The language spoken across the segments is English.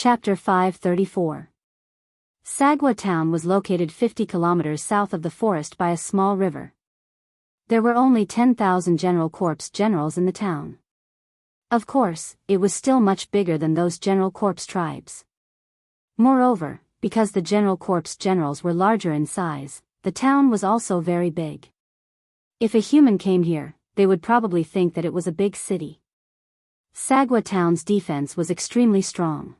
Chapter 534. Sagwa town was located 50 kilometers south of the forest by a small river. There were only 10,000 General Corps generals in the town. Of course, it was still much bigger than those General Corps tribes. Moreover, because the General Corps generals were larger in size, the town was also very big. If a human came here, they would probably think that it was a big city. Sagwa town's defense was extremely strong.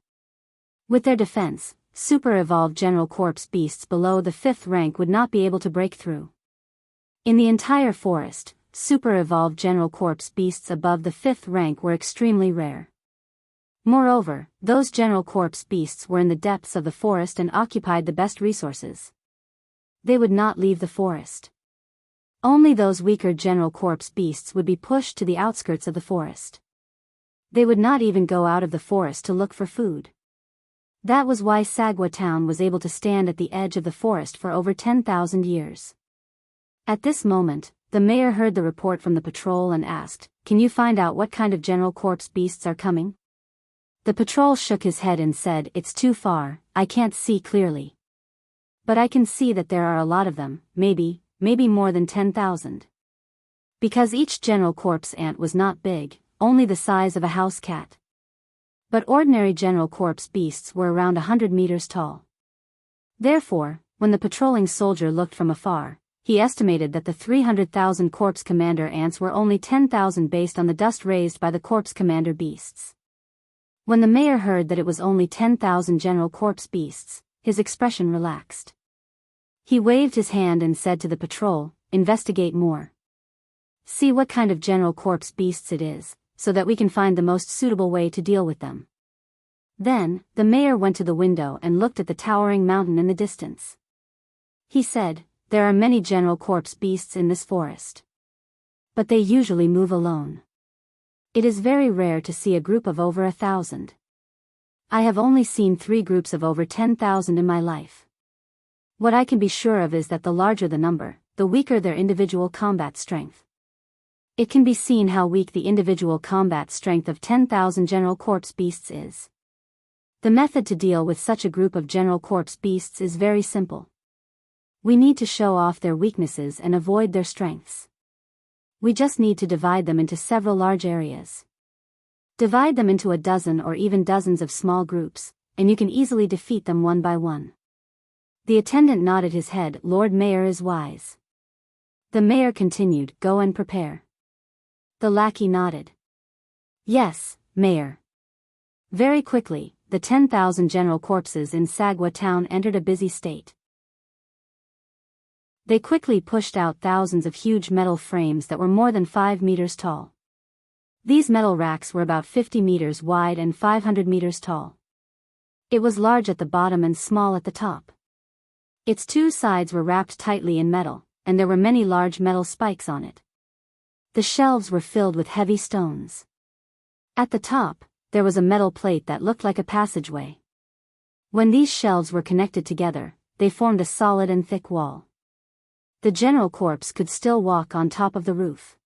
With their defense, super-evolved General Corps beasts below the 5th rank would not be able to break through. In the entire forest, super-evolved General Corps beasts above the 5th rank were extremely rare. Moreover, those General Corps beasts were in the depths of the forest and occupied the best resources. They would not leave the forest. Only those weaker General Corps beasts would be pushed to the outskirts of the forest. They would not even go out of the forest to look for food. That was why Sagwa town was able to stand at the edge of the forest for over 10,000 years. At this moment, the mayor heard the report from the patrol and asked, "Can you find out what kind of General Corps beasts are coming?" The patrol shook his head and said, "It's too far, I can't see clearly. But I can see that there are a lot of them, maybe more than 10,000. Because each General Corps ant was not big, only the size of a house cat. But ordinary General Corps beasts were around 100 meters tall. Therefore, when the patrolling soldier looked from afar, he estimated that the 300,000 Corps Commander ants were only 10,000 based on the dust raised by the Corps Commander beasts. When the mayor heard that it was only 10,000 General Corps beasts, his expression relaxed. He waved his hand and said to the patrol, "Investigate more. See what kind of General Corps beasts it is, so that we can find the most suitable way to deal with them." Then, the mayor went to the window and looked at the towering mountain in the distance. He said, "There are many General Corps beasts in this forest. But they usually move alone. It is very rare to see a group of over 1,000. I have only seen 3 groups of over 10,000 in my life. What I can be sure of is that the larger the number, the weaker their individual combat strength. It can be seen how weak the individual combat strength of 10,000 General Corps beasts is. The method to deal with such a group of General Corps beasts is very simple. We need to show off their weaknesses and avoid their strengths. We just need to divide them into several large areas. Divide them into a dozen or even dozens of small groups, and you can easily defeat them one by one." The attendant nodded his head. "Lord Mayor is wise." The mayor continued, "Go and prepare." The lackey nodded. "Yes, Mayor." Very quickly, the 10,000 General Corpses in Sagwa town entered a busy state. They quickly pushed out thousands of huge metal frames that were more than 5 meters tall. These metal racks were about 50 meters wide and 500 meters tall. It was large at the bottom and small at the top. Its 2 sides were wrapped tightly in metal, and there were many large metal spikes on it. The shelves were filled with heavy stones. At the top, there was a metal plate that looked like a passageway. When these shelves were connected together, they formed a solid and thick wall. The General Corps could still walk on top of the roof.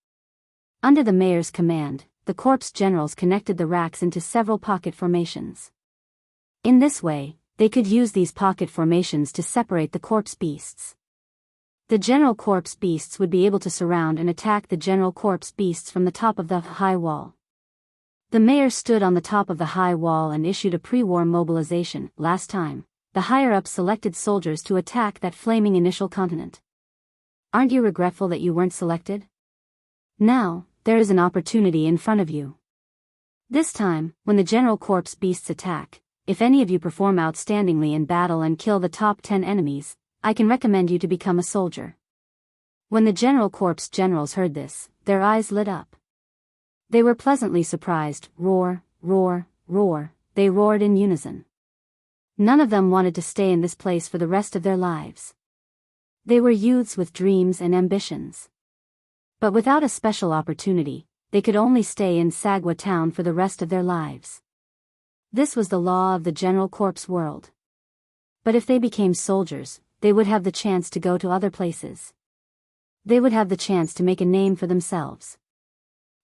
Under the mayor's command, the corps generals connected the racks into several pocket formations. In this way, they could use these pocket formations to separate the corpse beasts. The General Corps beasts would be able to surround and attack the General Corps beasts from the top of the high wall. The mayor stood on the top of the high wall and issued a pre-war mobilization. Last time, the higher-ups selected soldiers to attack that flaming initial continent. Aren't you regretful that you weren't selected? Now, there is an opportunity in front of you. This time, when the General Corps beasts attack, if any of you perform outstandingly in battle and kill the top 10 enemies, I can recommend you to become a soldier." When the General Corps generals heard this, their eyes lit up. They were pleasantly surprised. Roar, roar, roar, they roared in unison. None of them wanted to stay in this place for the rest of their lives. They were youths with dreams and ambitions. But without a special opportunity, they could only stay in Sagwa town for the rest of their lives. This was the law of the General Corps world. But if they became soldiers, they would have the chance to go to other places. They would have the chance to make a name for themselves.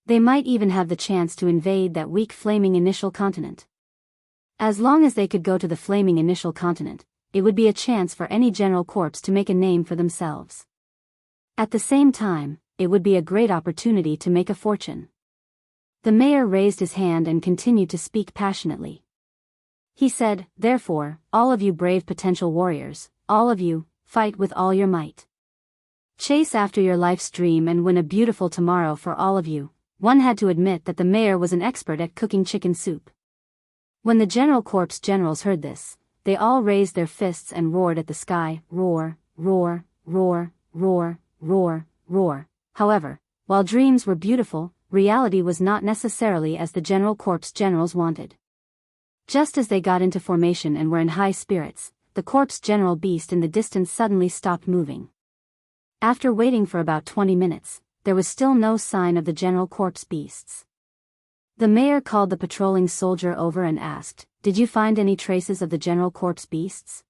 They might even have the chance to invade that weak flaming initial continent. As long as they could go to the flaming initial continent, it would be a chance for any general corpse to make a name for themselves. At the same time, it would be a great opportunity to make a fortune. The mayor raised his hand and continued to speak passionately. He said, "Therefore, all of you brave potential warriors, all of you, fight with all your might. Chase after your life's dream and win a beautiful tomorrow for all of you." One had to admit that the mayor was an expert at cooking chicken soup. When the General Corps generals heard this, they all raised their fists and roared at the sky, roar, roar, roar, roar, roar, roar. However, while dreams were beautiful, reality was not necessarily as the General Corps generals wanted. Just as they got into formation and were in high spirits, the Corps General beast in the distance suddenly stopped moving. After waiting for about 20 minutes, there was still no sign of the General Corps beasts. The mayor called the patrolling soldier over and asked, "Did you find any traces of the General Corps beasts?"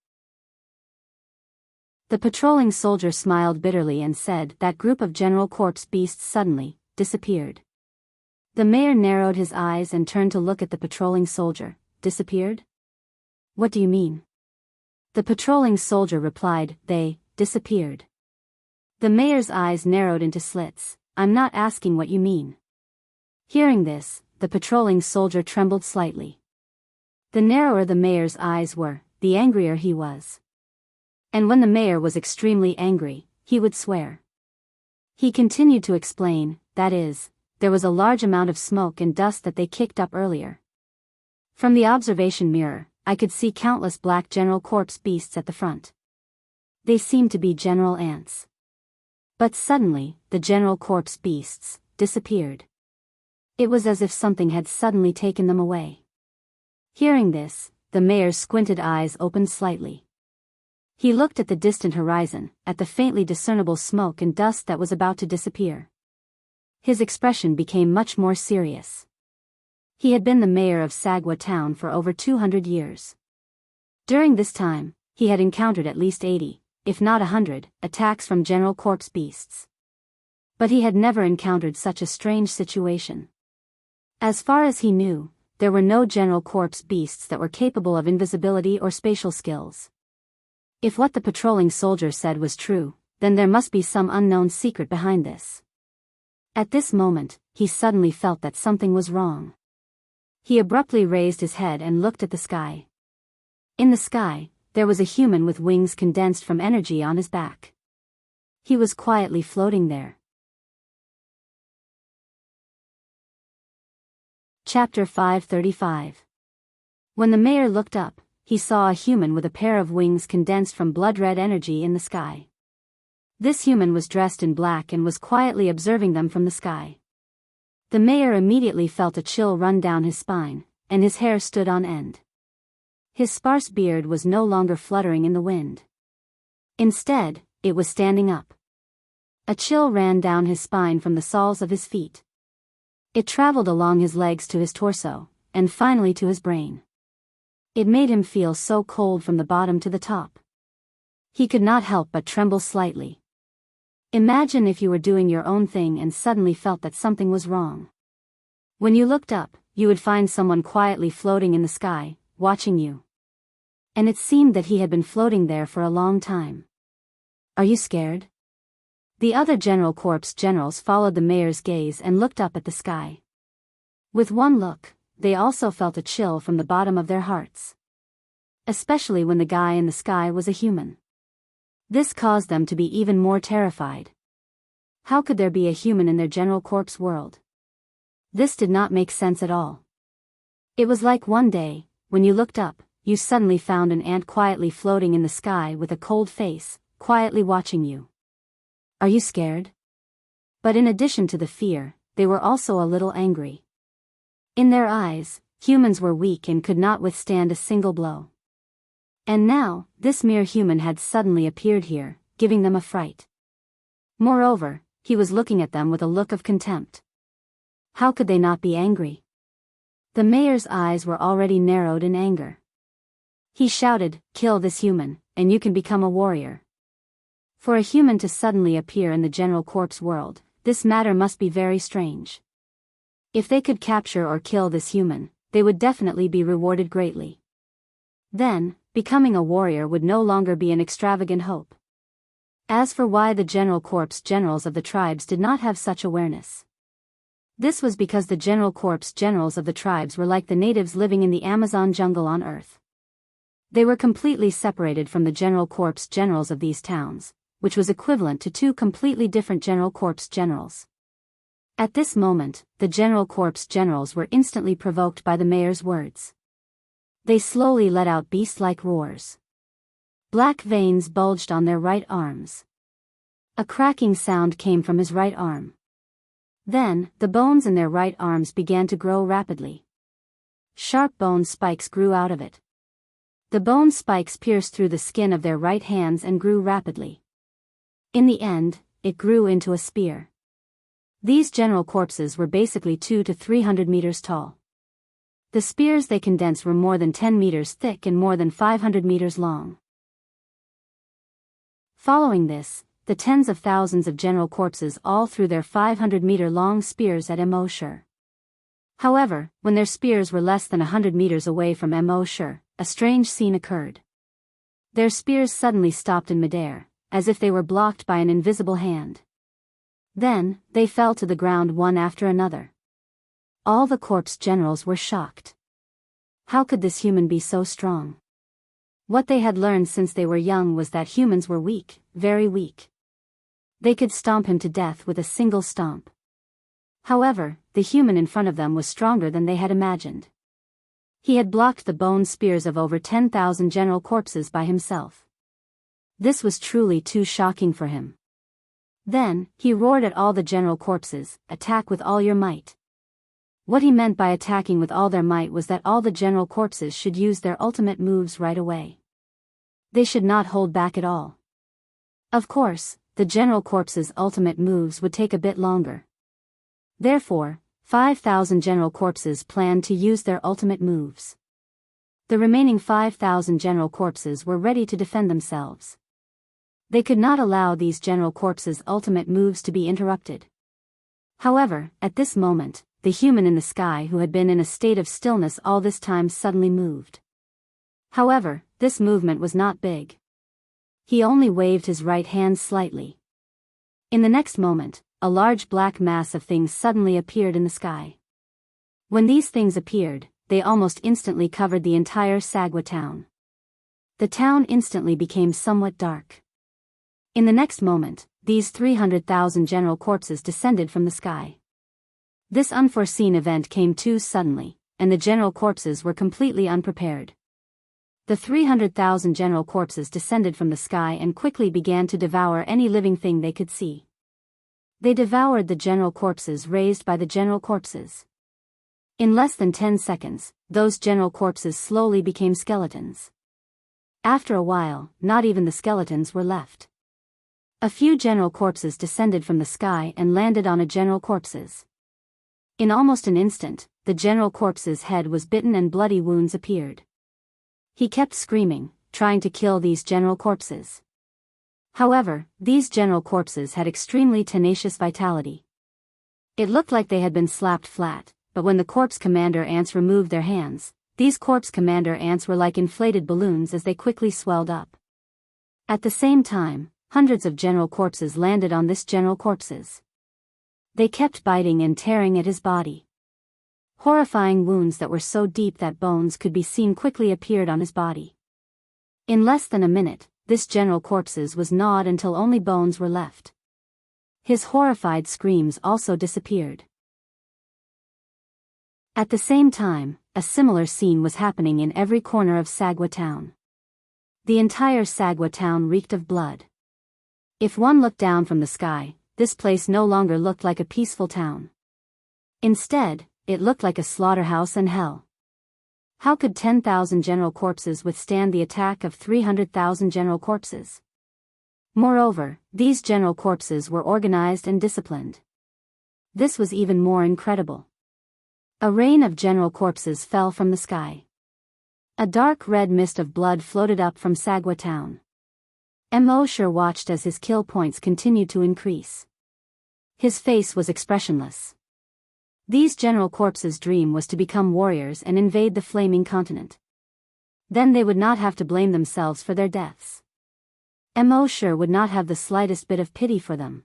The patrolling soldier smiled bitterly and said that group of General Corps beasts suddenly disappeared. The mayor narrowed his eyes and turned to look at the patrolling soldier. "Disappeared? What do you mean?" The patrolling soldier replied, "They disappeared." The mayor's eyes narrowed into slits. "I'm not asking what you mean." Hearing this, the patrolling soldier trembled slightly. The narrower the mayor's eyes were, the angrier he was. And when the mayor was extremely angry, he would swear. He continued to explain, "That is, there was a large amount of smoke and dust that they kicked up earlier. From the observation mirror, I could see countless black General Corps beasts at the front. They seemed to be general ants. But suddenly, the General Corps beasts disappeared. It was as if something had suddenly taken them away." Hearing this, the mayor's squinted eyes opened slightly. He looked at the distant horizon, at the faintly discernible smoke and dust that was about to disappear. His expression became much more serious. He had been the mayor of Sagwa town for over 200 years. During this time, he had encountered at least 80, if not 100, attacks from General Corps beasts. But he had never encountered such a strange situation. As far as he knew, there were no General Corps beasts that were capable of invisibility or spatial skills. If what the patrolling soldier said was true, then there must be some unknown secret behind this. At this moment, he suddenly felt that something was wrong. He abruptly raised his head and looked at the sky. In the sky, there was a human with wings condensed from energy on his back. He was quietly floating there. Chapter 535. When the mayor looked up, he saw a human with a pair of wings condensed from blood-red energy in the sky. This human was dressed in black and was quietly observing them from the sky. The mayor immediately felt a chill run down his spine, and his hair stood on end. His sparse beard was no longer fluttering in the wind. Instead, it was standing up. A chill ran down his spine from the soles of his feet. It traveled along his legs to his torso, and finally to his brain. It made him feel so cold from the bottom to the top. He could not help but tremble slightly. Imagine if you were doing your own thing and suddenly felt that something was wrong. When you looked up, you would find someone quietly floating in the sky, watching you. And it seemed that he had been floating there for a long time. Are you scared? The other General Corps generals followed the mayor's gaze and looked up at the sky. With one look, they also felt a chill from the bottom of their hearts. Especially when the guy in the sky was a human. This caused them to be even more terrified. How could there be a human in their General Corps world? This did not make sense at all. It was like one day, when you looked up, you suddenly found an ant quietly floating in the sky with a cold face, quietly watching you. Are you scared? But in addition to the fear, they were also a little angry. In their eyes, humans were weak and could not withstand a single blow. And now, this mere human had suddenly appeared here, giving them a fright. Moreover, he was looking at them with a look of contempt. How could they not be angry? The mayor's eyes were already narrowed in anger. He shouted, "Kill this human, and you can become a warrior." For a human to suddenly appear in the General Corps world, this matter must be very strange. If they could capture or kill this human, they would definitely be rewarded greatly. Then, becoming a warrior would no longer be an extravagant hope. As for why the general corps generals of the tribes did not have such awareness. This was because the general corps generals of the tribes were like the natives living in the Amazon jungle on Earth. They were completely separated from the general corps generals of these towns, which was equivalent to two completely different general corps generals. At this moment, the general corps generals were instantly provoked by the mayor's words. They slowly let out beast-like roars. Black veins bulged on their right arms. A cracking sound came from his right arm. Then, the bones in their right arms began to grow rapidly. Sharp bone spikes grew out of it. The bone spikes pierced through the skin of their right hands and grew rapidly. In the end, it grew into a spear. These general corpses were basically 200 to 300 meters tall. The spears they condensed were more than 10 meters thick and more than 500 meters long. Following this, the tens of thousands of general corpses all threw their 500-meter-long spears at Immerse. However, when their spears were less than 100 meters away from Immerse, a strange scene occurred. Their spears suddenly stopped in midair, as if they were blocked by an invisible hand. Then, they fell to the ground one after another. All the corpse generals were shocked. How could this human be so strong? What they had learned since they were young was that humans were weak, very weak. They could stomp him to death with a single stomp. However, the human in front of them was stronger than they had imagined. He had blocked the bone spears of over 10,000 general corpses by himself. This was truly too shocking for him. Then, he roared at all the general corpses, "Attack with all your might." What he meant by attacking with all their might was that all the general corpses should use their ultimate moves right away. They should not hold back at all. Of course, the general corpses' ultimate moves would take a bit longer. Therefore, 5,000 general corpses planned to use their ultimate moves. The remaining 5,000 general corpses were ready to defend themselves. They could not allow these general corpses' ultimate moves to be interrupted. However, at this moment, the human in the sky who had been in a state of stillness all this time suddenly moved. However, this movement was not big. He only waved his right hand slightly. In the next moment, a large black mass of things suddenly appeared in the sky. When these things appeared, they almost instantly covered the entire Sagwa town. The town instantly became somewhat dark. In the next moment, these 300,000 general corpses descended from the sky. This unforeseen event came too suddenly, and the general corpses were completely unprepared. The 300,000 general corpses descended from the sky and quickly began to devour any living thing they could see. They devoured the general corpses raised by the general corpses. In less than 10 seconds, those general corpses slowly became skeletons. After a while, not even the skeletons were left. A few general corpses descended from the sky and landed on a general corpses. In almost an instant, the general corpse's head was bitten and bloody wounds appeared. He kept screaming, trying to kill these general corpses. However, these general corpses had extremely tenacious vitality. It looked like they had been slapped flat, but when the corpse commander ants removed their hands, these corpse commander ants were like inflated balloons as they quickly swelled up. At the same time, hundreds of general corpses landed on this general corpses. They kept biting and tearing at his body. Horrifying wounds that were so deep that bones could be seen quickly appeared on his body. In less than a minute, this general corpses was gnawed until only bones were left. His horrified screams also disappeared. At the same time, a similar scene was happening in every corner of Sagwa town. The entire Sagwa town reeked of blood. If one looked down from the sky, this place no longer looked like a peaceful town. Instead, it looked like a slaughterhouse and hell. How could 10,000 general corpses withstand the attack of 300,000 general corpses? Moreover, these general corpses were organized and disciplined. This was even more incredible. A rain of general corpses fell from the sky. A dark red mist of blood floated up from Sagwa town. Immerse watched as his kill points continued to increase. His face was expressionless. These general corpses' dream was to become warriors and invade the flaming continent. Then they would not have to blame themselves for their deaths. Immerse would not have the slightest bit of pity for them.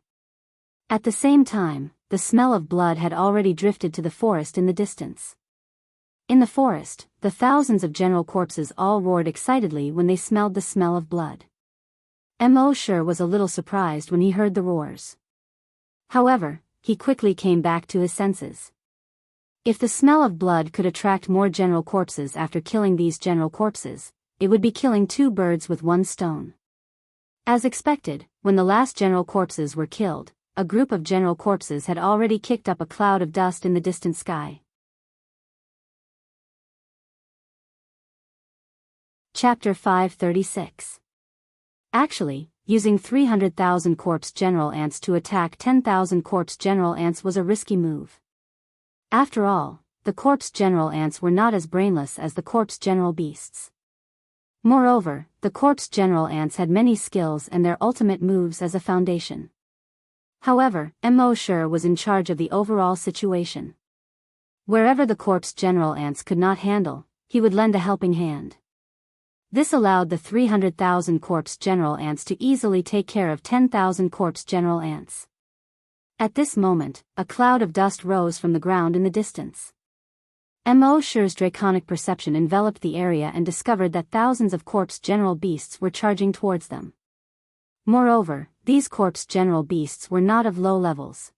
At the same time, the smell of blood had already drifted to the forest in the distance. In the forest, the thousands of general corpses all roared excitedly when they smelled the smell of blood. Immerse was a little surprised when he heard the roars. However, he quickly came back to his senses. If the smell of blood could attract more general corpses after killing these general corpses, it would be killing two birds with one stone. As expected, when the last general corpses were killed, a group of general corpses had already kicked up a cloud of dust in the distant sky. Chapter 536. Actually, using 300,000 corpse general ants to attack 10,000 corpse general ants was a risky move. After all, the corpse general ants were not as brainless as the corpse general beasts. Moreover, the corpse general ants had many skills and their ultimate moves as a foundation. However, Immerse was in charge of the overall situation. Wherever the corpse general ants could not handle, he would lend a helping hand. This allowed the 300,000 corpse general ants to easily take care of 10,000 corpse general ants. At this moment, a cloud of dust rose from the ground in the distance. Immerse's draconic perception enveloped the area and discovered that thousands of corpse general beasts were charging towards them. Moreover, these corpse general beasts were not of low levels.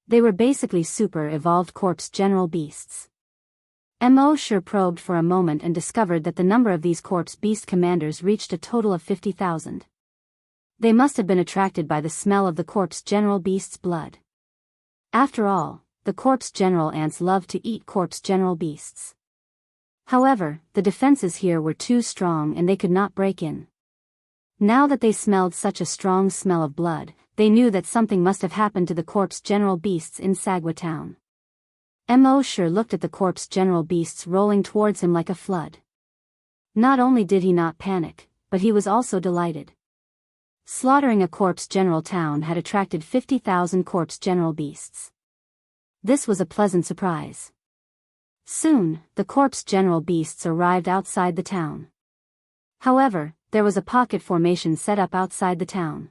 They were basically super-evolved corpse general beasts. Immerse probed for a moment and discovered that the number of these corpse beast commanders reached a total of 50,000. They must have been attracted by the smell of the corpse general beast's blood. After all, the corpse general ants love to eat corpse general beasts. However, the defenses here were too strong and they could not break in. Now that they smelled such a strong smell of blood, they knew that something must have happened to the corpse general beasts in Sagwa town. Immerse looked at the corpse general beasts rolling towards him like a flood. Not only did he not panic, but he was also delighted. Slaughtering a corpse general town had attracted 50,000 corpse general beasts. This was a pleasant surprise. Soon, the corpse general beasts arrived outside the town. However, there was a pocket formation set up outside the town.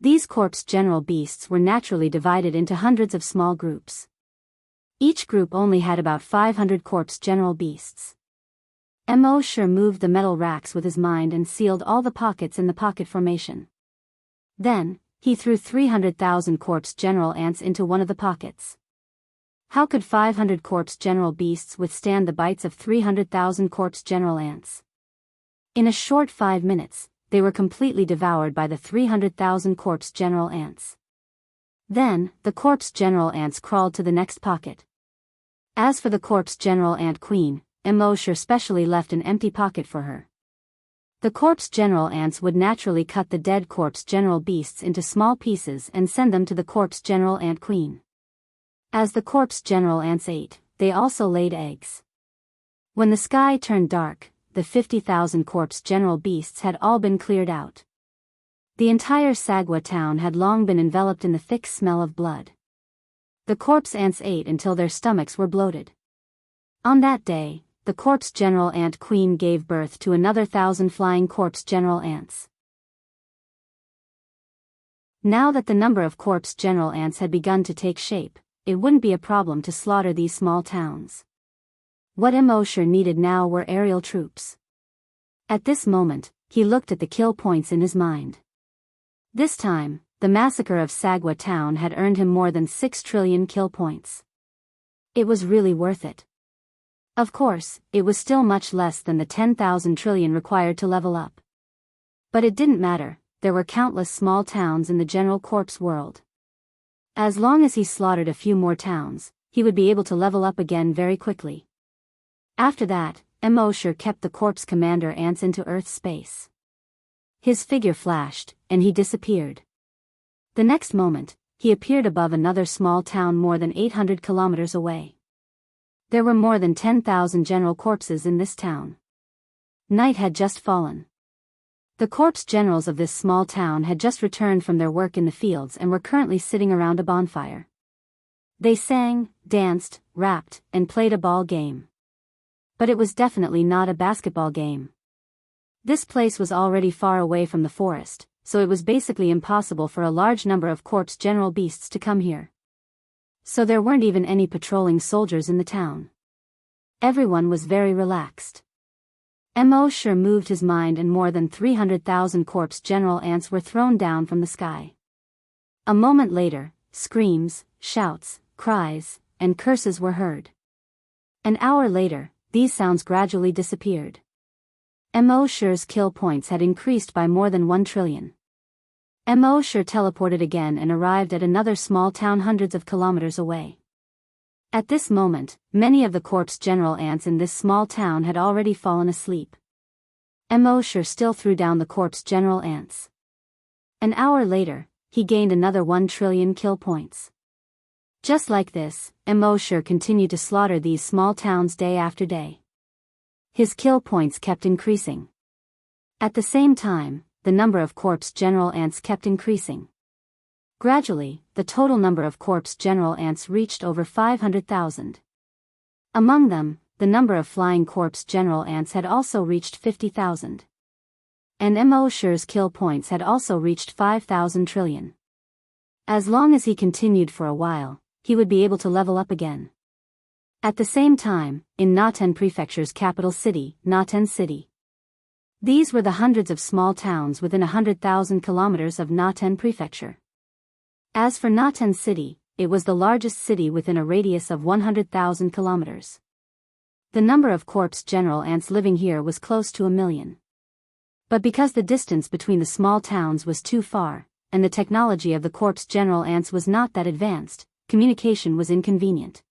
These corpse general beasts were naturally divided into hundreds of small groups. Each group only had about 500 corpse general beasts. Immerse moved the metal racks with his mind and sealed all the pockets in the pocket formation. Then, he threw 300,000 corpse general ants into one of the pockets. How could 500 corpse general beasts withstand the bites of 300,000 corpse general ants? In a short 5 minutes, they were completely devoured by the 300,000 corpse general ants. Then, the corpse general ants crawled to the next pocket. As for the corpse general ant queen, Immerse specially left an empty pocket for her. The corpse general ants would naturally cut the dead corpse general beasts into small pieces and send them to the corpse general ant queen. As the corpse general ants ate, they also laid eggs. When the sky turned dark, the 50,000 corpse general beasts had all been cleared out. The entire Sagwa town had long been enveloped in the thick smell of blood. The corpse ants ate until their stomachs were bloated. On that day, the corpse general ant queen gave birth to another 1,000 flying corpse general ants. Now that the number of corpse general ants had begun to take shape, it wouldn't be a problem to slaughter these small towns. What Immerse needed now were aerial troops. At this moment, he looked at the kill points in his mind. This time, the massacre of Sagwa town had earned him more than 6 trillion kill points. It was really worth it. Of course, it was still much less than the 10,000 trillion required to level up. But it didn't matter, there were countless small towns in the general corpse world. As long as he slaughtered a few more towns, he would be able to level up again very quickly. After that, Immerse kept the corpse commander ants into Earth space. His figure flashed, and he disappeared. The next moment, he appeared above another small town more than 800 kilometers away. There were more than 10,000 general corpses in this town. Night had just fallen. The corpse generals of this small town had just returned from their work in the fields and were currently sitting around a bonfire. They sang, danced, rapped, and played a ball game. But it was definitely not a basketball game. This place was already far away from the forest, so it was basically impossible for a large number of corpse general beasts to come here. So there weren't even any patrolling soldiers in the town. Everyone was very relaxed. Immerse moved his mind, and more than 300,000 corpse general ants were thrown down from the sky. A moment later, screams, shouts, cries, and curses were heard. An hour later, these sounds gradually disappeared. Immerse's kill points had increased by more than 1 trillion. Immerse teleported again and arrived at another small town hundreds of kilometers away. At this moment, many of the corpse general ants in this small town had already fallen asleep. Immerse still threw down the corpse general ants. An hour later, he gained another 1 trillion kill points. Just like this, Immerse continued to slaughter these small towns day after day. His kill points kept increasing. At the same time, the number of corpse general ants kept increasing. Gradually, the total number of corpse general ants reached over 500,000. Among them, the number of flying corpse general ants had also reached 50,000. And Immerse's kill points had also reached 5,000 trillion. As long as he continued for a while, he would be able to level up again. At the same time, in Naten Prefecture's capital city, Naten City. These were the hundreds of small towns within 100,000 kilometers of Naten Prefecture. As for Naten City, it was the largest city within a radius of 100,000 kilometers. The number of corpse general ants living here was close to 1 million. But because the distance between the small towns was too far, and the technology of the corpse general ants was not that advanced, communication was inconvenient.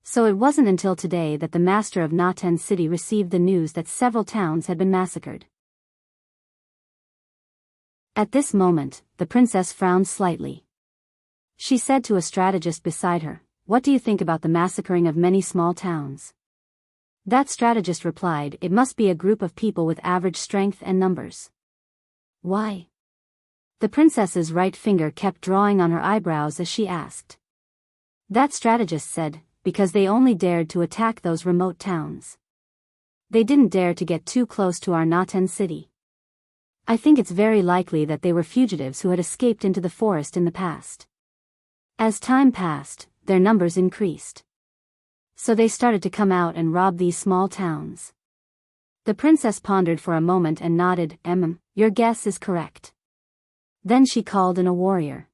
So it wasn't until today that the master of Naten City received the news that several towns had been massacred. At this moment, the princess frowned slightly. She said to a strategist beside her, "What do you think about the massacring of many small towns?" That strategist replied, "It must be a group of people with average strength and numbers." Why? The princess's right finger kept drawing on her eyebrows as she asked. That strategist said, "Because they only dared to attack those remote towns. They didn't dare to get too close to our Naten city. I think it's very likely that they were fugitives who had escaped into the forest in the past. As time passed, their numbers increased. So they started to come out and rob these small towns." The princess pondered for a moment and nodded, Your guess is correct." Then she called in a warrior.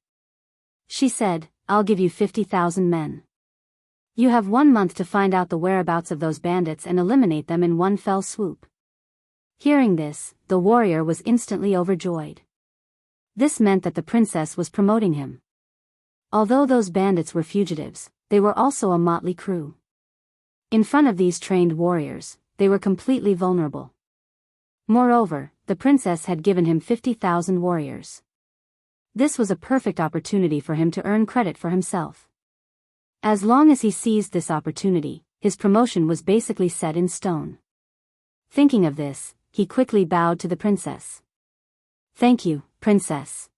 She said, "I'll give you 50,000 men. You have 1 month to find out the whereabouts of those bandits and eliminate them in one fell swoop." Hearing this, the warrior was instantly overjoyed. This meant that the princess was promoting him. Although those bandits were fugitives, they were also a motley crew. In front of these trained warriors, they were completely vulnerable. Moreover, the princess had given him 50,000 warriors. This was a perfect opportunity for him to earn credit for himself. As long as he seized this opportunity, his promotion was basically set in stone. Thinking of this, he quickly bowed to the princess. "Thank you, princess."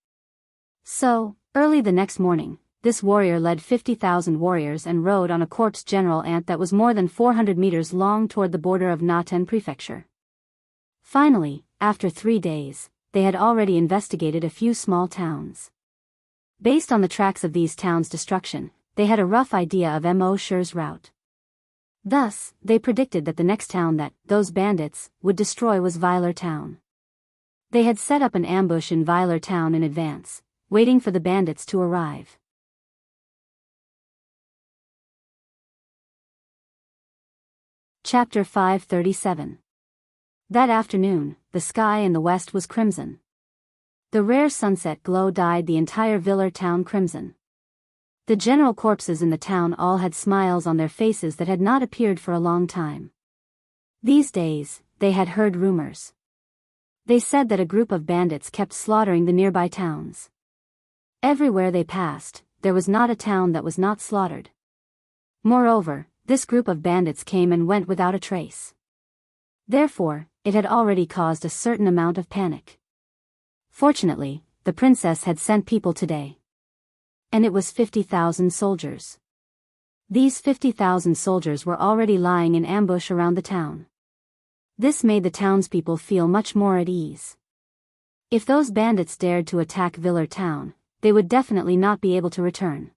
So, early the next morning, this warrior led 50,000 warriors and rode on a corpse general ant that was more than 400 meters long toward the border of Naten Prefecture. Finally, after 3 days, they had already investigated a few small towns. Based on the tracks of these towns' destruction, they had a rough idea of Immerse's route. Thus, they predicted that the next town that those bandits would destroy was Weiler Town. They had set up an ambush in Weiler Town in advance, waiting for the bandits to arrive. Chapter 537. That afternoon, the sky in the west was crimson. The rare sunset glow dyed the entire Weiler Town crimson. The general corpses in the town all had smiles on their faces that had not appeared for a long time. These days, they had heard rumors. They said that a group of bandits kept slaughtering the nearby towns. Everywhere they passed, there was not a town that was not slaughtered. Moreover, this group of bandits came and went without a trace. Therefore, it had already caused a certain amount of panic. Fortunately, the princess had sent people today. And it was 50,000 soldiers. These 50,000 soldiers were already lying in ambush around the town. This made the townspeople feel much more at ease. If those bandits dared to attack Villers town, they would definitely not be able to return.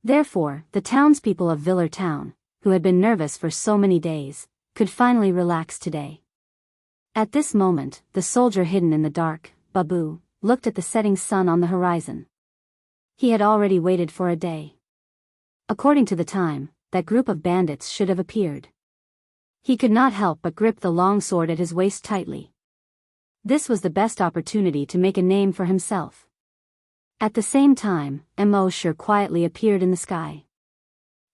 Therefore, the townspeople of Villers town, who had been nervous for so many days, could finally relax today. At this moment, the soldier hidden in the dark, Babu, looked at the setting sun on the horizon. He had already waited for a day. According to the time, that group of bandits should have appeared. He could not help but grip the long sword at his waist tightly. This was the best opportunity to make a name for himself. At the same time, Immerse quietly appeared in the sky.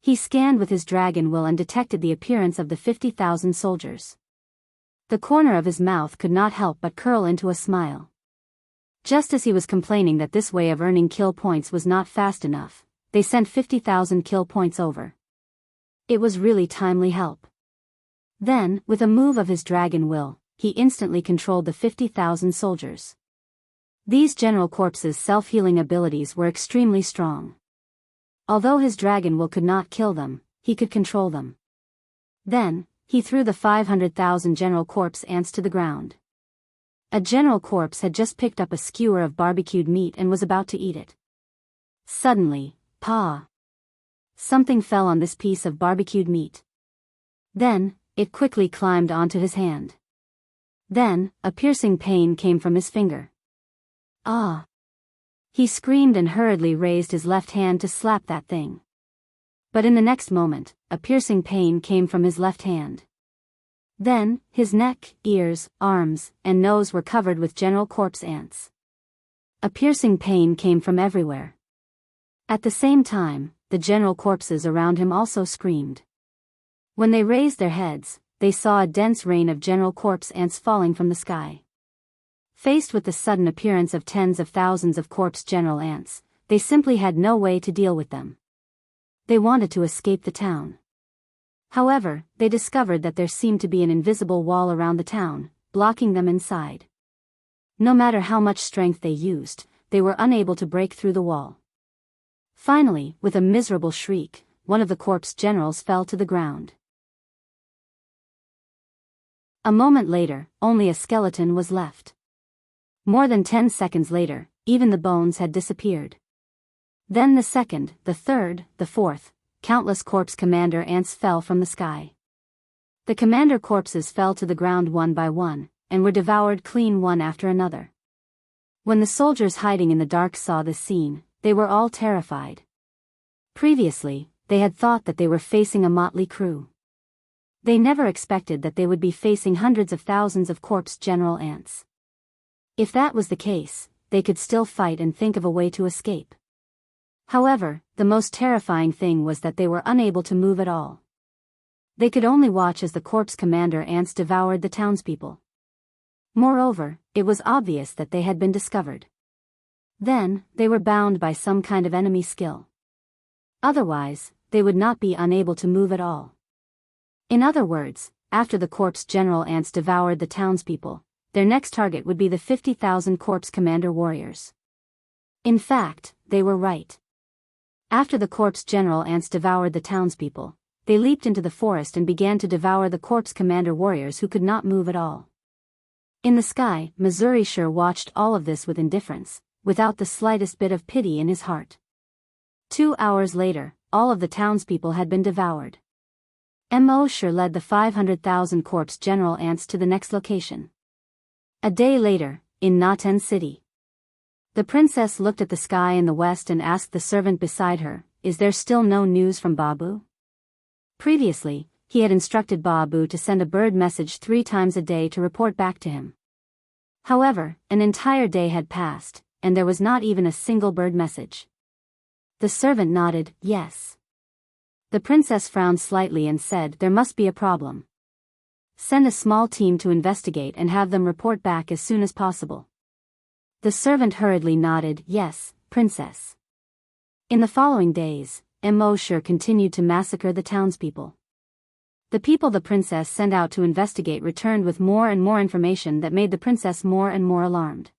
He scanned with his dragon will and detected the appearance of the 50,000 soldiers. The corner of his mouth could not help but curl into a smile. Just as he was complaining that this way of earning kill points was not fast enough, they sent 50,000 kill points over. It was really timely help. Then, with a move of his dragon will, he instantly controlled the 50,000 soldiers. These General Corps's self-healing abilities were extremely strong. Although his dragon will could not kill them, he could control them. Then, he threw the 500,000 General Corpse ants to the ground. A General Corpse had just picked up a skewer of barbecued meat and was about to eat it. Suddenly, something fell on this piece of barbecued meat. Then, it quickly climbed onto his hand. Then, a piercing pain came from his finger. Ah! He screamed and hurriedly raised his left hand to slap that thing. But in the next moment, a piercing pain came from his left hand. Then, his neck, ears, arms, and nose were covered with General Corpse ants. A piercing pain came from everywhere. At the same time, the General Corpses around him also screamed. When they raised their heads, they saw a dense rain of General Corpse ants falling from the sky. Faced with the sudden appearance of tens of thousands of corpse general ants, they simply had no way to deal with them. They wanted to escape the town. However, they discovered that there seemed to be an invisible wall around the town, blocking them inside. No matter how much strength they used, they were unable to break through the wall. Finally, with a miserable shriek, one of the corpse generals fell to the ground. A moment later, only a skeleton was left. More than 10 seconds later, even the bones had disappeared. Then the second, the third, the fourth, countless corpse commander ants fell from the sky. The commander corpses fell to the ground one by one, and were devoured clean one after another. When the soldiers hiding in the dark saw this scene, they were all terrified. Previously, they had thought that they were facing a motley crew. They never expected that they would be facing hundreds of thousands of corpse general ants. If that was the case, they could still fight and think of a way to escape. However, the most terrifying thing was that they were unable to move at all. They could only watch as the corpse commander ants devoured the townspeople. Moreover, it was obvious that they had been discovered. Then, they were bound by some kind of enemy skill. Otherwise, they would not be unable to move at all. In other words, after the corpse general ants devoured the townspeople, their next target would be the 50,000 corpse commander warriors. In fact, they were right. After the corpse general ants devoured the townspeople, they leaped into the forest and began to devour the corpse commander warriors who could not move at all. In the sky, Immerse watched all of this with indifference, without the slightest bit of pity in his heart. 2 hours later, all of the townspeople had been devoured. Immerse led the 500,000 corpse general ants to the next location. A day later, in Naten City. The princess looked at the sky in the west and asked the servant beside her, "Is there still no news from Babu?" Previously, he had instructed Babu to send a bird message 3 times a day to report back to him. However, an entire day had passed, and there was not even a single bird message. The servant nodded, yes. The princess frowned slightly and said, "There must be a problem. Send a small team to investigate and have them report back as soon as possible." The servant hurriedly nodded, "Yes, princess." In the following days, Immerse continued to massacre the townspeople. The people the princess sent out to investigate returned with more and more information that made the princess more and more alarmed.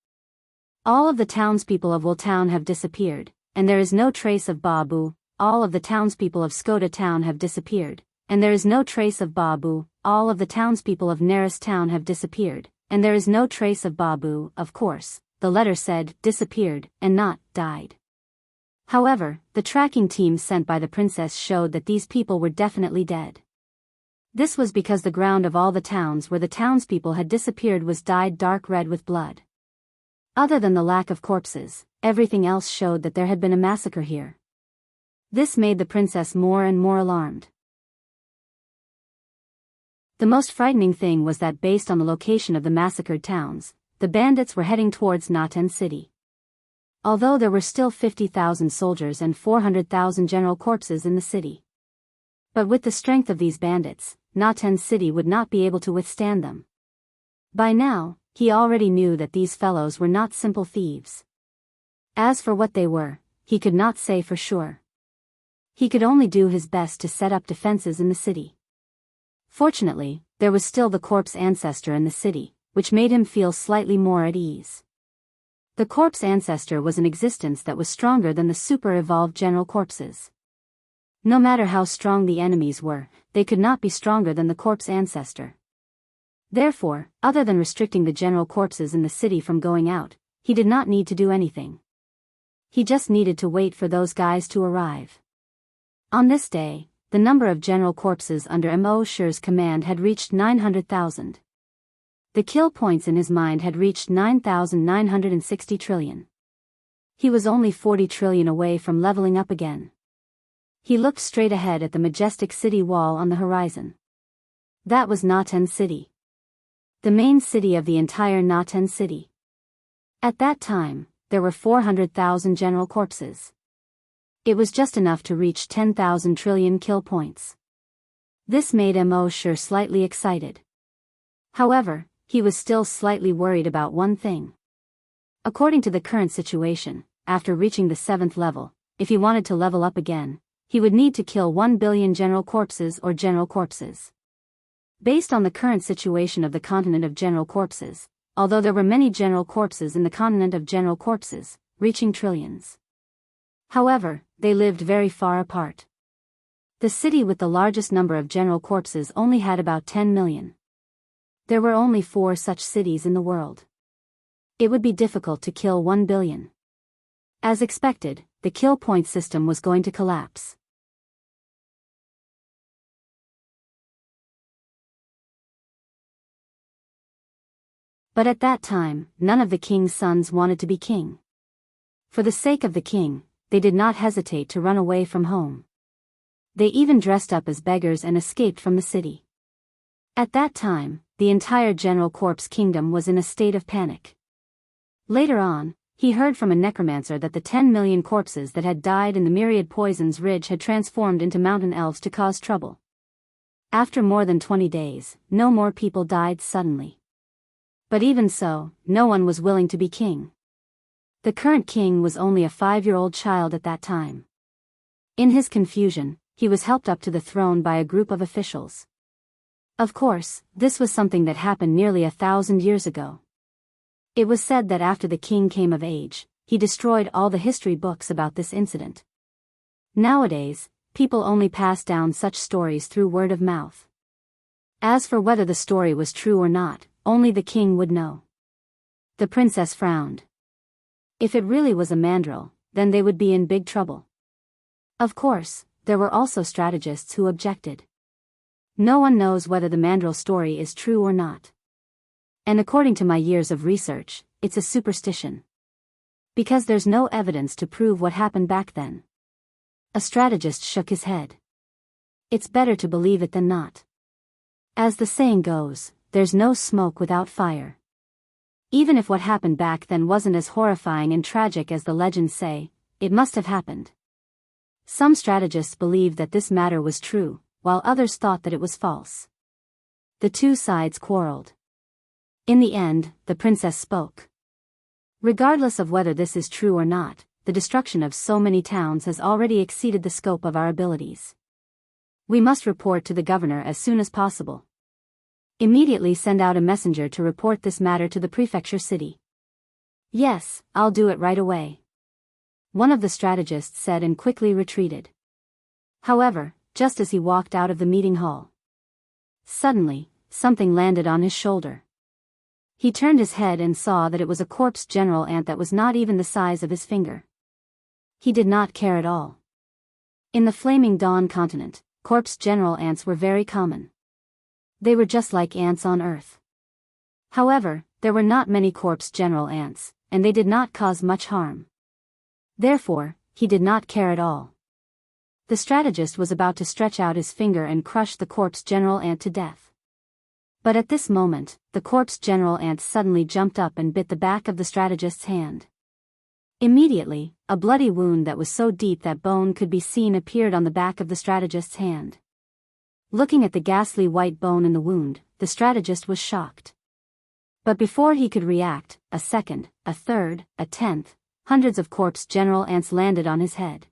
All of the townspeople of Will Town have disappeared, and there is no trace of Babu, all of the townspeople of Skoda town have disappeared, and there is no trace of Babu. All of the townspeople of Neris town have disappeared, and there is no trace of Babu. Of course, the letter said disappeared, and not died. However, the tracking team sent by the princess showed that these people were definitely dead. This was because the ground of all the towns where the townspeople had disappeared was dyed dark red with blood. Other than the lack of corpses, everything else showed that there had been a massacre here. This made the princess more and more alarmed. The most frightening thing was that based on the location of the massacred towns, the bandits were heading towards Naten city. Although there were still 50,000 soldiers and 400,000 general corpses in the city. But with the strength of these bandits, Naten city would not be able to withstand them. By now, he already knew that these fellows were not simple thieves. As for what they were, he could not say for sure. He could only do his best to set up defenses in the city. Fortunately, there was still the corpse ancestor in the city, which made him feel slightly more at ease. The corpse ancestor was an existence that was stronger than the super-evolved general corpses. No matter how strong the enemies were, they could not be stronger than the corpse ancestor. Therefore, other than restricting the general corpses in the city from going out, he did not need to do anything. He just needed to wait for those guys to arrive. On this day, the number of general corpses under Immerse's command had reached 900,000. The kill points in his mind had reached 9,960 trillion. He was only 40 trillion away from leveling up again. He looked straight ahead at the majestic city wall on the horizon. That was Naten city. The main city of the entire Naten city. At that time, there were 400,000 general corpses. It was just enough to reach 10,000 trillion kill points. This made Immerse slightly excited. However, he was still slightly worried about one thing. According to the current situation, after reaching the 7th level, if he wanted to level up again, he would need to kill 1 billion general corpses or general corpses. Based on the current situation of the continent of general corpses, although there were many general corpses in the continent of general corpses, reaching trillions. However, they lived very far apart. The city with the largest number of general corpses only had about 10 million. There were only 4 such cities in the world. It would be difficult to kill 1 billion. As expected, the kill point system was going to collapse. But at that time, none of the king's sons wanted to be king. For the sake of the king, they did not hesitate to run away from home. They even dressed up as beggars and escaped from the city. At that time, the entire general corpse kingdom was in a state of panic. Later on, he heard from a necromancer that the 10 million corpses that had died in the myriad poisons ridge had transformed into mountain elves to cause trouble. After more than 20 days, no more people died suddenly. But even so, no one was willing to be king. The current king was only a 5-year-old child at that time. In his confusion, he was helped up to the throne by a group of officials. Of course, this was something that happened nearly 1,000 years ago. It was said that after the king came of age, he destroyed all the history books about this incident. Nowadays, people only pass down such stories through word of mouth. As for whether the story was true or not, only the king would know. The princess frowned. If it really was a mandrill, then they would be in big trouble. Of course, there were also strategists who objected. No one knows whether the mandrill story is true or not. And according to my years of research, it's a superstition. Because there's no evidence to prove what happened back then. A strategist shook his head. It's better to believe it than not. As the saying goes, there's no smoke without fire. Even if what happened back then wasn't as horrifying and tragic as the legends say, it must have happened. Some strategists believed that this matter was true, while others thought that it was false. The two sides quarreled. In the end, the princess spoke. Regardless of whether this is true or not, the destruction of so many towns has already exceeded the scope of our abilities. We must report to the governor as soon as possible. Immediately send out a messenger to report this matter to the prefecture city. Yes, I'll do it right away. One of the strategists said and quickly retreated. However, just as he walked out of the meeting hall, suddenly, something landed on his shoulder. He turned his head and saw that it was a corpse general ant that was not even the size of his finger. He did not care at all. In the Flaming Dawn continent, corpse general ants were very common. They were just like ants on Earth. However, there were not many corpse general ants, and they did not cause much harm. Therefore, he did not care at all. The strategist was about to stretch out his finger and crush the corpse general ant to death. But at this moment, the corpse general ant suddenly jumped up and bit the back of the strategist's hand. Immediately, a bloody wound that was so deep that bone could be seen appeared on the back of the strategist's hand. Looking at the ghastly white bone in the wound, the strategist was shocked. But before he could react, a second, a third, a 10th, hundreds of corpse general ants landed on his head.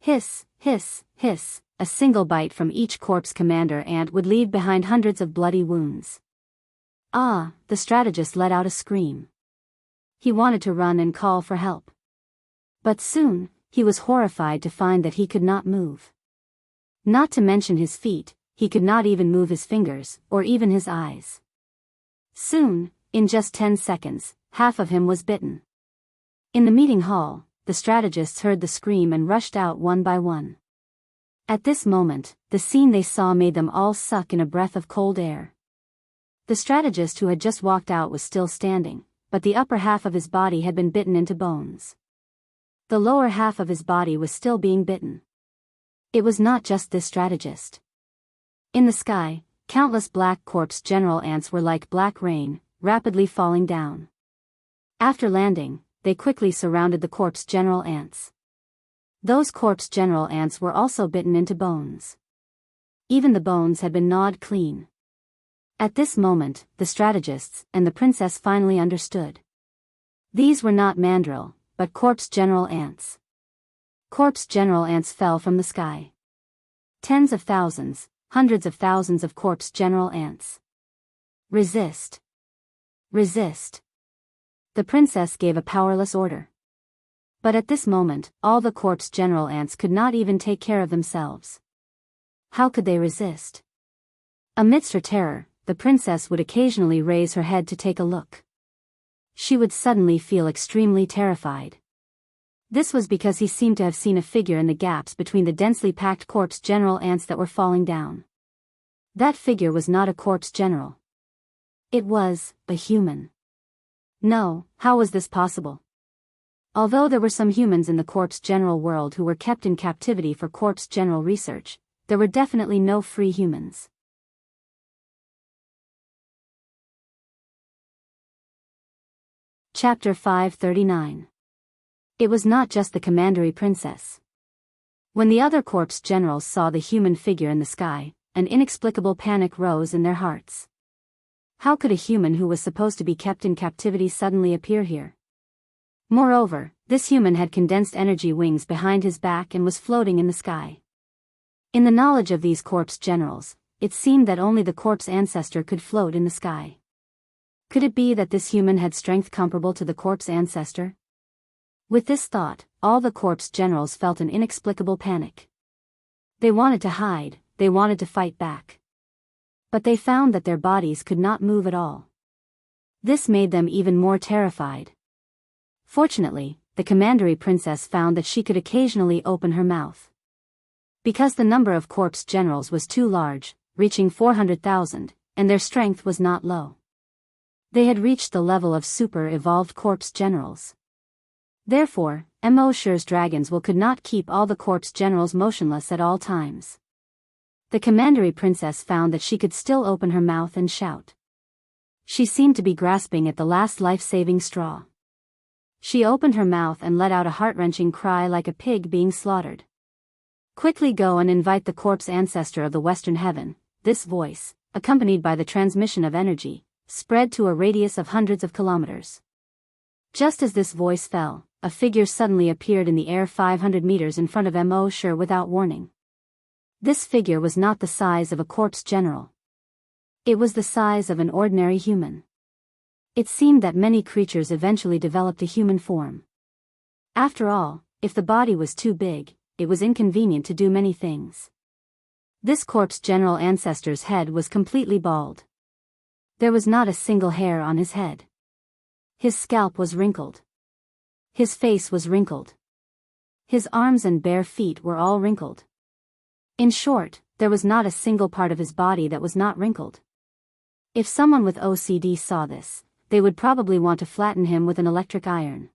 Hiss, hiss, hiss, a single bite from each corpse commander ant would leave behind hundreds of bloody wounds. Ah, the strategist let out a scream. He wanted to run and call for help. But soon, he was horrified to find that he could not move. Not to mention his feet, he could not even move his fingers, or even his eyes. Soon, in just 10 seconds, half of him was bitten. In the meeting hall, the strategists heard the scream and rushed out one by one. At this moment, the scene they saw made them all suck in a breath of cold air. The strategist who had just walked out was still standing, but the upper half of his body had been bitten into bones. The lower half of his body was still being bitten. It was not just this strategist. In the sky, countless black corpse general ants were like black rain, rapidly falling down. After landing, they quickly surrounded the corpse general ants. Those corpse general ants were also bitten into bones. Even the bones had been gnawed clean. At this moment, the strategists and the princess finally understood. These were not mandrill, but corpse general ants. Corpse general ants fell from the sky. Tens of thousands, hundreds of thousands of corpse general ants. Resist. Resist. The princess gave a powerless order. But at this moment, all the corpse general ants could not even take care of themselves. How could they resist? Amidst her terror, the princess would occasionally raise her head to take a look. She would suddenly feel extremely terrified. This was because he seemed to have seen a figure in the gaps between the densely packed corpse general ants that were falling down. That figure was not a corpse general. It was a human. No, how was this possible? Although there were some humans in the corpse general world who were kept in captivity for corpse general research, there were definitely no free humans. Chapter 539. It was not just the commandery princess. When the other corpse generals saw the human figure in the sky, an inexplicable panic rose in their hearts. How could a human who was supposed to be kept in captivity suddenly appear here? Moreover, this human had condensed energy wings behind his back and was floating in the sky. In the knowledge of these corpse generals, it seemed that only the corpse ancestor could float in the sky. Could it be that this human had strength comparable to the corpse ancestor? With this thought, all the corpse generals felt an inexplicable panic. They wanted to hide, they wanted to fight back. But they found that their bodies could not move at all. This made them even more terrified. Fortunately, the commandery princess found that she could occasionally open her mouth. Because the number of corpse generals was too large, reaching 400,000, and their strength was not low. They had reached the level of super-evolved corpse generals. Therefore, Immerse's dragon's will could not keep all the corpse generals motionless at all times. The commandery princess found that she could still open her mouth and shout. She seemed to be grasping at the last life-saving straw. She opened her mouth and let out a heart-wrenching cry like a pig being slaughtered. Quickly go and invite the corpse ancestor of the western heaven. This voice, accompanied by the transmission of energy, spread to a radius of hundreds of kilometers. Just as this voice fell, a figure suddenly appeared in the air 500 meters in front of Immerse without warning. This figure was not the size of a corpse general. It was the size of an ordinary human. It seemed that many creatures eventually developed a human form. After all, if the body was too big, it was inconvenient to do many things. This corpse general ancestor's head was completely bald. There was not a single hair on his head. His scalp was wrinkled. His face was wrinkled. His arms and bare feet were all wrinkled. In short, there was not a single part of his body that was not wrinkled. If someone with OCD saw this, they would probably want to flatten him with an electric iron.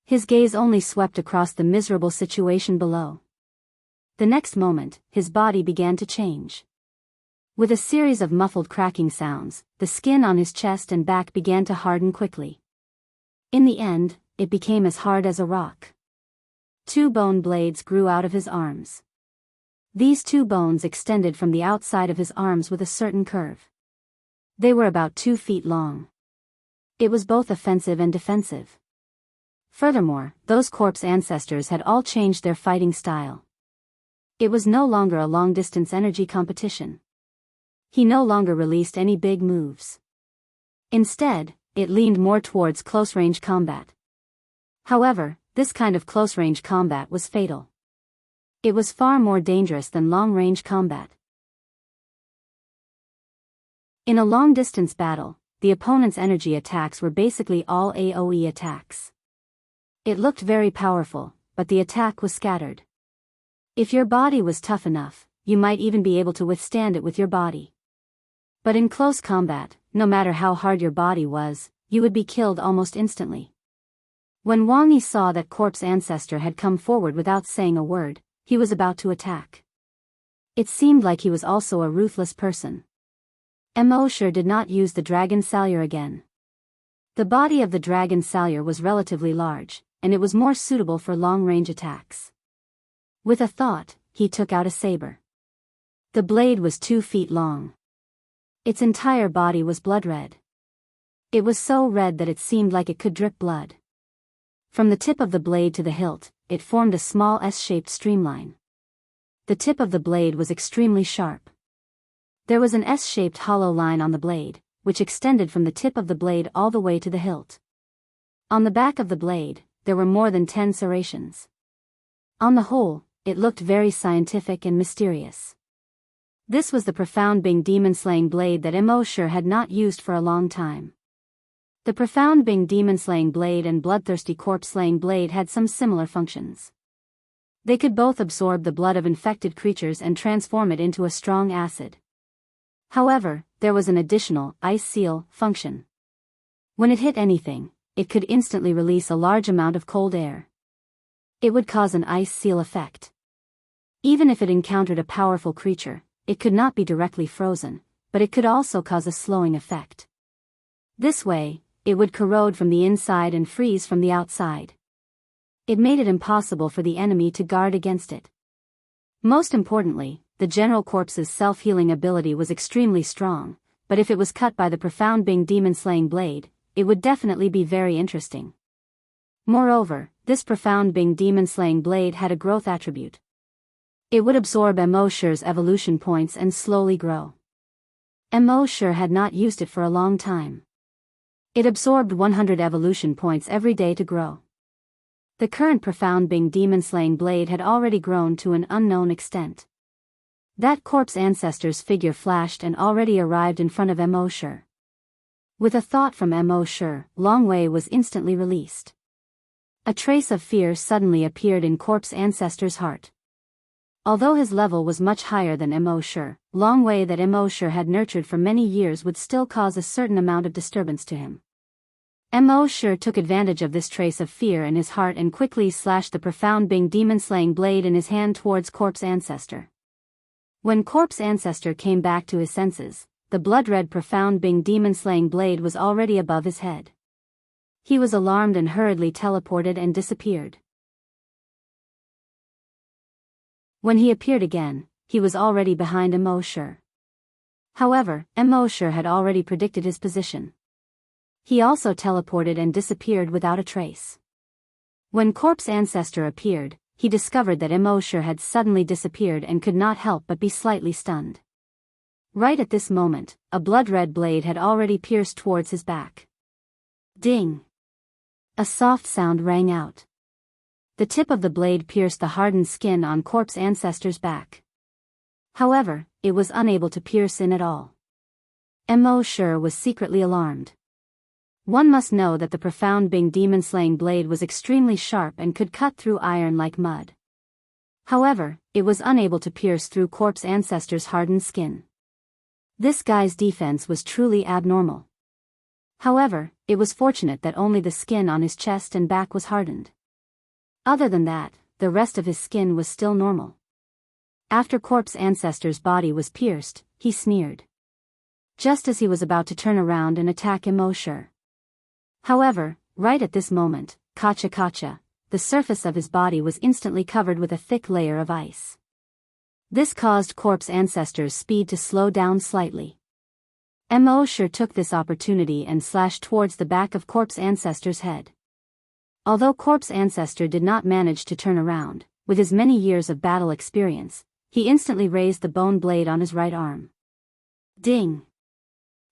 His gaze only swept across the miserable situation below. The next moment, his body began to change. With a series of muffled cracking sounds, the skin on his chest and back began to harden quickly. In the end, it became as hard as a rock. 2 bone blades grew out of his arms. These 2 bones extended from the outside of his arms with a certain curve. They were about 2 feet long. It was both offensive and defensive. Furthermore, those corpse ancestors had all changed their fighting style. It was no longer a long-distance energy competition. He no longer released any big moves. Instead, it leaned more towards close-range combat. However, this kind of close-range combat was fatal. It was far more dangerous than long-range combat. In a long-distance battle, the opponent's energy attacks were basically all AoE attacks. It looked very powerful, but the attack was scattered. If your body was tough enough, you might even be able to withstand it with your body. But in close combat, no matter how hard your body was, you would be killed almost instantly. When Wang Yi saw that corpse ancestor had come forward without saying a word, he was about to attack. It seemed like he was also a ruthless person. Immerse did not use the dragon salure again. The body of the dragon salure was relatively large, and it was more suitable for long-range attacks. With a thought, he took out a saber. The blade was 2 feet long. Its entire body was blood red. It was so red that it seemed like it could drip blood. From the tip of the blade to the hilt, it formed a small S-shaped streamline. The tip of the blade was extremely sharp. There was an S-shaped hollow line on the blade, which extended from the tip of the blade all the way to the hilt. On the back of the blade, there were more than 10 serrations. On the whole, it looked very scientific and mysterious. This was the profound Bing demon-slaying blade that Immerse had not used for a long time. The profound Bing demon-slaying blade and bloodthirsty corpse-slaying blade had some similar functions. They could both absorb the blood of infected creatures and transform it into a strong acid. However, there was an additional ice seal function. When it hit anything, it could instantly release a large amount of cold air. It would cause an ice seal effect. Even if it encountered a powerful creature, it could not be directly frozen, but it could also cause a slowing effect. This way, it would corrode from the inside and freeze from the outside. It made it impossible for the enemy to guard against it. Most importantly, the general corpse's self-healing ability was extremely strong, but if it was cut by the profound Bing demon-slaying blade, it would definitely be very interesting. Moreover, this profound Bing demon-slaying blade had a growth attribute. It would absorb Immerse's evolution points and slowly grow. Immerse had not used it for a long time. It absorbed 100 evolution points every day to grow. The current profound Bing demon-slaying blade had already grown to an unknown extent. That corpse ancestor's figure flashed and already arrived in front of Immerse. With a thought from Immerse, Long Wei was instantly released. A trace of fear suddenly appeared in corpse ancestor's heart. Although his level was much higher than Immerse, Long Wei that Immerse had nurtured for many years would still cause a certain amount of disturbance to him. Immerse took advantage of this trace of fear in his heart and quickly slashed the profound Bing demon-slaying blade in his hand towards corpse ancestor. When corpse ancestor came back to his senses, the blood-red profound Bing demon-slaying blade was already above his head. He was alarmed and hurriedly teleported and disappeared. When he appeared again, he was already behind Immerse. However, Immerse had already predicted his position. He also teleported and disappeared without a trace. When corpse ancestor appeared, he discovered that Immerse had suddenly disappeared and could not help but be slightly stunned. Right at this moment, a blood-red blade had already pierced towards his back. Ding! A soft sound rang out. The tip of the blade pierced the hardened skin on corpse ancestor's back. However, it was unable to pierce in at all. Immerse was secretly alarmed. One must know that the profound Bing demon-slaying blade was extremely sharp and could cut through iron like mud. However, it was unable to pierce through corpse ancestor's hardened skin. This guy's defense was truly abnormal. However, it was fortunate that only the skin on his chest and back was hardened. Other than that, the rest of his skin was still normal. After corpse ancestor's body was pierced, he sneered. Just as he was about to turn around and attack Immerse. However, right at this moment, Kacha, the surface of his body was instantly covered with a thick layer of ice. This caused corpse ancestor's speed to slow down slightly. Immerse took this opportunity and slashed towards the back of corpse ancestor's head. Although corpse ancestor did not manage to turn around, with his many years of battle experience, he instantly raised the bone blade on his right arm. Ding!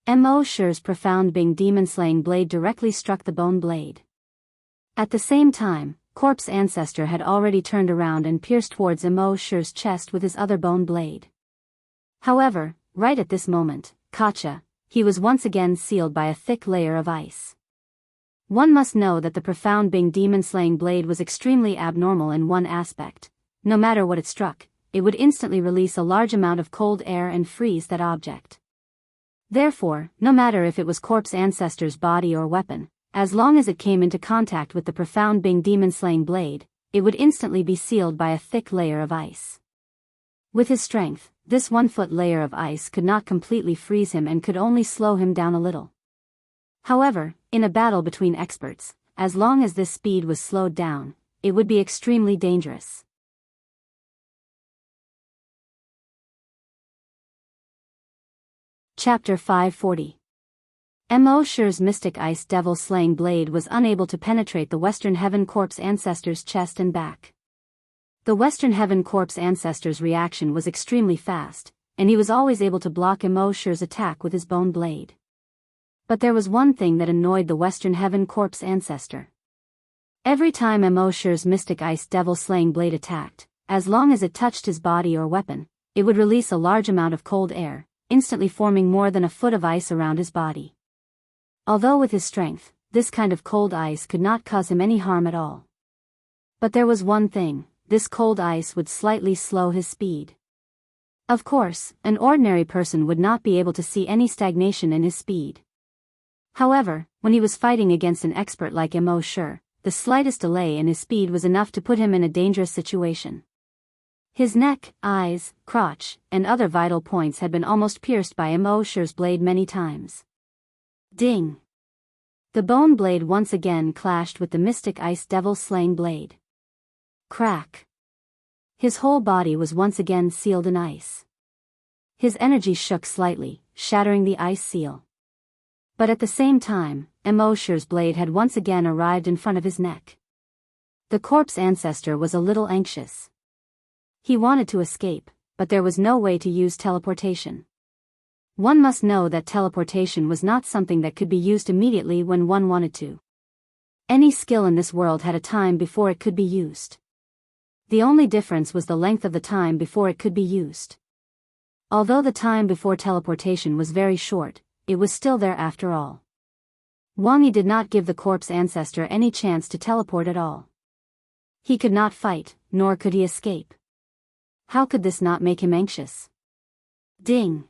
Immerse's profound Bing demon-slaying blade directly struck the bone blade. At the same time, corpse ancestor had already turned around and pierced towards Immerse's chest with his other bone blade. However, right at this moment, Kacha, he was once again sealed by a thick layer of ice. One must know that the profound Bing demon-slaying blade was extremely abnormal in one aspect. No matter what it struck, it would instantly release a large amount of cold air and freeze that object. Therefore, no matter if it was corpse ancestor's body or weapon, as long as it came into contact with the profound Bing demon-slaying blade, it would instantly be sealed by a thick layer of ice. With his strength, this 1-foot layer of ice could not completely freeze him and could only slow him down a little. However, in a battle between experts, as long as this speed was slowed down, it would be extremely dangerous. Chapter 540. Immerse's mystic ice devil-slaying blade was unable to penetrate the Western Heaven Corpse ancestor's chest and back. The Western Heaven Corpse ancestor's reaction was extremely fast, and he was always able to block Immerse's attack with his bone blade. But there was one thing that annoyed the Western Heaven Corpse ancestor. Every time Immerse's mystic ice devil-slaying blade attacked, as long as it touched his body or weapon, it would release a large amount of cold air, instantly forming more than a foot of ice around his body. Although with his strength, this kind of cold ice could not cause him any harm at all. But there was one thing, this cold ice would slightly slow his speed. Of course, an ordinary person would not be able to see any stagnation in his speed. However, when he was fighting against an expert like Immerse, the slightest delay in his speed was enough to put him in a dangerous situation. His neck, eyes, crotch, and other vital points had been almost pierced by Immerse's blade many times. Ding! The bone blade once again clashed with the mystic ice devil-slaying blade. Crack! His whole body was once again sealed in ice. His energy shook slightly, shattering the ice seal. But at the same time, Immerse's blade had once again arrived in front of his neck. The corpse ancestor was a little anxious. He wanted to escape, but there was no way to use teleportation. One must know that teleportation was not something that could be used immediately when one wanted to. Any skill in this world had a time before it could be used. The only difference was the length of the time before it could be used. Although the time before teleportation was very short, it was still there after all. Wang Yi did not give the corpse ancestor any chance to teleport at all. He could not fight, nor could he escape. How could this not make him anxious? Ding!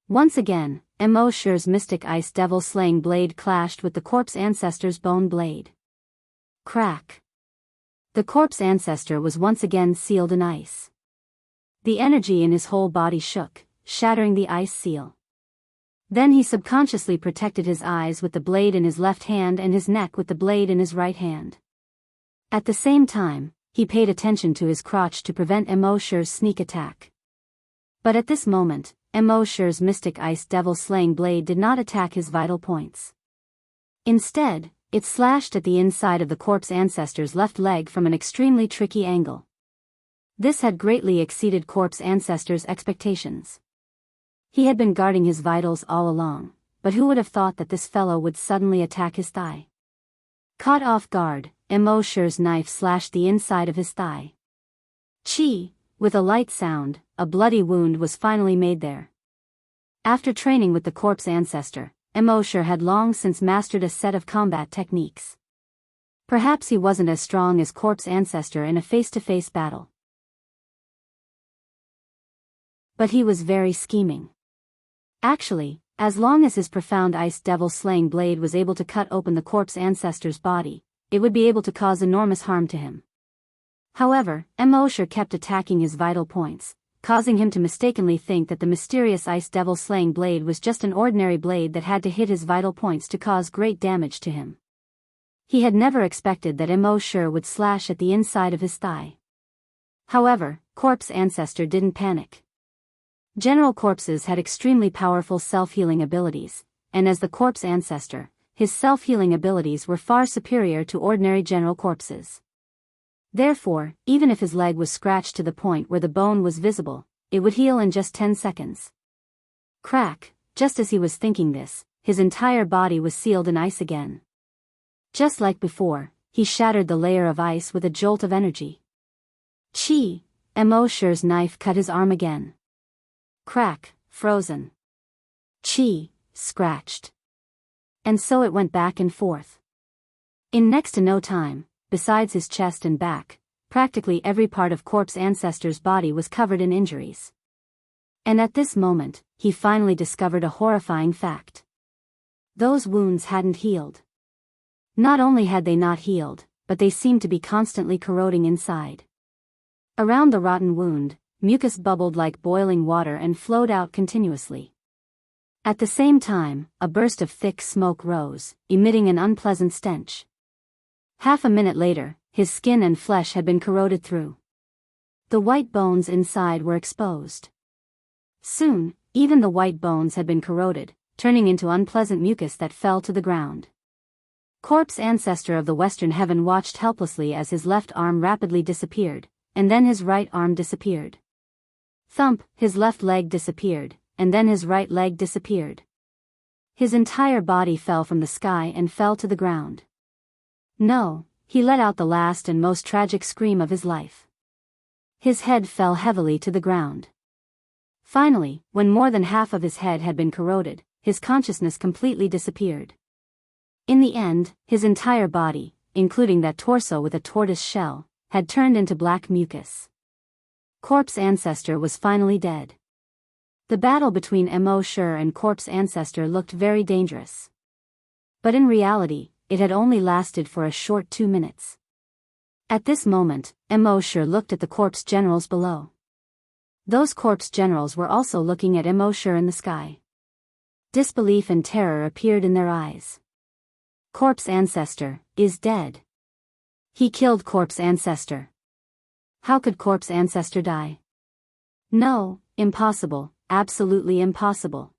Once again, Immerse's mystic ice devil-slaying blade clashed with the corpse ancestor's bone blade. Crack! The corpse ancestor was once again sealed in ice. The energy in his whole body shook, shattering the ice seal. Then he subconsciously protected his eyes with the blade in his left hand and his neck with the blade in his right hand. At the same time, he paid attention to his crotch to prevent Immerse's sneak attack. But at this moment, Immerse's mystic ice devil-slaying blade did not attack his vital points. Instead, it slashed at the inside of the corpse ancestor's left leg from an extremely tricky angle. This had greatly exceeded corpse ancestor's expectations. He had been guarding his vitals all along, but who would have thought that this fellow would suddenly attack his thigh? Caught off guard, Immerse's knife slashed the inside of his thigh. Chi! With a light sound, a bloody wound was finally made there. After training with the corpse ancestor, Immerse had long since mastered a set of combat techniques. Perhaps he wasn't as strong as corpse ancestor in a face-to-face battle, but he was very scheming. Actually, as long as his profound ice devil-slaying blade was able to cut open the corpse ancestor's body, it would be able to cause enormous harm to him. However, Immerse kept attacking his vital points, causing him to mistakenly think that the mysterious ice devil-slaying blade was just an ordinary blade that had to hit his vital points to cause great damage to him. He had never expected that Immerse would slash at the inside of his thigh. However, corpse ancestor didn't panic. General corpses had extremely powerful self-healing abilities, and as the corpse ancestor, his self-healing abilities were far superior to ordinary general corpses. Therefore, even if his leg was scratched to the point where the bone was visible, it would heal in just 10 seconds. Crack! Just as he was thinking this, his entire body was sealed in ice again. Just like before, he shattered the layer of ice with a jolt of energy. Chi! Immerse's knife cut his arm again. Crack! Frozen. Chi! Scratched. And so it went back and forth. In next to no time, besides his chest and back, practically every part of corpse ancestor's body was covered in injuries. And at this moment, he finally discovered a horrifying fact. Those wounds hadn't healed. Not only had they not healed, but they seemed to be constantly corroding inside. Around the rotten wound, mucus bubbled like boiling water and flowed out continuously. At the same time, a burst of thick smoke rose, emitting an unpleasant stench. Half a minute later, his skin and flesh had been corroded through. The white bones inside were exposed. Soon, even the white bones had been corroded, turning into unpleasant mucus that fell to the ground. Corpse ancestor of the Western Heaven watched helplessly as his left arm rapidly disappeared, and then his right arm disappeared. Thump! His left leg disappeared, and then his right leg disappeared. His entire body fell from the sky and fell to the ground. No, he let out the last and most tragic scream of his life. His head fell heavily to the ground. Finally, when more than half of his head had been corroded, his consciousness completely disappeared. In the end, his entire body, including that torso with a tortoise shell, had turned into black mucus. Corpse ancestor was finally dead. The battle between Immerse and corpse ancestor looked very dangerous. But in reality, it had only lasted for a short 2 minutes. At this moment, Immerse looked at the corpse generals below. Those corpse generals were also looking at Immerse in the sky. Disbelief and terror appeared in their eyes. Corpse ancestor is dead. He killed corpse ancestor. How could corpse ancestor die? No, impossible, absolutely impossible.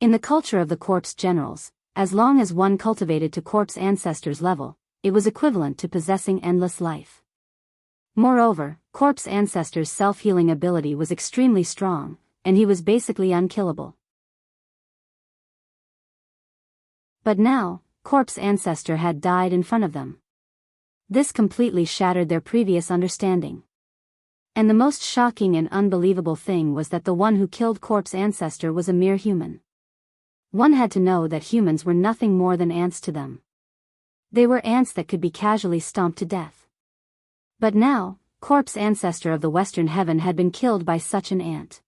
In the culture of the corpse generals, as long as one cultivated to corpse ancestor's level, it was equivalent to possessing endless life. Moreover, corpse ancestor's self-healing ability was extremely strong, and he was basically unkillable. But now, corpse ancestor had died in front of them. This completely shattered their previous understanding. And the most shocking and unbelievable thing was that the one who killed corpse ancestor was a mere human. One had to know that humans were nothing more than ants to them. They were ants that could be casually stomped to death. But now, corpse ancestor of the Western Heaven had been killed by such an ant.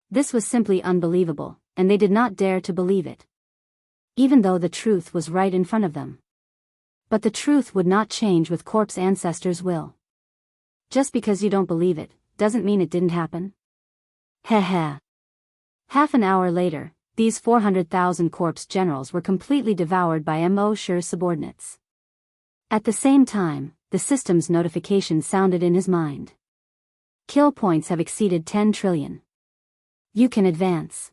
This was simply unbelievable, and they did not dare to believe it. Even though the truth was right in front of them. But the truth would not change with corpse ancestor's will. Just because you don't believe it, doesn't mean it didn't happen. Heh heh. Half an hour later, these 400,000 corpse generals were completely devoured by Immerse's subordinates. At the same time, the system's notification sounded in his mind. Kill points have exceeded 10 trillion. You can advance.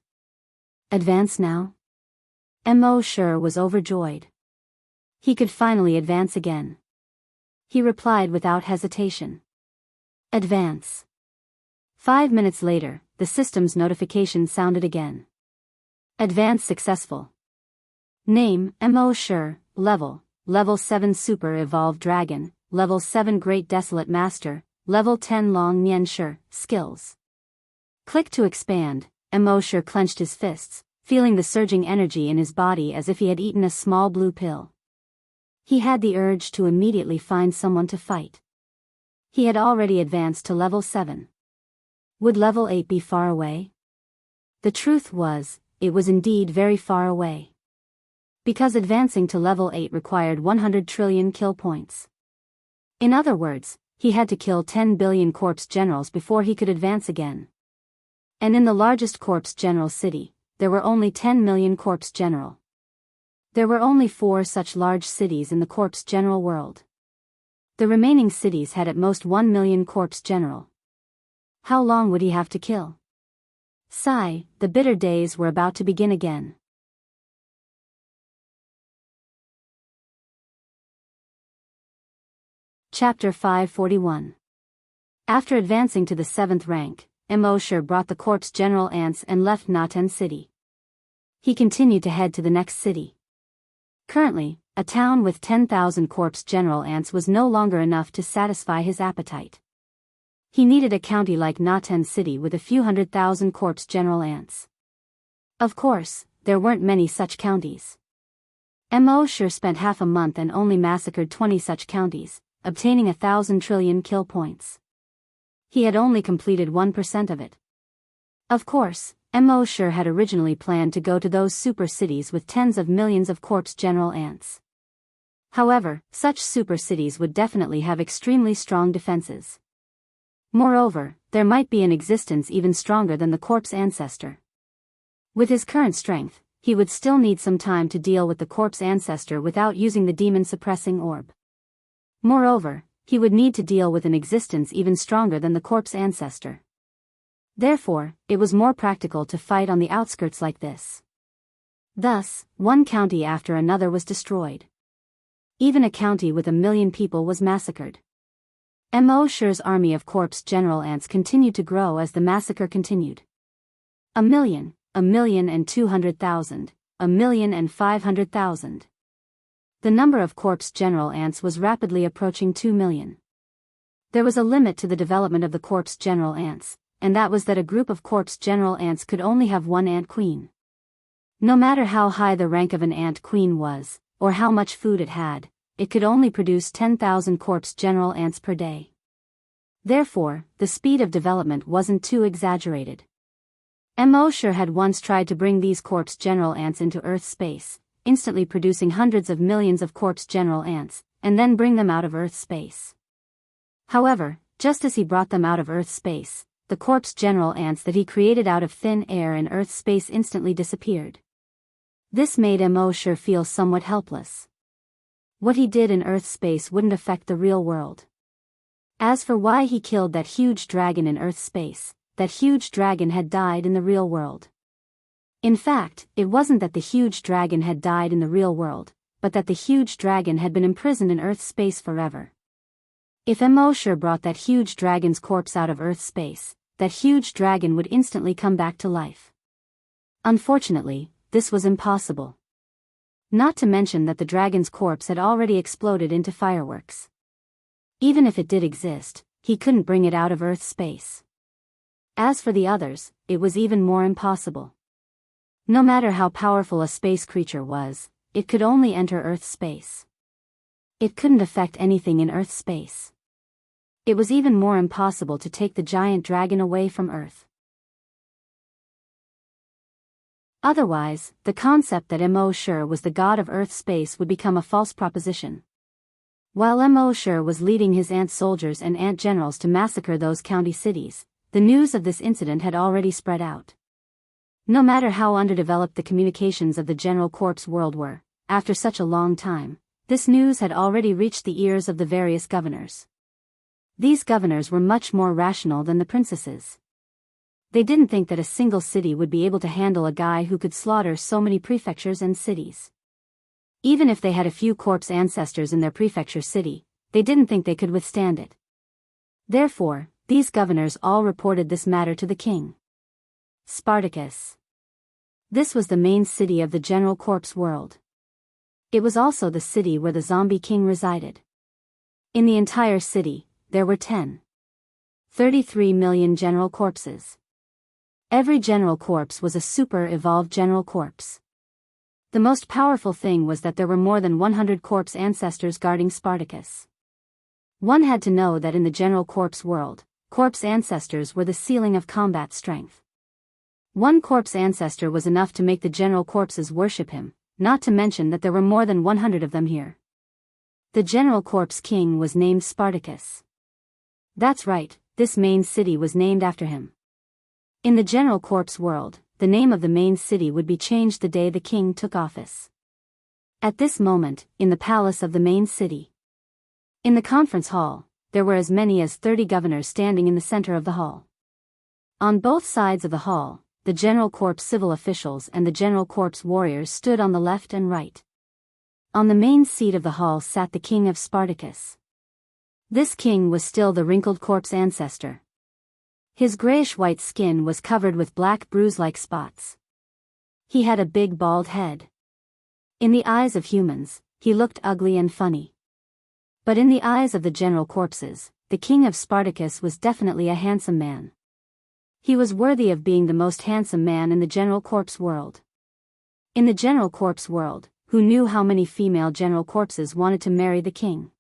Advance now? Immerse was overjoyed. He could finally advance again. He replied without hesitation. Advance. 5 minutes later, the system's notification sounded again. Advance successful. Name, Immerse, level, Level 7 Super Evolved Dragon, Level 7 Great Desolate Master, Level 10 Long Nian Shi, Skills. Click to expand. Immerse clenched his fists, feeling the surging energy in his body as if he had eaten a small blue pill. He had the urge to immediately find someone to fight. He had already advanced to level 7. Would level 8 be far away? The truth was, it was indeed very far away. Because advancing to level 8 required 100 trillion kill points. In other words, he had to kill 10 billion corpse generals before he could advance again. And in the largest corpse general city, there were only 10 million corpse general. There were only 4 such large cities in the corpse general world. The remaining cities had at most 1 million corpse general. How long would he have to kill? Sigh, the bitter days were about to begin again. Chapter 541. After advancing to the 7th rank, Immerse brought the corpse general ants and left Naten city. He continued to head to the next city. Currently, a town with 10,000 corpse general ants was no longer enough to satisfy his appetite. He needed a county like Naten city with a few 100,000 corpse general ants. Of course, there weren't many such counties. Immerse spent half a month and only massacred 20 such counties, obtaining 1,000 trillion kill points. He had only completed 1% of it. Of course, Immerse had originally planned to go to those super cities with tens of millions of corpse general ants. However, such super cities would definitely have extremely strong defenses. Moreover, there might be an existence even stronger than the corpse ancestor. With his current strength, he would still need some time to deal with the corpse ancestor without using the demon suppressing orb. Moreover, he would need to deal with an existence even stronger than the corpse ancestor. Therefore, it was more practical to fight on the outskirts like this. Thus, one county after another was destroyed. Even a county with 1 million people was massacred. Immerse's army of corpse general ants continued to grow as the massacre continued. 1,000,000, 1,200,000, 1,500,000. The number of corpse general ants was rapidly approaching 2 million. There was a limit to the development of the corpse general ants, and that was that a group of corpse general ants could only have one ant queen. No matter how high the rank of an ant queen was, or how much food it had, it could only produce 10,000 corpse general ants per day. Therefore, the speed of development wasn't too exaggerated. Immerse had once tried to bring these corpse general ants into Earth space, instantly producing hundreds of millions of corpse general ants, and then bring them out of Earth space. However, just as he brought them out of Earth space, the corpse general ants that he created out of thin air in Earth space instantly disappeared. This made Immerse feel somewhat helpless. What he did in Earth space wouldn't affect the real world. As for why he killed that huge dragon in Earth space, that huge dragon had died in the real world. In fact, it wasn't that the huge dragon had died in the real world, but that the huge dragon had been imprisoned in Earth space forever. If Immerse brought that huge dragon's corpse out of Earth space, that huge dragon would instantly come back to life. Unfortunately, this was impossible. Not to mention that the dragon's corpse had already exploded into fireworks. Even if it did exist, he couldn't bring it out of Earth space. As for the others, it was even more impossible. No matter how powerful a space creature was, it could only enter Earth space. It couldn't affect anything in Earth space. It was even more impossible to take the giant dragon away from Earth. Otherwise, the concept that Immerse was the god of Earth space would become a false proposition. While Immerse was leading his ant soldiers and ant generals to massacre those county cities, the news of this incident had already spread out. No matter how underdeveloped the communications of the general corpse world were, after such a long time, this news had already reached the ears of the various governors. These governors were much more rational than the princesses. They didn't think that a single city would be able to handle a guy who could slaughter so many prefectures and cities. Even if they had a few corpse ancestors in their prefecture city, they didn't think they could withstand it. Therefore, these governors all reported this matter to the king. Spartacus. This was the main city of the general corpse world. It was also the city where the zombie king resided. In the entire city, there were 33 million general corpses. Every general corpse was a super-evolved general corpse. The most powerful thing was that there were more than 100 corpse ancestors guarding Spartacus. One had to know that in the general corpse world, corpse ancestors were the ceiling of combat strength. One corpse ancestor was enough to make the general corpses worship him, not to mention that there were more than 100 of them here. The general corpse king was named Spartacus. That's right, this main city was named after him. In the general corpse world, the name of the main city would be changed the day the king took office. At this moment, in the palace of the main city. In the conference hall, there were as many as 30 governors standing in the center of the hall. On both sides of the hall, the general corps civil officials and the general corps warriors stood on the left and right. On the main seat of the hall sat the king of Spartacus. This king was still the wrinkled corpse ancestor. His grayish-white skin was covered with black bruise-like spots. He had a big bald head. In the eyes of humans, he looked ugly and funny. But in the eyes of the general corpses, the king of Spartacus was definitely a handsome man. He was worthy of being the most handsome man in the general corpse world. In the general corpse world, who knew how many female general corpses wanted to marry the king?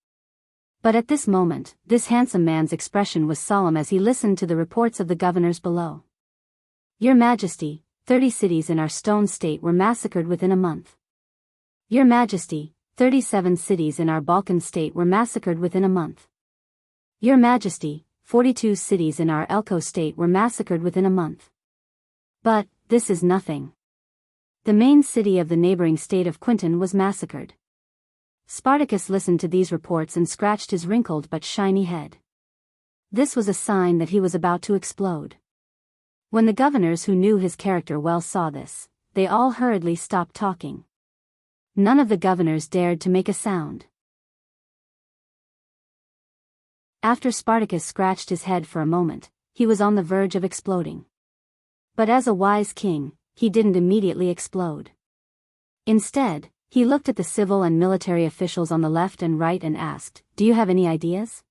But at this moment, this handsome man's expression was solemn as he listened to the reports of the governors below. Your Majesty, 30 cities in our stone state were massacred within a month. Your Majesty, 37 cities in our Balkan state were massacred within a month. Your Majesty, 42 cities in our Elko state were massacred within a month. But, this is nothing. The main city of the neighboring state of Quinton was massacred. Spartacus listened to these reports and scratched his wrinkled but shiny head. This was a sign that he was about to explode. When the governors who knew his character well saw this, they all hurriedly stopped talking. None of the governors dared to make a sound. After Spartacus scratched his head for a moment, he was on the verge of exploding. But as a wise king, he didn't immediately explode. Instead, he looked at the civil and military officials on the left and right and asked, "Do you have any ideas?"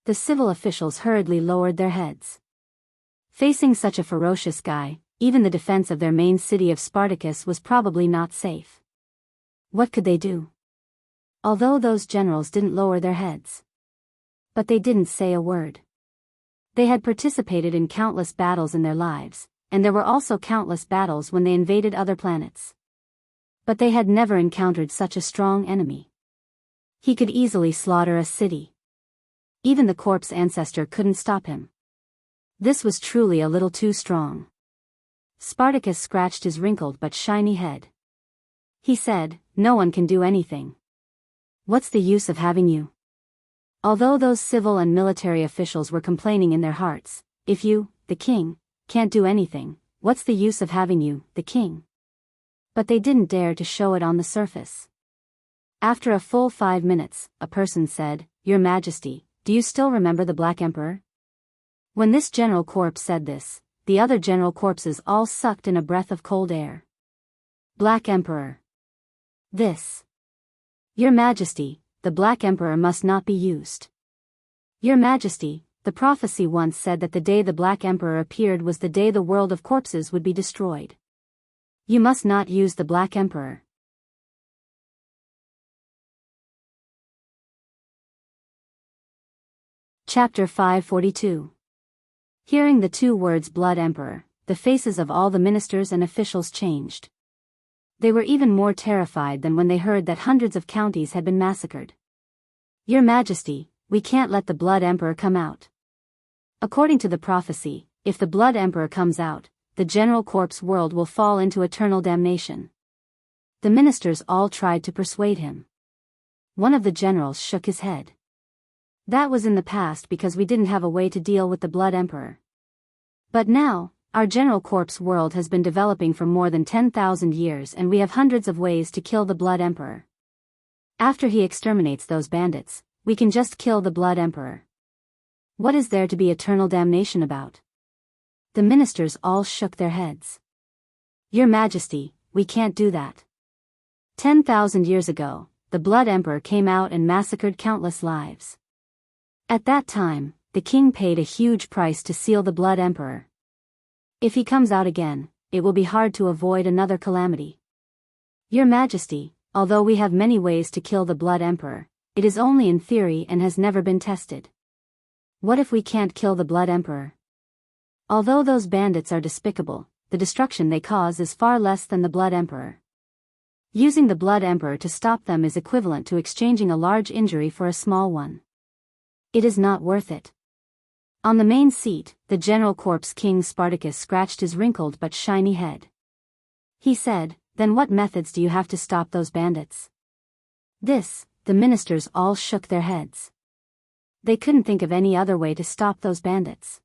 The civil officials hurriedly lowered their heads. Facing such a ferocious guy, even the defense of their main city of Spartacus was probably not safe. What could they do? Although those generals didn't lower their heads. But they didn't say a word. They had participated in countless battles in their lives, and there were also countless battles when they invaded other planets. But they had never encountered such a strong enemy. He could easily slaughter a city. Even the corpse ancestor couldn't stop him. This was truly a little too strong. Spartacus scratched his wrinkled but shiny head. He said, "No one can do anything. What's the use of having you?" Although those civil and military officials were complaining in their hearts, "If you, the king, can't do anything, what's the use of having you, the king?" But they didn't dare to show it on the surface. After a full 5 minutes, a person said, "Your Majesty, do you still remember the Black Emperor?" When this general corpse said this, the other general corpses all sucked in a breath of cold air. Black Emperor. This. Your Majesty, the Black Emperor must not be used. Your Majesty, the prophecy once said that the day the Black Emperor appeared was the day the world of corpses would be destroyed. You must not use the Black Emperor. Chapter 542. Hearing the 2 words Blood Emperor, the faces of all the ministers and officials changed. They were even more terrified than when they heard that hundreds of counties had been massacred. Your Majesty, we can't let the Blood Emperor come out. According to the prophecy, if the Blood Emperor comes out, the general corpse world will fall into eternal damnation. The ministers all tried to persuade him. One of the generals shook his head. That was in the past because we didn't have a way to deal with the Blood Emperor. But now, our general corpse world has been developing for more than 10,000 years and we have hundreds of ways to kill the Blood Emperor. After he exterminates those bandits, we can just kill the Blood Emperor. What is there to be eternal damnation about? The ministers all shook their heads. Your Majesty, we can't do that. 10,000 years ago, the Blood Emperor came out and massacred countless lives. At that time, the king paid a huge price to seal the Blood Emperor. If he comes out again, it will be hard to avoid another calamity. Your Majesty, although we have many ways to kill the Blood Emperor, it is only in theory and has never been tested. What if we can't kill the Blood Emperor? Although those bandits are despicable, the destruction they cause is far less than the Blood Emperor. Using the Blood Emperor to stop them is equivalent to exchanging a large injury for a small one. It is not worth it. On the main seat, the General Corpse King Spartacus scratched his wrinkled but shiny head. He said, "Then what methods do you have to stop those bandits?" The ministers all shook their heads. They couldn't think of any other way to stop those bandits.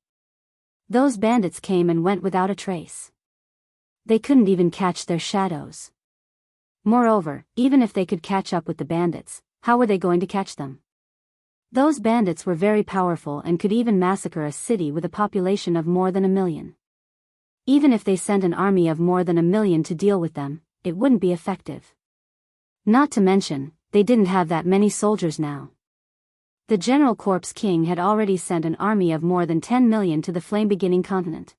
Those bandits came and went without a trace. They couldn't even catch their shadows. Moreover, even if they could catch up with the bandits, how were they going to catch them? Those bandits were very powerful and could even massacre a city with a population of more than 1 million. Even if they sent an army of more than 1 million to deal with them, it wouldn't be effective. Not to mention, they didn't have that many soldiers now. The General Corpse King had already sent an army of more than 10 million to the flame-beginning continent.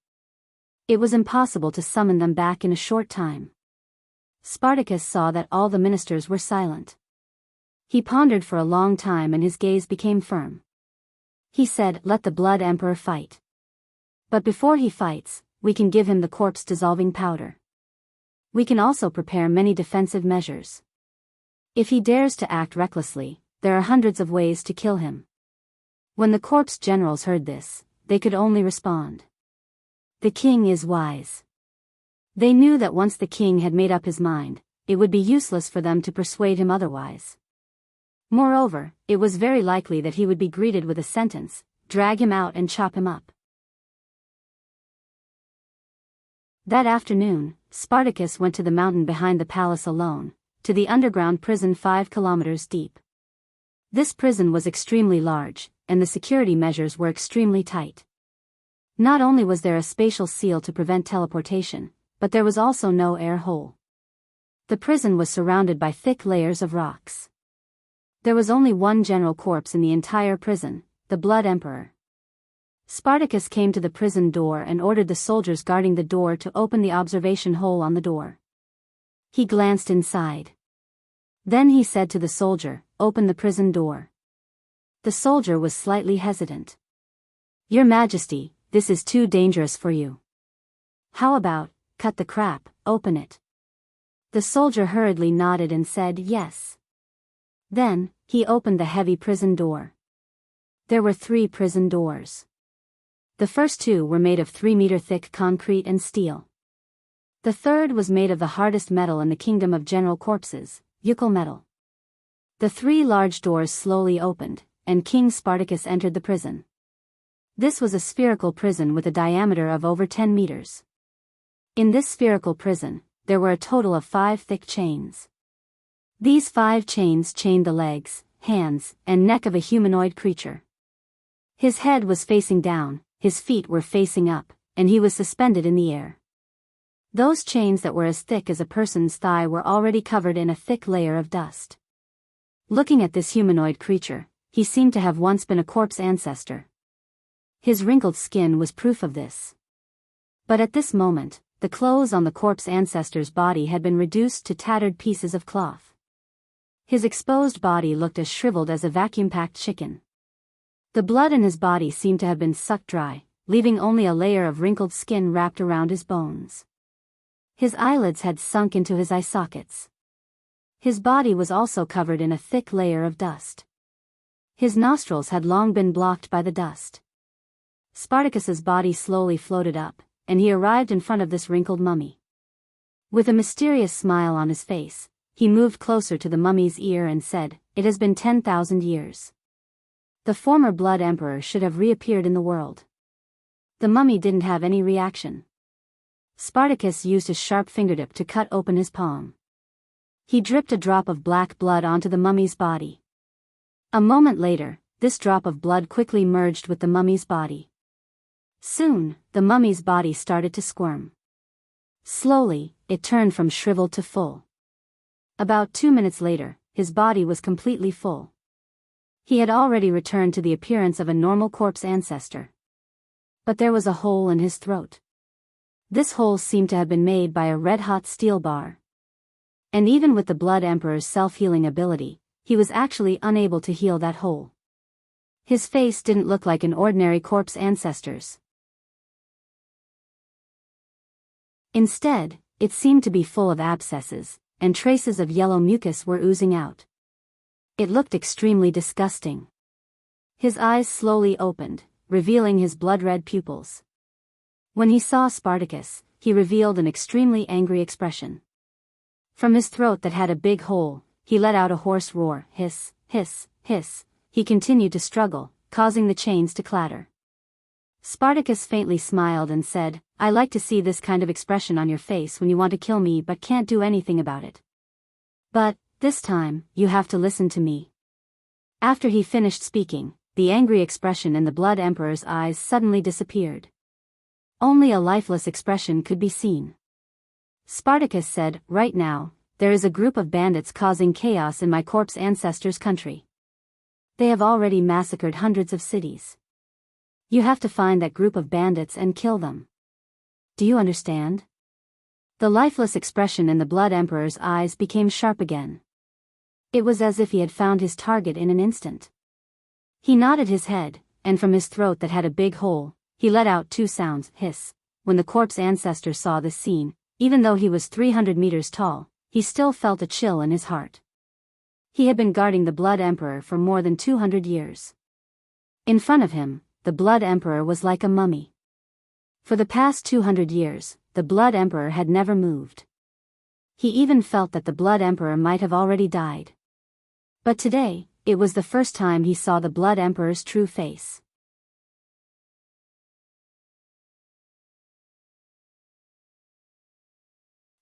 It was impossible to summon them back in a short time. Spartacus saw that all the ministers were silent. He pondered for a long time and his gaze became firm. He said, "Let the Blood Emperor fight. But before he fights, we can give him the corpse-dissolving powder. We can also prepare many defensive measures. If he dares to act recklessly, there are hundreds of ways to kill him." When the corpse generals heard this, they could only respond, "The king is wise." They knew that once the king had made up his mind, it would be useless for them to persuade him otherwise. Moreover, it was very likely that he would be greeted with a sentence, "Drag him out and chop him up." That afternoon, Spartacus went to the mountain behind the palace alone, to the underground prison 5 kilometers deep. This prison was extremely large, and the security measures were extremely tight. Not only was there a spatial seal to prevent teleportation, but there was also no air hole. The prison was surrounded by thick layers of rocks. There was only one general corpse in the entire prison, the Blood Emperor. Spartacus came to the prison door and ordered the soldiers guarding the door to open the observation hole on the door. He glanced inside. Then he said to the soldier, "Open the prison door." The soldier was slightly hesitant. "Your Majesty, this is too dangerous for you." "How about, cut the crap, open it." The soldier hurriedly nodded and said yes. Then, he opened the heavy prison door. There were 3 prison doors. The first 2 were made of 3-meter thick concrete and steel. The third was made of the hardest metal in the kingdom of general corpses, Eucal metal. The 3 large doors slowly opened, and King Spartacus entered the prison. This was a spherical prison with a diameter of over 10 meters. In this spherical prison, there were a total of 5 thick chains. These 5 chains chained the legs, hands, and neck of a humanoid creature. His head was facing down, his feet were facing up, and he was suspended in the air. Those chains that were as thick as a person's thigh were already covered in a thick layer of dust. Looking at this humanoid creature, he seemed to have once been a corpse ancestor. His wrinkled skin was proof of this. But at this moment, the clothes on the corpse ancestor's body had been reduced to tattered pieces of cloth. His exposed body looked as shriveled as a vacuum-packed chicken. The blood in his body seemed to have been sucked dry, leaving only a layer of wrinkled skin wrapped around his bones. His eyelids had sunk into his eye sockets. His body was also covered in a thick layer of dust. His nostrils had long been blocked by the dust. Spartacus's body slowly floated up, and he arrived in front of this wrinkled mummy. With a mysterious smile on his face, he moved closer to the mummy's ear and said, "It has been 10,000 years. The former Blood Emperor should have reappeared in the world." The mummy didn't have any reaction. Spartacus used his sharp fingertip to cut open his palm. He dripped a drop of black blood onto the mummy's body. A moment later, this drop of blood quickly merged with the mummy's body. Soon, the mummy's body started to squirm. Slowly, it turned from shriveled to full. About 2 minutes later, his body was completely full. He had already returned to the appearance of a normal corpse ancestor. But there was a hole in his throat. This hole seemed to have been made by a red-hot steel bar. And even with the Blood Emperor's self-healing ability, he was actually unable to heal that hole. His face didn't look like an ordinary corpse ancestor's. Instead, it seemed to be full of abscesses, and traces of yellow mucus were oozing out. It looked extremely disgusting. His eyes slowly opened, revealing his blood-red pupils. When he saw Spartacus, he revealed an extremely angry expression. From his throat that had a big hole, he let out a hoarse roar, hiss, hiss, hiss. He continued to struggle, causing the chains to clatter. Spartacus faintly smiled and said, "I like to see this kind of expression on your face when you want to kill me but can't do anything about it. But, this time, you have to listen to me." After he finished speaking, the angry expression in the Blood Emperor's eyes suddenly disappeared. Only a lifeless expression could be seen. Spartacus said, "Right now, there is a group of bandits causing chaos in my corpse ancestors' country. They have already massacred hundreds of cities. You have to find that group of bandits and kill them. Do you understand?" The lifeless expression in the Blood Emperor's eyes became sharp again. It was as if he had found his target in an instant. He nodded his head, and from his throat that had a big hole, he let out 2 sounds, hiss. When the corpse ancestor saw this scene, even though he was 300 meters tall, he still felt a chill in his heart. He had been guarding the Blood Emperor for more than 200 years. In front of him, the Blood Emperor was like a mummy. For the past 200 years, the Blood Emperor had never moved. He even felt that the Blood Emperor might have already died. But today, it was the first time he saw the Blood Emperor's true face.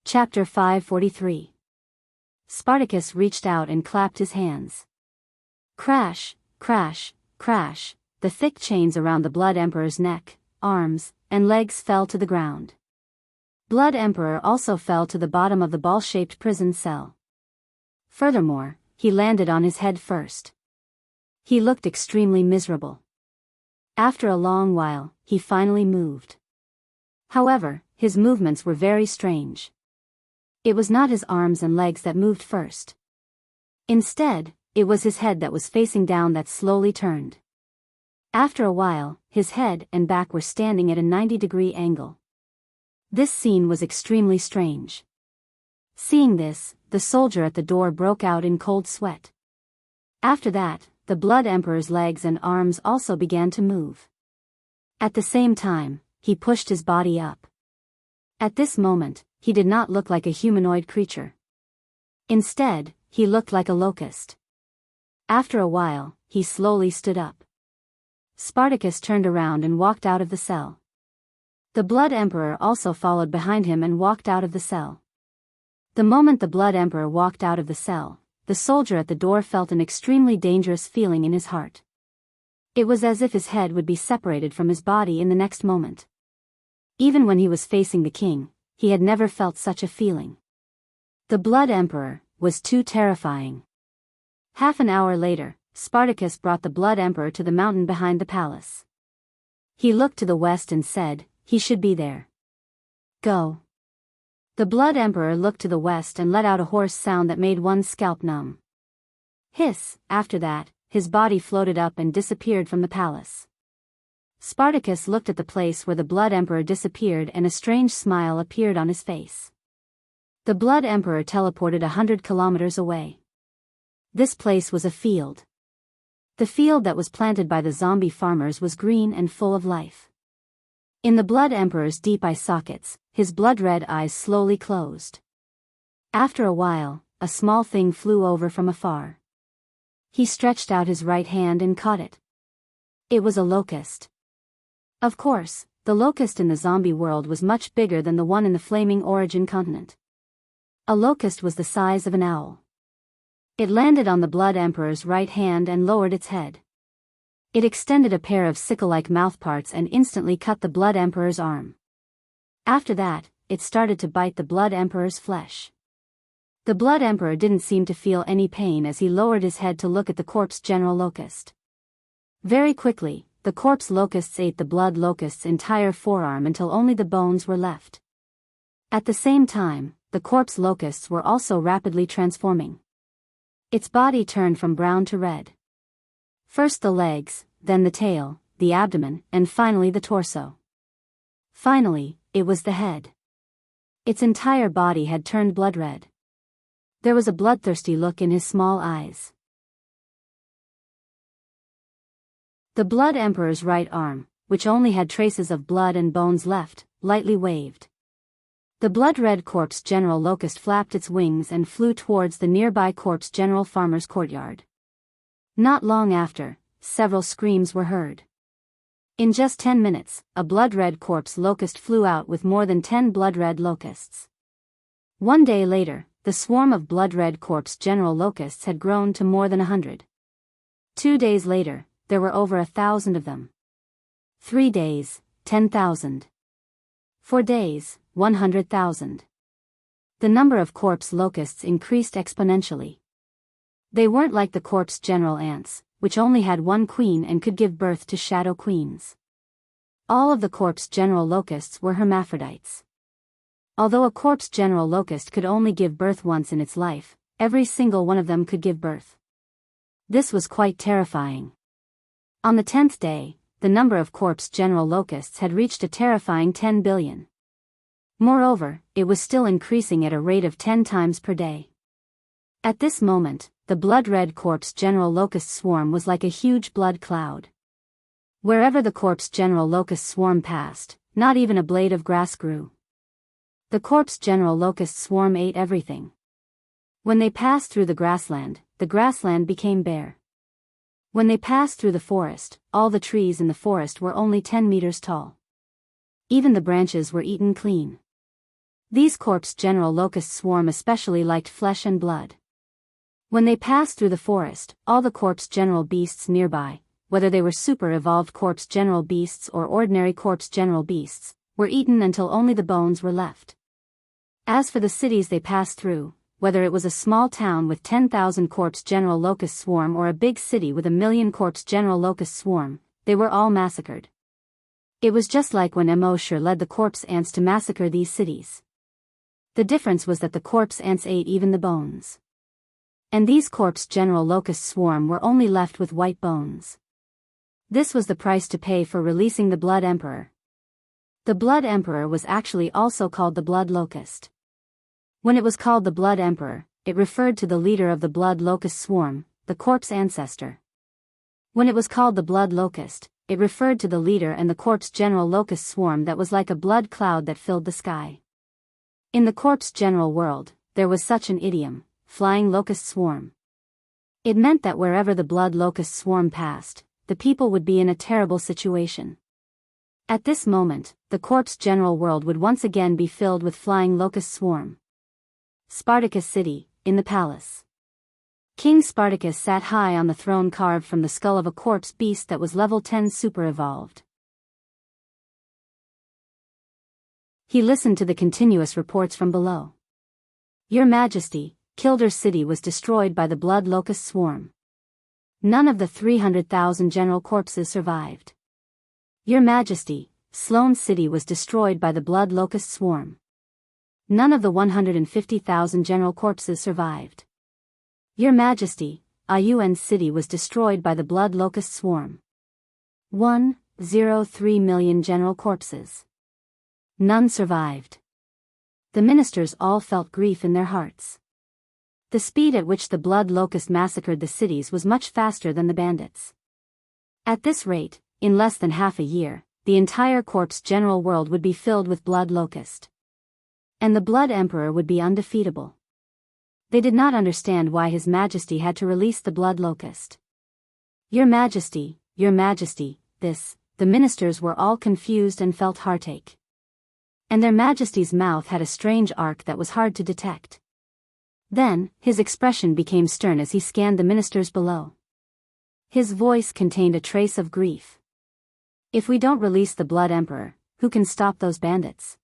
Chapter 543. Spartacus reached out and clapped his hands. Crash, crash, crash, the thick chains around the Blood Emperor's neck, arms, and legs fell to the ground. Blood Emperor also fell to the bottom of the ball-shaped prison cell. Furthermore, he landed on his head first. He looked extremely miserable. After a long while, he finally moved. However, his movements were very strange. It was not his arms and legs that moved first. Instead, it was his head that was facing down that slowly turned. After a while, his head and back were standing at a 90-degree angle. This scene was extremely strange. Seeing this, the soldier at the door broke out in cold sweat. After that, the Blood Emperor's legs and arms also began to move. At the same time, he pushed his body up. At this moment, he did not look like a humanoid creature. Instead, he looked like a locust. After a while, he slowly stood up. Spartacus turned around and walked out of the cell. The Blood Emperor also followed behind him and walked out of the cell. The moment the Blood Emperor walked out of the cell, the soldier at the door felt an extremely dangerous feeling in his heart. It was as if his head would be separated from his body in the next moment. Even when he was facing the king, he had never felt such a feeling. The Blood Emperor was too terrifying. Half an hour later, Spartacus brought the Blood Emperor to the mountain behind the palace. He looked to the west and said, "He should be there. Go." The Blood Emperor looked to the west and let out a hoarse sound that made one's scalp numb. Hiss. After that, his body floated up and disappeared from the palace. Spartacus looked at the place where the Blood Emperor disappeared and a strange smile appeared on his face. The Blood Emperor teleported 100 kilometers away. This place was a field. The field that was planted by the zombie farmers was green and full of life. In the Blood Emperor's deep eye sockets, his blood-red eyes slowly closed. After a while, a small thing flew over from afar. He stretched out his right hand and caught it. It was a locust. Of course, the locust in the zombie world was much bigger than the one in the flaming origin continent. A locust was the size of an owl. It landed on the Blood Emperor's right hand and lowered its head. It extended a pair of sickle-like mouthparts and instantly cut the Blood Emperor's arm. After that, it started to bite the Blood Emperor's flesh. The Blood Emperor didn't seem to feel any pain as he lowered his head to look at the corpse General Locust. Very quickly, the corpse locusts ate the Blood Locust's entire forearm until only the bones were left. At the same time, the corpse locusts were also rapidly transforming. Its body turned from brown to red. First the legs, then the tail, the abdomen, and finally the torso. Finally, it was the head. Its entire body had turned blood red. There was a bloodthirsty look in his small eyes. The Blood Emperor's right arm, which only had traces of blood and bones left, lightly waved. The blood-red corpse General Locust flapped its wings and flew towards the nearby corpse General Farmer's courtyard. Not long after, several screams were heard. In just 10 minutes, a blood-red corpse locust flew out with more than 10 blood-red locusts. One day later, the swarm of blood-red corpse General Locusts had grown to more than 100. 2 days later, there were over 1,000 of them. 3 days, 10,000. 4 days, 100,000. The number of corpse locusts increased exponentially. They weren't like the corpse general ants, which only had one queen and could give birth to shadow queens. All of the corpse general locusts were hermaphrodites. Although a corpse general locust could only give birth once in its life, every single one of them could give birth. This was quite terrifying. On the 10th day, the number of corpse general locusts had reached a terrifying 10 billion. Moreover, it was still increasing at a rate of 10 times per day. At this moment, the blood-red corpse general locust swarm was like a huge blood cloud. Wherever the corpse general locust swarm passed, not even a blade of grass grew. The corpse general locust swarm ate everything. When they passed through the grassland became bare. When they passed through the forest, all the trees in the forest were only 10 meters tall. Even the branches were eaten clean. These corpse general locust swarm especially liked flesh and blood. When they passed through the forest, all the corpse general beasts nearby, whether they were super evolved corpse general beasts or ordinary corpse general beasts, were eaten until only the bones were left. As for the cities they passed through, whether it was a small town with 10,000 corpse general locust swarm or a big city with 1,000,000 corpse general locust swarm, they were all massacred. It was just like when Immerse led the corpse ants to massacre these cities. The difference was that the corpse ants ate even the bones. And these corpse general locust swarm were only left with white bones. This was the price to pay for releasing the Blood Emperor. The Blood Emperor was actually also called the Blood Locust. When it was called the Blood Emperor, it referred to the leader of the Blood Locust swarm, the corpse ancestor. When it was called the Blood Locust, it referred to the leader and the corpse general locust swarm that was like a blood cloud that filled the sky. In the corpse general world, there was such an idiom, flying locust swarm. It meant that wherever the blood locust swarm passed, the people would be in a terrible situation. At this moment, the corpse general world would once again be filled with flying locust swarm. Spartacus City, in the palace. King Spartacus sat high on the throne carved from the skull of a corpse beast that was level 10 super evolved. He listened to the continuous reports from below. Your Majesty, Kilder City was destroyed by the blood locust swarm. None of the 300,000 general corpses survived. Your Majesty, Sloane City was destroyed by the blood locust swarm. None of the 150,000 general corpses survived. Your Majesty, Ayun City was destroyed by the blood locust swarm. 103 million general corpses. None survived. The ministers all felt grief in their hearts. The speed at which the blood locust massacred the cities was much faster than the bandits. At this rate, in less than half a year, the entire corpse general world would be filled with blood locust. And the Blood Emperor would be undefeatable. They did not understand why His Majesty had to release the blood locust. Your Majesty, the ministers were all confused and felt heartache. And their Majesty's mouth had a strange arc that was hard to detect. Then, his expression became stern as he scanned the ministers below. His voice contained a trace of grief. If we don't release the Blood Emperor, who can stop those bandits?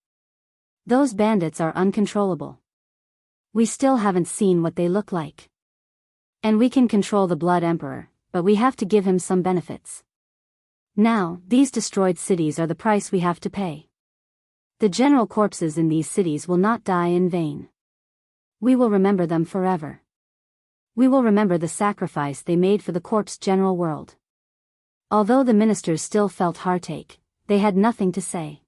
Those bandits are uncontrollable. We still haven't seen what they look like. And we can control the Blood Emperor, but we have to give him some benefits. Now, these destroyed cities are the price we have to pay. The general corpses in these cities will not die in vain. We will remember them forever. We will remember the sacrifice they made for the corpse general world. Although the ministers still felt heartache, they had nothing to say.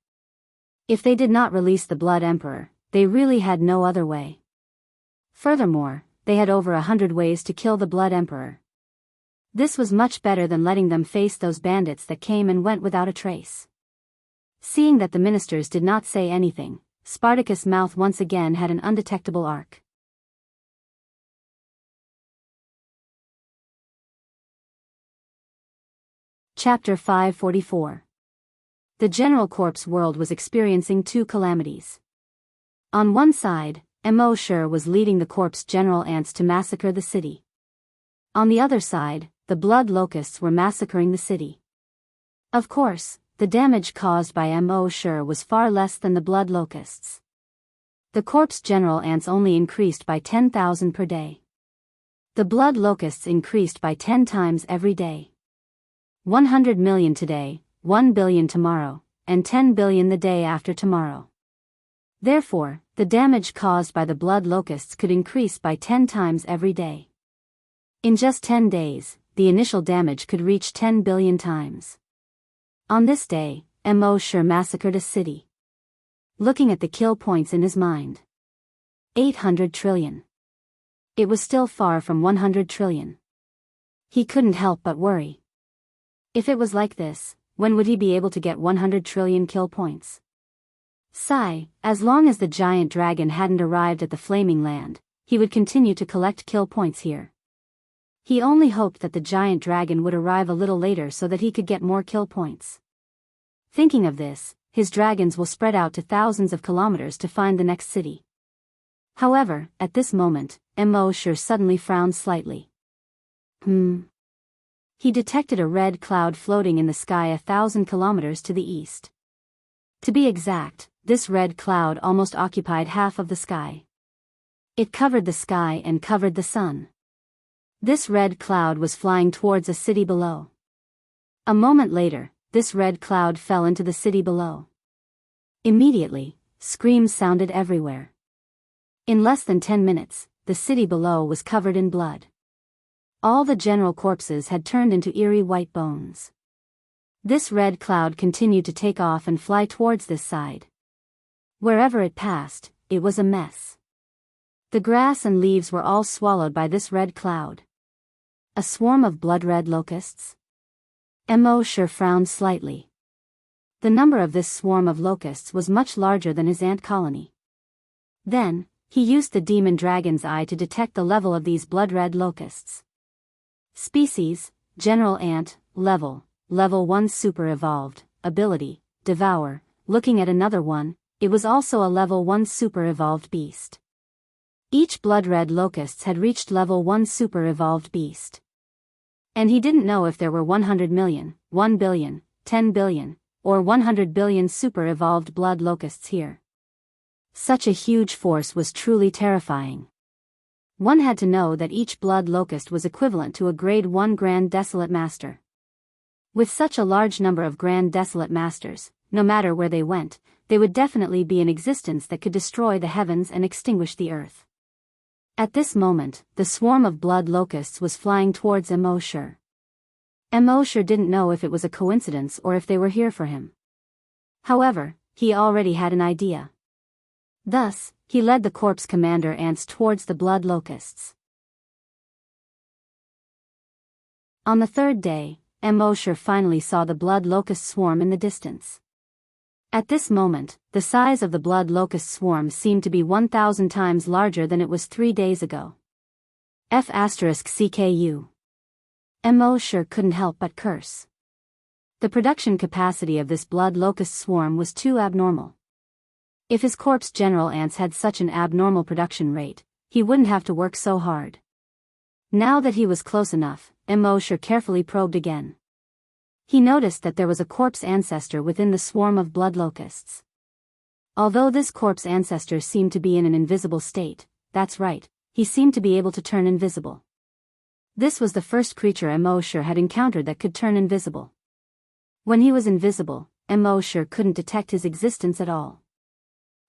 If they did not release the Blood Emperor, they really had no other way. Furthermore, they had over 100 ways to kill the Blood Emperor. This was much better than letting them face those bandits that came and went without a trace. Seeing that the ministers did not say anything, Spartacus' mouth once again had an undetectable arc. Chapter 544. The general corpse world was experiencing two calamities. On one side, Immerse was leading the corpse general ants to massacre the city. On the other side, the blood locusts were massacring the city. Of course, the damage caused by Immerse was far less than the blood locusts. The corpse general ants only increased by 10,000 per day. The blood locusts increased by 10 times every day. 100 million today, 1 billion tomorrow, and 10 billion the day after tomorrow. Therefore, the damage caused by the blood locusts could increase by 10 times every day. In just 10 days, the initial damage could reach 10 billion times. On this day, Immerse massacred a city. Looking at the kill points in his mind. 800 trillion. It was still far from 100 trillion. He couldn't help but worry. If it was like this, when would he be able to get 100 trillion kill points? Sigh, as long as the giant dragon hadn't arrived at the Flaming Land, he would continue to collect kill points here. He only hoped that the giant dragon would arrive a little later so that he could get more kill points. Thinking of this, his dragons will spread out to thousands of kilometers to find the next city. However, at this moment, Immerse suddenly frowned slightly. He detected a red cloud floating in the sky 1,000 kilometers to the east. To be exact, this red cloud almost occupied half of the sky. It covered the sky and covered the sun. This red cloud was flying towards a city below. A moment later, this red cloud fell into the city below. Immediately, screams sounded everywhere. In less than 10 minutes, the city below was covered in blood. All the general corpses had turned into eerie white bones. This red cloud continued to take off and fly towards this side. Wherever it passed, it was a mess. The grass and leaves were all swallowed by this red cloud. A swarm of blood-red locusts? Immerse frowned slightly. The number of this swarm of locusts was much larger than his ant colony. Then, he used the demon dragon's eye to detect the level of these blood-red locusts. Species, General Ant, Level 1 Super Evolved, Ability, Devour. Looking at another one, it was also a Level 1 Super Evolved Beast. Each blood-red locusts had reached Level 1 Super Evolved Beast. And he didn't know if there were 100 million, 1 billion, 10 billion, or 100 billion super evolved blood locusts here. Such a huge force was truly terrifying. One had to know that each blood locust was equivalent to a Grade 1 Grand Desolate Master. With such a large number of Grand Desolate Masters, no matter where they went, they would definitely be in existence that could destroy the heavens and extinguish the earth. At this moment, the swarm of blood locusts was flying towards Immerse. Immerse didn't know if it was a coincidence or if they were here for him. However, he already had an idea. Thus, he led the corpse commander ants towards the blood locusts. On the third day, Immerse finally saw the blood locust swarm in the distance. At this moment, the size of the blood locust swarm seemed to be 1,000 times larger than it was 3 days ago. F***CKU. Immerse couldn't help but curse. The production capacity of this blood locust swarm was too abnormal. If his corpse general ants had such an abnormal production rate, he wouldn't have to work so hard. Now that he was close enough, Immerse carefully probed again. He noticed that there was a corpse ancestor within the swarm of blood locusts. Although this corpse ancestor seemed to be in an invisible state, that's right, he seemed to be able to turn invisible. This was the first creature Immerse had encountered that could turn invisible. When he was invisible, Immerse couldn't detect his existence at all.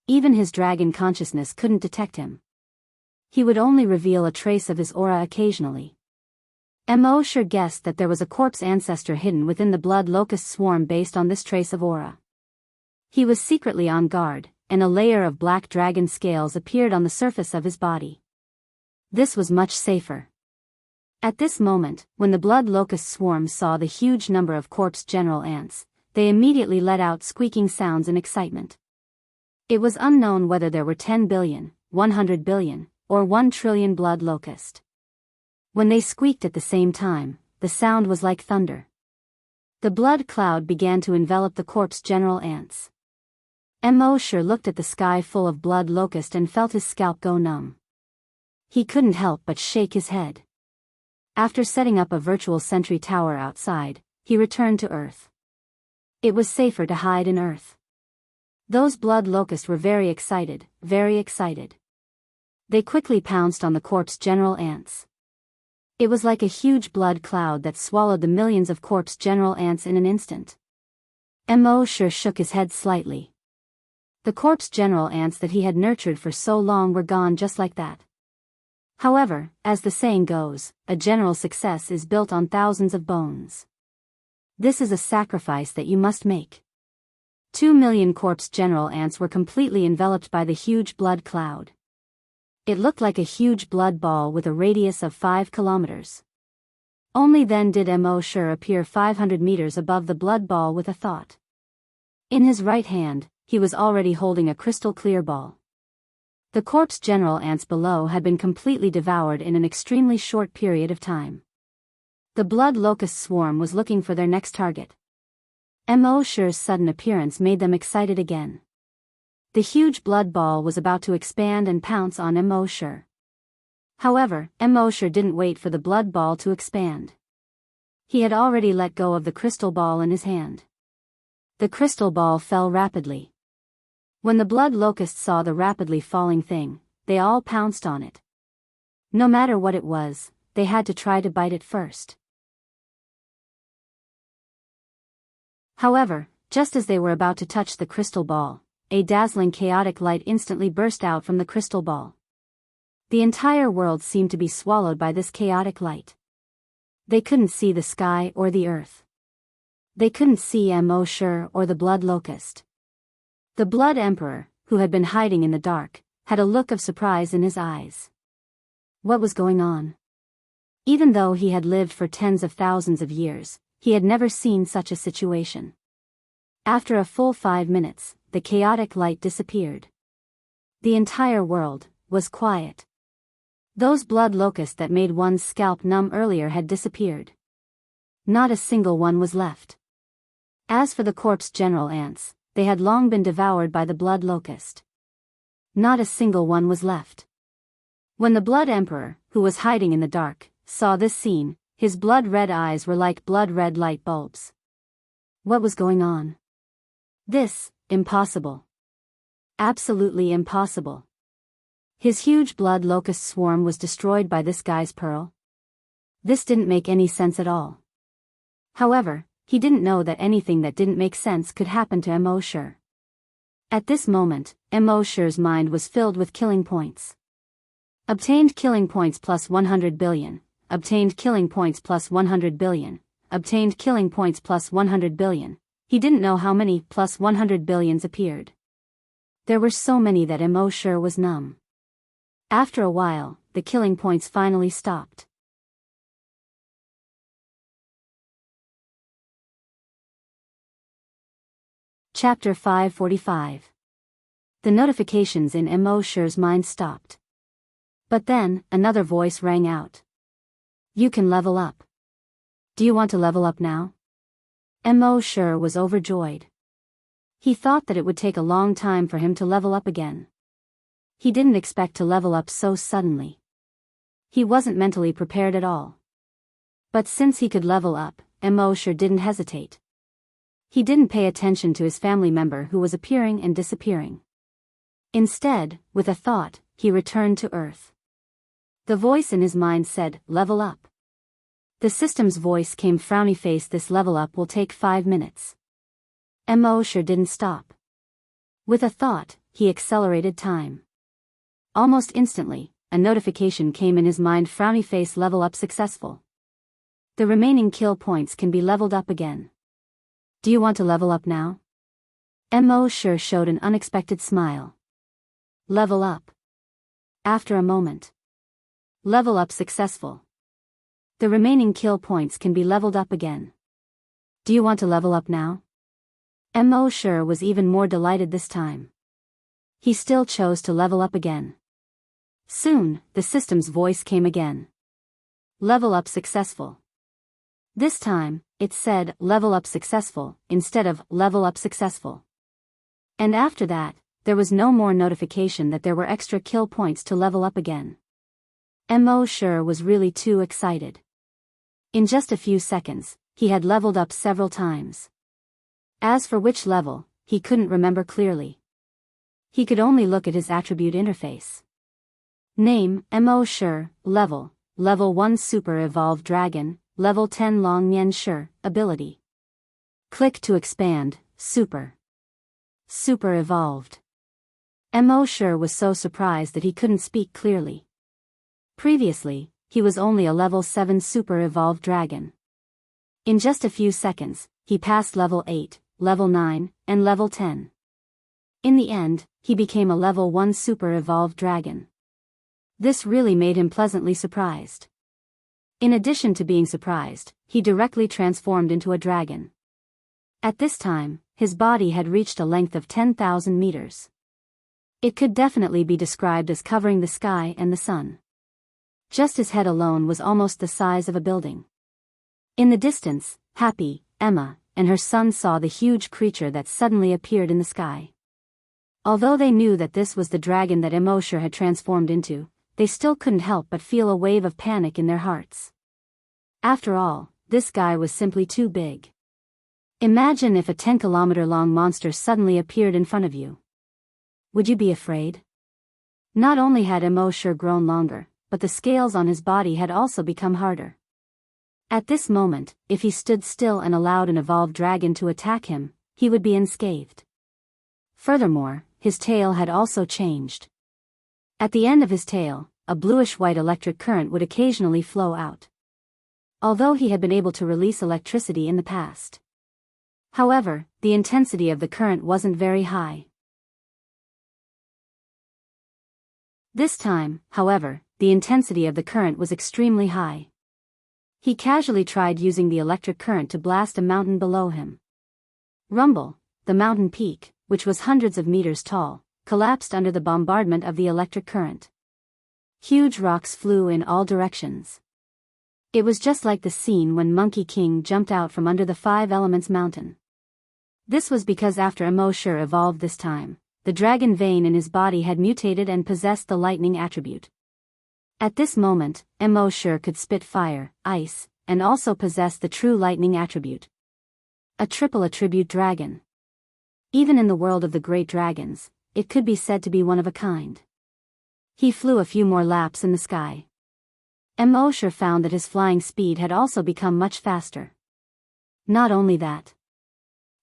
Even his dragon consciousness couldn't detect him. He would only reveal a trace of his aura occasionally. Immerse guessed that there was a corpse ancestor hidden within the blood locust swarm based on this trace of aura. He was secretly on guard, and a layer of black dragon scales appeared on the surface of his body. This was much safer. At this moment, when the blood locust swarm saw the huge number of corpse general ants, they immediately let out squeaking sounds in excitement. It was unknown whether there were 10 billion, 100 billion, or 1 trillion blood locust. When they squeaked at the same time, the sound was like thunder. The blood cloud began to envelop the corpse general ants. Immerse looked at the sky full of blood locust and felt his scalp go numb. He couldn't help but shake his head. After setting up a virtual sentry tower outside, he returned to Earth. It was safer to hide in Earth. Those blood locusts were very excited, very excited. They quickly pounced on the corpse general ants. It was like a huge blood cloud that swallowed the millions of corpse general ants in an instant. Immerse shook his head slightly. The corpse general ants that he had nurtured for so long were gone just like that. However, as the saying goes, a general success is built on thousands of bones. This is a sacrifice that you must make. 2 million corpse general ants were completely enveloped by the huge blood cloud. It looked like a huge blood ball with a radius of 5 kilometers. Only then did Immerse appear 500 meters above the blood ball with a thought. In his right hand, he was already holding a crystal clear ball. The corpse general ants below had been completely devoured in an extremely short period of time. The blood locust swarm was looking for their next target. Immerse's sudden appearance made them excited again. The huge blood ball was about to expand and pounce on Immerse. However, Immerse didn't wait for the blood ball to expand. He had already let go of the crystal ball in his hand. The crystal ball fell rapidly. When the blood locusts saw the rapidly falling thing, they all pounced on it. No matter what it was, they had to try to bite it first. However, just as they were about to touch the crystal ball, a dazzling chaotic light instantly burst out from the crystal ball. The entire world seemed to be swallowed by this chaotic light. They couldn't see the sky or the earth. They couldn't see Immerse or the blood locust. The blood emperor, who had been hiding in the dark, had a look of surprise in his eyes. What was going on? Even though he had lived for tens of thousands of years, he had never seen such a situation. After a full 5 minutes, the chaotic light disappeared. The entire world was quiet. Those blood locusts that made one's scalp numb earlier had disappeared. Not a single one was left. As for the corpse general ants, they had long been devoured by the blood locust. Not a single one was left. When the blood emperor, who was hiding in the dark, saw this scene, his blood-red eyes were like blood-red light bulbs. What was going on? This, impossible. Absolutely impossible. His huge blood locust swarm was destroyed by this guy's pearl. This didn't make any sense at all. However, he didn't know that anything that didn't make sense could happen to Immerse. At this moment, Immerse's mind was filled with killing points. Obtained killing points plus 100 billion. Obtained killing points plus 100 billion. Obtained killing points plus 100 billion. He didn't know how many plus 100 billions appeared. There were so many that Immerse was numb. After a while, the killing points finally stopped. Chapter 545. The notifications in Immerse's mind stopped. But then, another voice rang out. You can level up. Do you want to level up now? Immerse was overjoyed. He thought that it would take a long time for him to level up again. He didn't expect to level up so suddenly. He wasn't mentally prepared at all. But since he could level up, Immerse didn't hesitate. He didn't pay attention to his family member who was appearing and disappearing. Instead, with a thought, he returned to Earth. The voice in his mind said, "Level up." The system's voice came, "Frowny face, this level up will take 5 minutes." Immerse didn't stop. With a thought, he accelerated time. Almost instantly, a notification came in his mind, "Frowny face, level up successful. The remaining kill points can be leveled up again. Do you want to level up now?" Immerse showed an unexpected smile. Level up. After a moment. Level up successful. The remaining kill points can be leveled up again. Do you want to level up now? Immerse was even more delighted this time. He still chose to level up again. Soon, the system's voice came again. Level up successful. This time, it said, "Level up successful," instead of "Level up successful." And after that, there was no more notification that there were extra kill points to level up again. Immerse was really too excited. In just a few seconds, he had leveled up several times. As for which level, he couldn't remember clearly. He could only look at his attribute interface. Name, Immerse, level 1 Super Evolved Dragon, level 10 Long Nian Shi, ability. Click to expand, Super Evolved. Immerse was so surprised that he couldn't speak clearly. Previously, he was only a level 7 Super Evolved Dragon. In just a few seconds, he passed level 8, level 9, and level 10. In the end, he became a level 1 Super Evolved Dragon. This really made him pleasantly surprised. In addition to being surprised, he directly transformed into a dragon. At this time, his body had reached a length of 10,000 meters. It could definitely be described as covering the sky and the sun. Just his head alone was almost the size of a building. In the distance, Happy, Emma, and her son saw the huge creature that suddenly appeared in the sky. Although they knew that this was the dragon that Immerse had transformed into, they still couldn't help but feel a wave of panic in their hearts. After all, this guy was simply too big. Imagine if a 10-kilometer-long monster suddenly appeared in front of you. Would you be afraid? Not only had Immerse grown longer, but the scales on his body had also become harder. At this moment, if he stood still and allowed an evolved dragon to attack him, he would be unscathed. Furthermore, his tail had also changed. At the end of his tail, a bluish-white electric current would occasionally flow out. Although he had been able to release electricity in the past. However, the intensity of the current wasn't very high. This time, however, the intensity of the current was extremely high. He casually tried using the electric current to blast a mountain below him. Rumble, the mountain peak, which was hundreds of meters tall, collapsed under the bombardment of the electric current. Huge rocks flew in all directions. It was just like the scene when Monkey King jumped out from under the Five Elements mountain. This was because after Immerse evolved this time, the dragon vein in his body had mutated and possessed the lightning attribute. At this moment, Immerse could spit fire, ice, and also possess the true lightning attribute. A triple attribute dragon. Even in the world of the great dragons, it could be said to be one of a kind. He flew a few more laps in the sky. Immerse found that his flying speed had also become much faster. Not only that.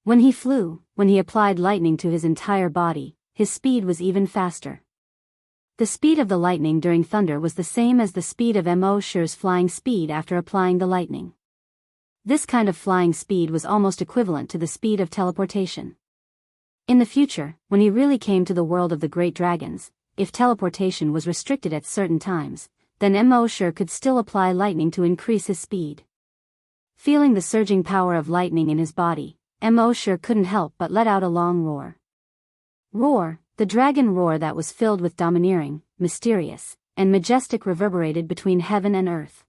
When he flew, when he applied lightning to his entire body, his speed was even faster. The speed of the lightning during thunder was the same as the speed of Immerse's flying speed after applying the lightning. This kind of flying speed was almost equivalent to the speed of teleportation. In the future, when he really came to the world of the great dragons, if teleportation was restricted at certain times, then Immerse could still apply lightning to increase his speed. Feeling the surging power of lightning in his body, Immerse couldn't help but let out a long roar. Roar, the dragon roar that was filled with domineering, mysterious, and majestic reverberated between heaven and earth.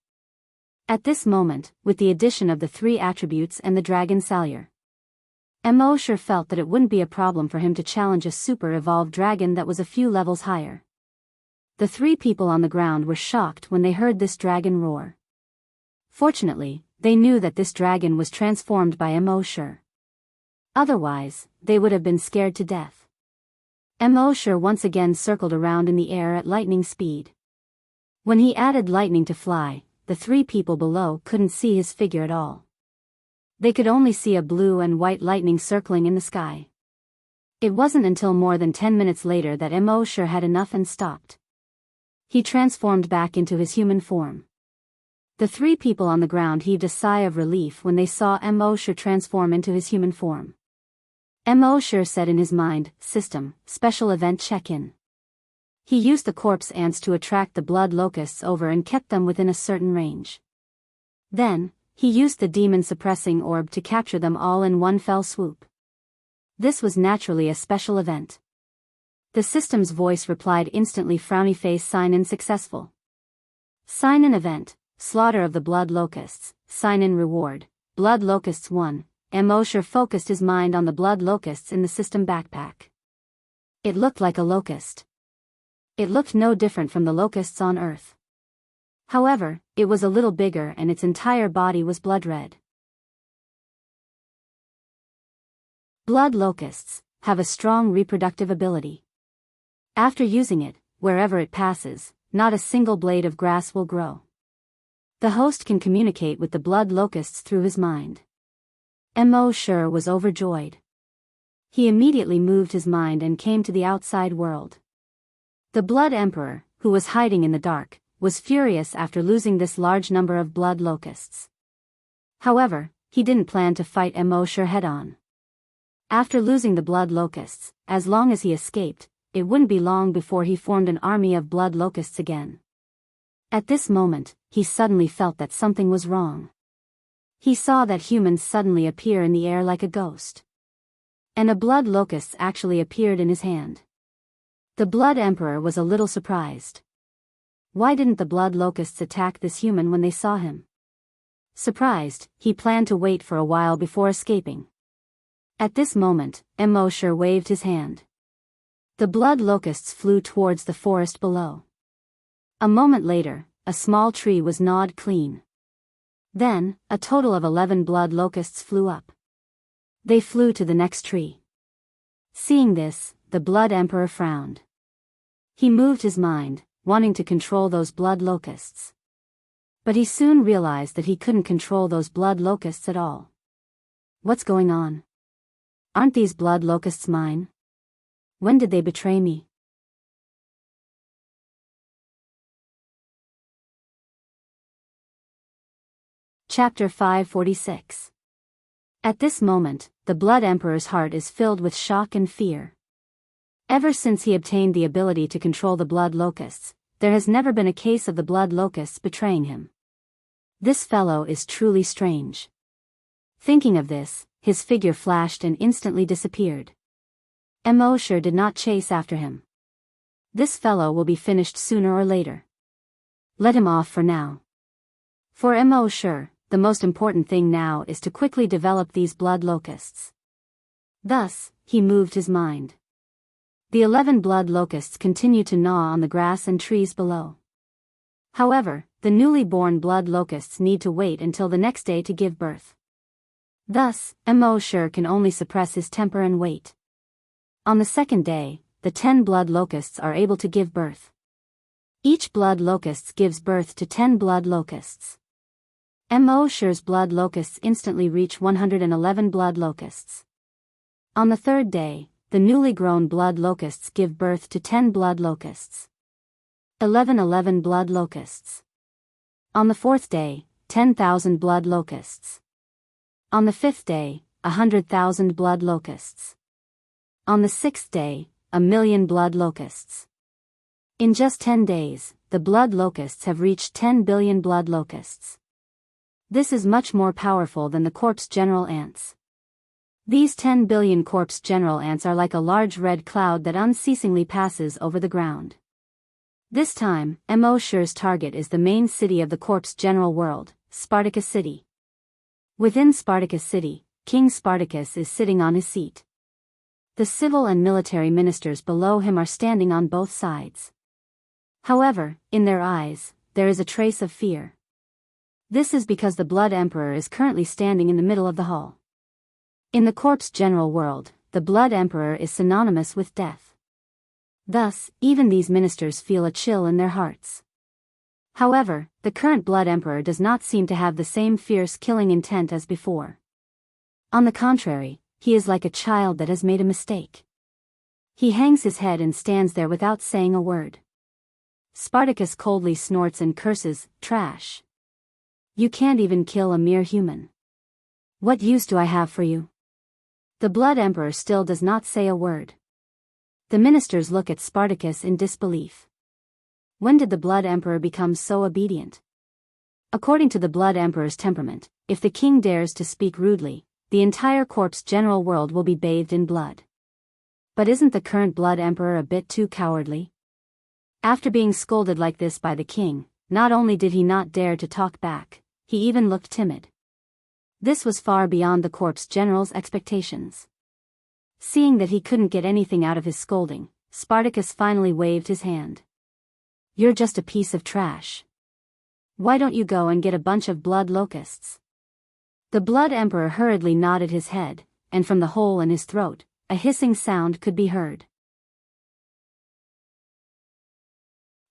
At this moment, with the addition of the 3 attributes and the dragon salure, Immerse felt that it wouldn't be a problem for him to challenge a super evolved dragon that was a few levels higher. The 3 people on the ground were shocked when they heard this dragon roar. Fortunately, they knew that this dragon was transformed by Immerse. Otherwise, they would have been scared to death. Immerse once again circled around in the air at lightning speed. When he added lightning to fly, the three people below couldn't see his figure at all. They could only see a blue and white lightning circling in the sky. It wasn't until more than 10 minutes later that Immerse had enough and stopped. He transformed back into his human form. The three people on the ground heaved a sigh of relief when they saw Immerse transform into his human form. Immerse said in his mind, "System, special event check-in." He used the corpse ants to attract the blood locusts over and kept them within a certain range. Then, he used the demon-suppressing orb to capture them all in one fell swoop. This was naturally a special event. The system's voice replied instantly, frowny face, sign-in successful. Sign-in event, slaughter of the blood locusts, sign-in reward, blood locusts 1. Immerse focused his mind on the blood locusts in the system backpack. It looked like a locust. It looked no different from the locusts on Earth. However, it was a little bigger and its entire body was blood red. Blood locusts have a strong reproductive ability. After using it, wherever it passes, not a single blade of grass will grow. The host can communicate with the blood locusts through his mind. Immerse was overjoyed. He immediately moved his mind and came to the outside world. The Blood Emperor, who was hiding in the dark, was furious after losing this large number of blood locusts. However, he didn't plan to fight Immerse head-on. After losing the blood locusts, as long as he escaped, it wouldn't be long before he formed an army of blood locusts again. At this moment, he suddenly felt that something was wrong. He saw that humans suddenly appear in the air like a ghost. And a blood locust actually appeared in his hand. The Blood Emperor was a little surprised. Why didn't the blood locusts attack this human when they saw him? Surprised, he planned to wait for a while before escaping. At this moment, Immerse waved his hand. The blood locusts flew towards the forest below. A moment later, a small tree was gnawed clean. Then, a total of 11 blood locusts flew up. They flew to the next tree. Seeing this, the Blood Emperor frowned. He moved his mind, wanting to control those blood locusts. But he soon realized that he couldn't control those blood locusts at all. What's going on? Aren't these blood locusts mine? When did they betray me? Chapter 546. At this moment, the Blood Emperor's heart is filled with shock and fear. Ever since he obtained the ability to control the blood locusts, there has never been a case of the blood locusts betraying him. This fellow is truly strange. Thinking of this, his figure flashed and instantly disappeared. Immerse did not chase after him. This fellow will be finished sooner or later. Let him off for now. For Immerse, the most important thing now is to quickly develop these blood locusts. Thus, he moved his mind. The 11 blood locusts continue to gnaw on the grass and trees below. However, the newly born blood locusts need to wait until the next day to give birth. Thus, Immerse can only suppress his temper and wait. On the second day, the 10 blood locusts are able to give birth. Each blood locust gives birth to 10 blood locusts. Immerse's blood locusts instantly reach 111 blood locusts. On the third day, the newly grown blood locusts give birth to 10 blood locusts. 11 blood locusts. On the fourth day, 10,000 blood locusts. On the fifth day, 100,000 blood locusts. On the sixth day, 1,000,000 blood locusts. In just 10 days, the blood locusts have reached 10 billion blood locusts. This is much more powerful than the corpse general ants. These 10 billion corpse general ants are like a large red cloud that unceasingly passes over the ground. This time, Immerse's target is the main city of the corpse general world, Spartacus City. Within Spartacus City, King Spartacus is sitting on his seat. The civil and military ministers below him are standing on both sides. However, in their eyes, there is a trace of fear. This is because the Blood Emperor is currently standing in the middle of the hall. In the corpse general world, the Blood Emperor is synonymous with death. Thus, even these ministers feel a chill in their hearts. However, the current Blood Emperor does not seem to have the same fierce killing intent as before. On the contrary, he is like a child that has made a mistake. He hangs his head and stands there without saying a word. Spartacus coldly snorts and curses, "Trash. You can't even kill a mere human. What use do I have for you?" The Blood Emperor still does not say a word. The ministers look at Spartacus in disbelief. When did the Blood Emperor become so obedient? According to the Blood Emperor's temperament, if the king dares to speak rudely, the entire corpse general world will be bathed in blood. But isn't the current Blood Emperor a bit too cowardly? After being scolded like this by the king, not only did he not dare to talk back, he even looked timid. This was far beyond the corpse general's expectations. Seeing that he couldn't get anything out of his scolding, Spartacus finally waved his hand. "You're just a piece of trash. Why don't you go and get a bunch of blood locusts?" The Blood Emperor hurriedly nodded his head, and from the hole in his throat, a hissing sound could be heard.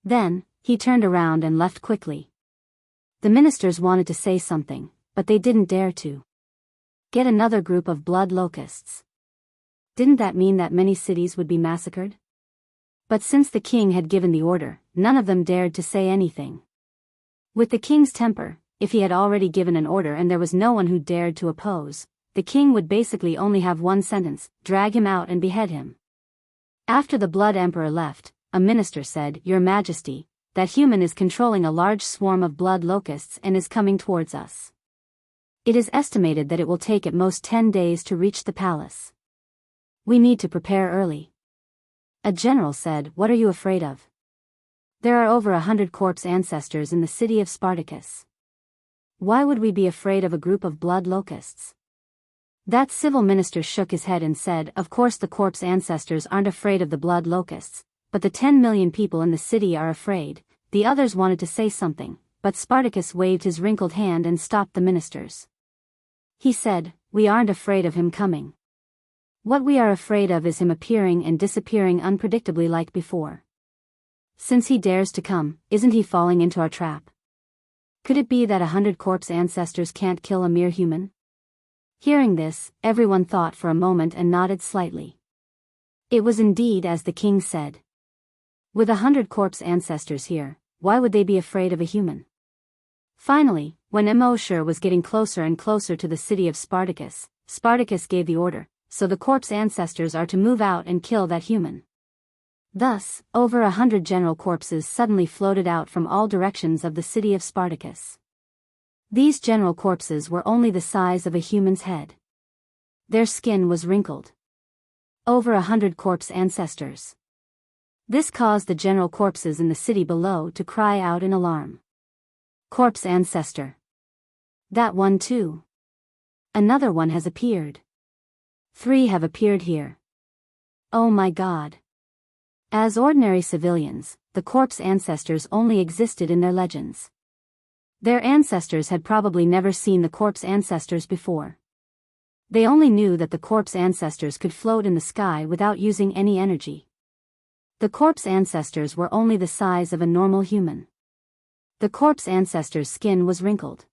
Then, he turned around and left quickly. The ministers wanted to say something, but they didn't dare to. Get another group of blood locusts. Didn't that mean that many cities would be massacred? But since the king had given the order, none of them dared to say anything. With the king's temper, if he had already given an order and there was no one who dared to oppose, the king would basically only have one sentence: drag him out and behead him. After the Blood Emperor left, a minister said, "Your Majesty, that human is controlling a large swarm of blood locusts and is coming towards us. It is estimated that it will take at most 10 days to reach the palace. We need to prepare early." A general said, "What are you afraid of? There are over 100 corpse ancestors in the city of Spartacus. Why would we be afraid of a group of blood locusts?" That civil minister shook his head and said, "Of course the corpse ancestors aren't afraid of the blood locusts, but the 10 million people in the city are afraid." The others wanted to say something, but Spartacus waved his wrinkled hand and stopped the ministers. He said, "We aren't afraid of him coming. What we are afraid of is him appearing and disappearing unpredictably like before. Since he dares to come, isn't he falling into our trap? Could it be that 100 corpse ancestors can't kill a mere human?" Hearing this, everyone thought for a moment and nodded slightly. It was indeed as the king said. With 100 corpse ancestors here, why would they be afraid of a human? Finally, when Immerse was getting closer and closer to the city of Spartacus, Spartacus gave the order, so the corpse ancestors are to move out and kill that human. Thus, over 100 general corpses suddenly floated out from all directions of the city of Spartacus. These general corpses were only the size of a human's head. Their skin was wrinkled. Over 100 corpse ancestors. This caused the general corpses in the city below to cry out in alarm. "Corpse ancestor. That one too. Another one has appeared. 3 have appeared here. Oh my God." As ordinary civilians, the corpse ancestors only existed in their legends. Their ancestors had probably never seen the corpse ancestors before. They only knew that the corpse ancestors could float in the sky without using any energy. The corpse ancestors were only the size of a normal human. The corpse ancestors' skin was wrinkled.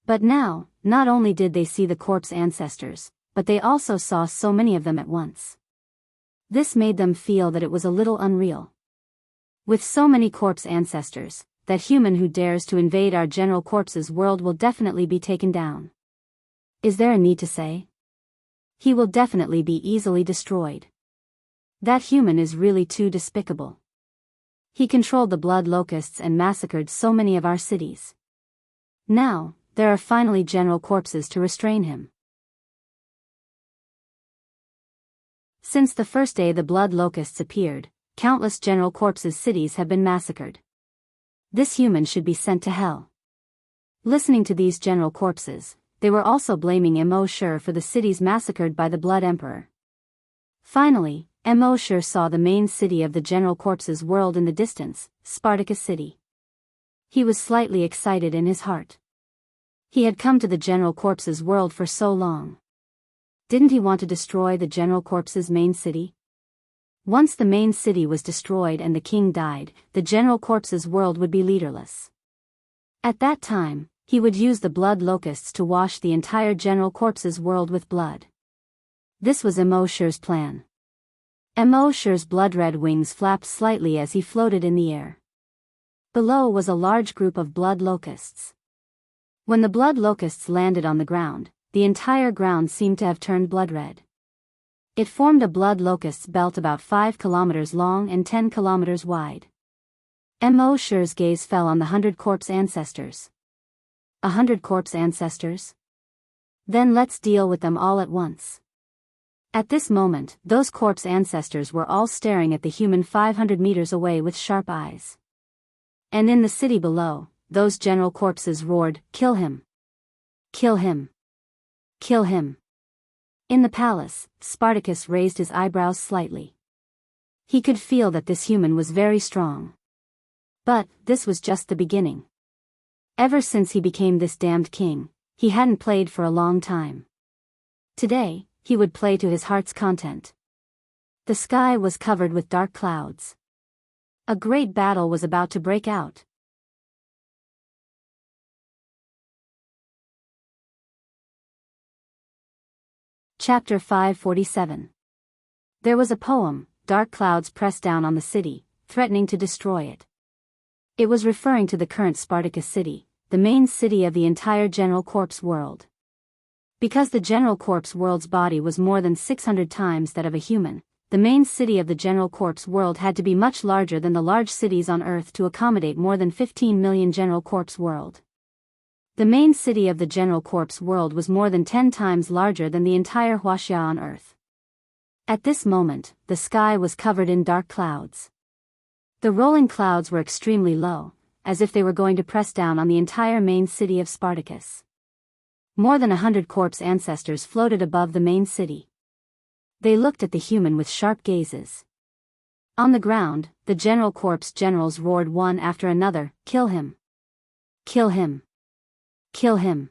But now, not only did they see the corpse ancestors, but they also saw so many of them at once. This made them feel that it was a little unreal. With so many corpse ancestors, that human who dares to invade our general corpse's world will definitely be taken down. Is there a need to say? He will definitely be easily destroyed. That human is really too despicable. He controlled the blood locusts and massacred so many of our cities. Now, there are finally general corpses to restrain him. Since the first day the blood locusts appeared, countless general corpses' cities have been massacred. This human should be sent to hell. Listening to these general corpses, they were also blaming Immerse for the cities massacred by the Blood Emperor. Finally, Immerse saw the main city of the general corpses world in the distance, Spartacus City. He was slightly excited in his heart. He had come to the general corpses world for so long. Didn't he want to destroy the general corpses' main city? Once the main city was destroyed and the king died, the general corpse's world would be leaderless. At that time, he would use the blood locusts to wash the entire general corpse's world with blood. This was Immerse's plan. Immerse's blood-red wings flapped slightly as he floated in the air. Below was a large group of blood locusts. When the blood locusts landed on the ground, the entire ground seemed to have turned blood-red. It formed a blood locust's belt about 5 kilometers long and 10 kilometers wide. Immerse's gaze fell on the 100 corpse ancestors. 100 corpse ancestors? Then let's deal with them all at once. At this moment, those corpse ancestors were all staring at the human 500 meters away with sharp eyes. And in the city below, those general corpses roared, "Kill him! Kill him! Kill him!" In the palace, Spartacus raised his eyebrows slightly. He could feel that this human was very strong. But this was just the beginning. Ever since he became this damned king, he hadn't played for a long time. Today, he would play to his heart's content. The sky was covered with dark clouds. A great battle was about to break out. Chapter 547. There was a poem, dark clouds pressed down on the city, threatening to destroy it. It was referring to the current Spartacus city, the main city of the entire general corpse world. Because the general corpse world's body was more than 600 times that of a human, the main city of the general corpse world had to be much larger than the large cities on Earth to accommodate more than 15 million general corpse world. The main city of the general corpse world was more than 10 times larger than the entire Huaxia on Earth. At this moment, the sky was covered in dark clouds. The rolling clouds were extremely low, as if they were going to press down on the entire main city of Spartacus. More than 100 corpse ancestors floated above the main city. They looked at the human with sharp gazes. On the ground, the general corpse generals roared one after another, "Kill him! Kill him! Kill him!"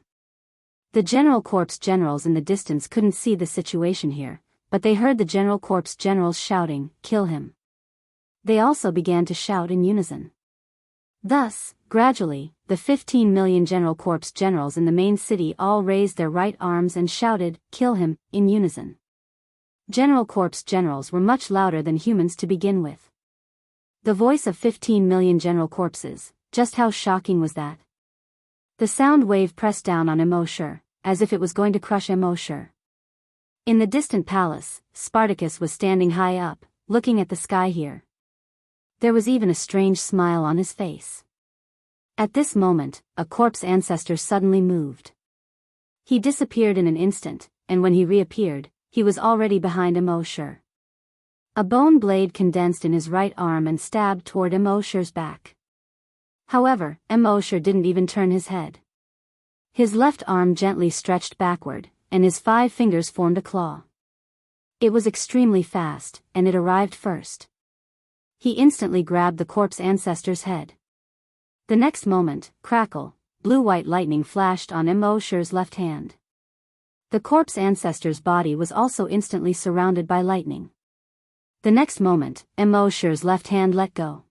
The general corpse generals in the distance couldn't see the situation here, but they heard the general corpse generals shouting, "Kill him!" They also began to shout in unison. Thus, gradually, the 15 million general corpse generals in the main city all raised their right arms and shouted, "Kill him," in unison. General corpse generals were much louder than humans to begin with. The voice of 15 million general corpses, just how shocking was that? The sound wave pressed down on Immerse, as if it was going to crush Immerse. In the distant palace, Spartacus was standing high up, looking at the sky here. There was even a strange smile on his face. At this moment, a corpse ancestor suddenly moved. He disappeared in an instant, and when he reappeared, he was already behind Immerse. A bone blade condensed in his right arm and stabbed toward Immerse's back. However, Immerse didn't even turn his head. His left arm gently stretched backward, and his 5 fingers formed a claw. It was extremely fast, and it arrived first. He instantly grabbed the corpse ancestor's head. The next moment, crackle, blue-white lightning flashed on Immerse's left hand. The corpse ancestor's body was also instantly surrounded by lightning. The next moment, Immerse's left hand let go.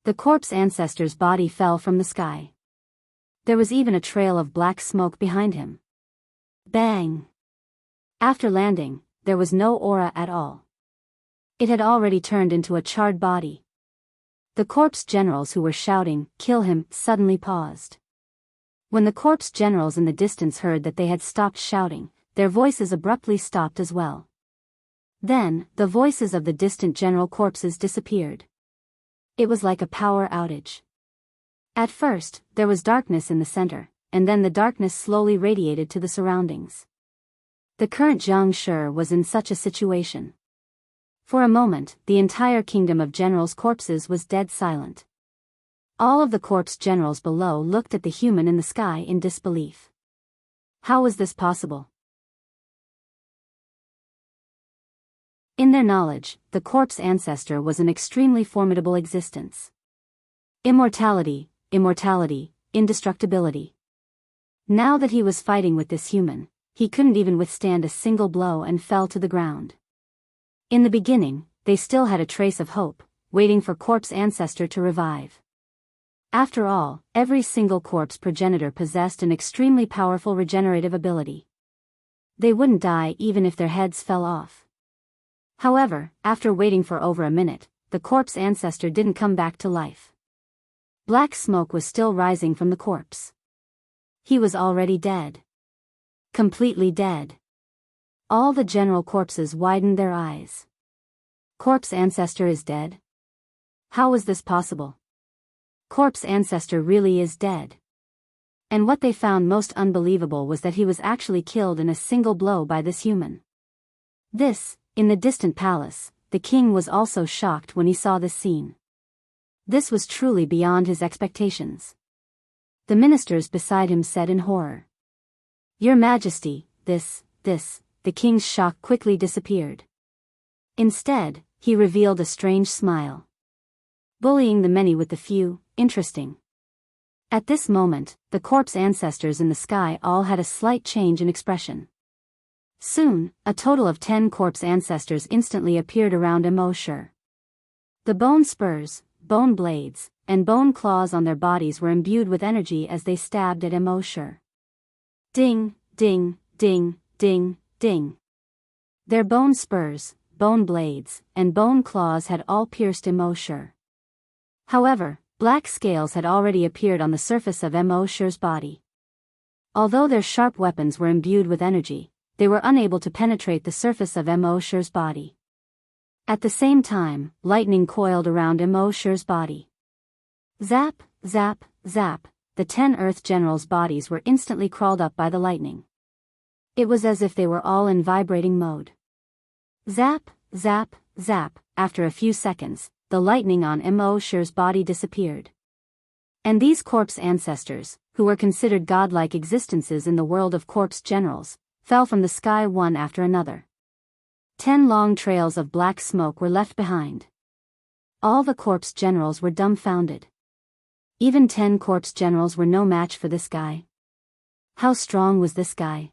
The corpse ancestor's body fell from the sky. There was even a trail of black smoke behind him. Bang! After landing, there was no aura at all. It had already turned into a charred body. The corpse generals who were shouting, "Kill him," suddenly paused. When the corpse generals in the distance heard that they had stopped shouting, their voices abruptly stopped as well. Then, the voices of the distant general corpses disappeared. It was like a power outage. At first, there was darkness in the center, and then the darkness slowly radiated to the surroundings. The current Jiangshi was in such a situation. For a moment, the entire kingdom of generals' corpses was dead silent. All of the corpse generals below looked at the human in the sky in disbelief. How was this possible? In their knowledge, the corpse ancestor was an extremely formidable existence. Immortality, immortality, indestructibility. Now that he was fighting with this human, he couldn't even withstand a single blow and fell to the ground. In the beginning, they still had a trace of hope, waiting for corpse ancestor to revive. After all, every single corpse progenitor possessed an extremely powerful regenerative ability. They wouldn't die even if their heads fell off. However, after waiting for over a minute, the corpse ancestor didn't come back to life. Black smoke was still rising from the corpse. He was already dead. Completely dead. All the general corpses widened their eyes. Corpse ancestor is dead? How was this possible? Corpse ancestor really is dead. And what they found most unbelievable was that he was actually killed in a single blow by this human. This, in the distant palace, the king was also shocked when he saw this scene. This was truly beyond his expectations. The ministers beside him said in horror, "Your Majesty, the king's shock quickly disappeared. Instead, he revealed a strange smile. Bullying the many with the few, interesting." At this moment, the corpse ancestors in the sky all had a slight change in expression. Soon, a total of 10 corpse ancestors instantly appeared around Immerse. The bone spurs, bone blades, and bone claws on their bodies were imbued with energy as they stabbed at Immerse. Ding, ding, ding, ding, ding. Their bone spurs, bone blades, and bone claws had all pierced Immerse. However, black scales had already appeared on the surface of Immerse's body. Although their sharp weapons were imbued with energy, they were unable to penetrate the surface of Immerse's body. At the same time, lightning coiled around Immerse's body. Zap, zap, zap, the 10 Earth generals' bodies were instantly crawled up by the lightning. It was as if they were all in vibrating mode. Zap, zap, zap, after a few seconds, the lightning on Immerse's body disappeared. And these corpse ancestors, who were considered godlike existences in the world of corpse generals, fell from the sky one after another. 10 long trails of black smoke were left behind. All the corpse generals were dumbfounded. Even 10 corpse generals were no match for this guy. How strong was this guy?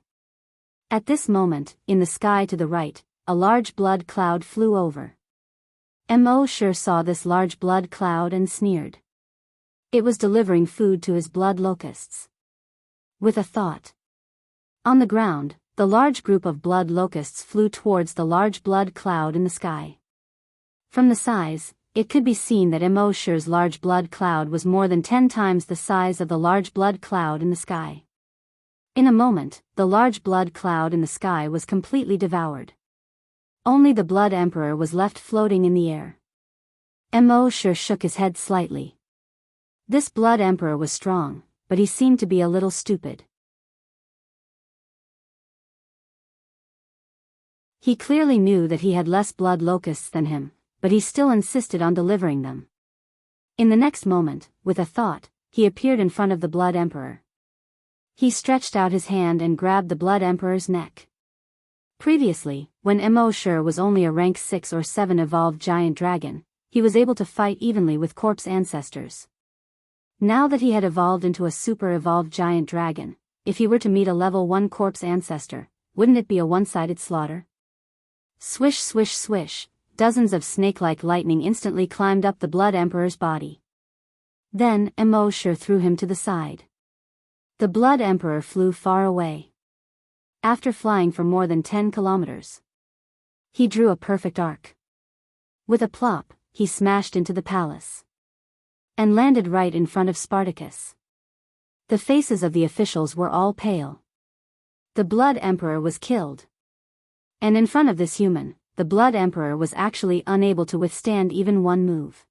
At this moment, in the sky to the right, a large blood cloud flew over. Immerse saw this large blood cloud and sneered. It was delivering food to his blood locusts. With a thought. On the ground, the large group of blood locusts flew towards the large blood cloud in the sky. From the size, it could be seen that Immerse's large blood cloud was more than 10 times the size of the large blood cloud in the sky. In a moment, the large blood cloud in the sky was completely devoured. Only the Blood Emperor was left floating in the air. Immerse shook his head slightly. This Blood Emperor was strong, but he seemed to be a little stupid. He clearly knew that he had less blood locusts than him, but he still insisted on delivering them. In the next moment, with a thought, he appeared in front of the Blood Emperor. He stretched out his hand and grabbed the Blood Emperor's neck. Previously, when Immerse was only a rank 6 or 7 evolved giant dragon, he was able to fight evenly with corpse ancestors. Now that he had evolved into a super evolved giant dragon, if he were to meet a level 1 corpse ancestor, wouldn't it be a one-sided slaughter? Swish swish swish, dozens of snake-like lightning instantly climbed up the Blood Emperor's body. Then, Immerse threw him to the side. The Blood Emperor flew far away. After flying for more than 10 kilometers, he drew a perfect arc. With a plop, he smashed into the palace and landed right in front of Spartacus. The faces of the officials were all pale. The Blood Emperor was killed. And in front of this human, the Blood Emperor was actually unable to withstand even one move.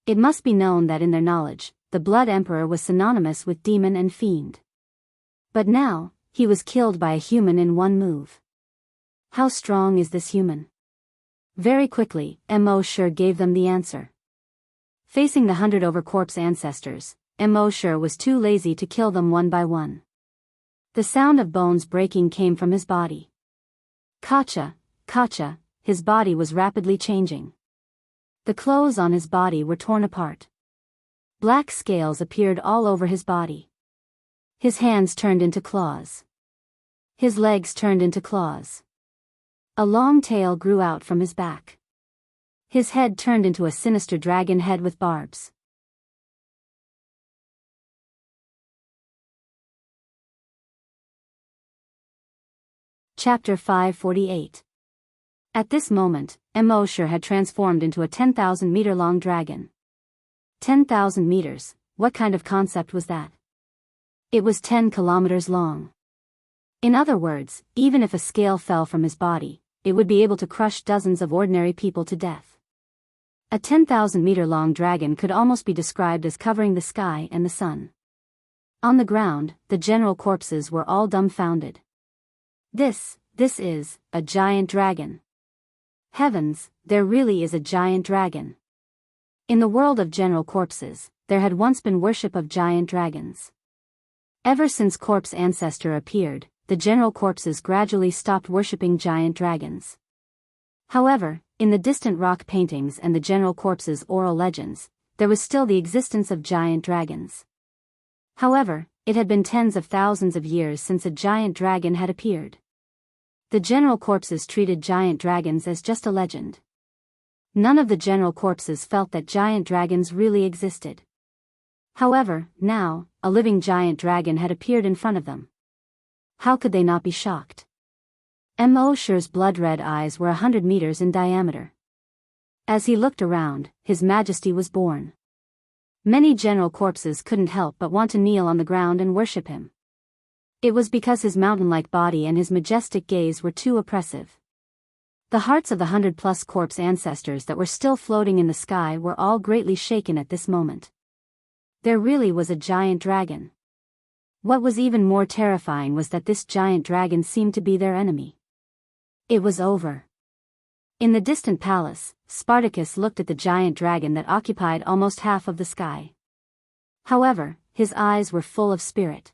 It must be known that in their knowledge, the Blood Emperor was synonymous with demon and fiend. But now, he was killed by a human in one move. How strong is this human? Very quickly, Immerse gave them the answer. Facing the 100 over corpse ancestors, Immerse was too lazy to kill them one by one. The sound of bones breaking came from his body. Kacha, kacha, his body was rapidly changing. The clothes on his body were torn apart. Black scales appeared all over his body. His hands turned into claws. His legs turned into claws. A long tail grew out from his back. His head turned into a sinister dragon head with barbs. Chapter 548. At this moment, Immerse had transformed into a 10,000-meter-long dragon. 10,000 meters, what kind of concept was that? It was 10 kilometers long. In other words, even if a scale fell from his body, it would be able to crush dozens of ordinary people to death. A 10,000-meter-long dragon could almost be described as covering the sky and the sun. On the ground, the general corpses were all dumbfounded. This is a giant dragon. Heavens, there really is a giant dragon. In the world of general corpses, there had once been worship of giant dragons. Ever since Corpse Ancestor appeared, the general corpses gradually stopped worshipping giant dragons. However, in the distant rock paintings and the general corpses' oral legends, there was still the existence of giant dragons. However, it had been tens of thousands of years since a giant dragon had appeared. The general corpses treated giant dragons as just a legend. None of the general corpses felt that giant dragons really existed. However, now, a living giant dragon had appeared in front of them. How could they not be shocked? Immerse's blood-red eyes were 100 meters in diameter. As he looked around, His Majesty was born. Many general corpses couldn't help but want to kneel on the ground and worship him. It was because his mountain-like body and his majestic gaze were too oppressive. The hearts of the 100-plus corpse ancestors that were still floating in the sky were all greatly shaken at this moment. There really was a giant dragon. What was even more terrifying was that this giant dragon seemed to be their enemy. It was over. In the distant palace, Spartacus looked at the giant dragon that occupied almost half of the sky. However, his eyes were full of spirit.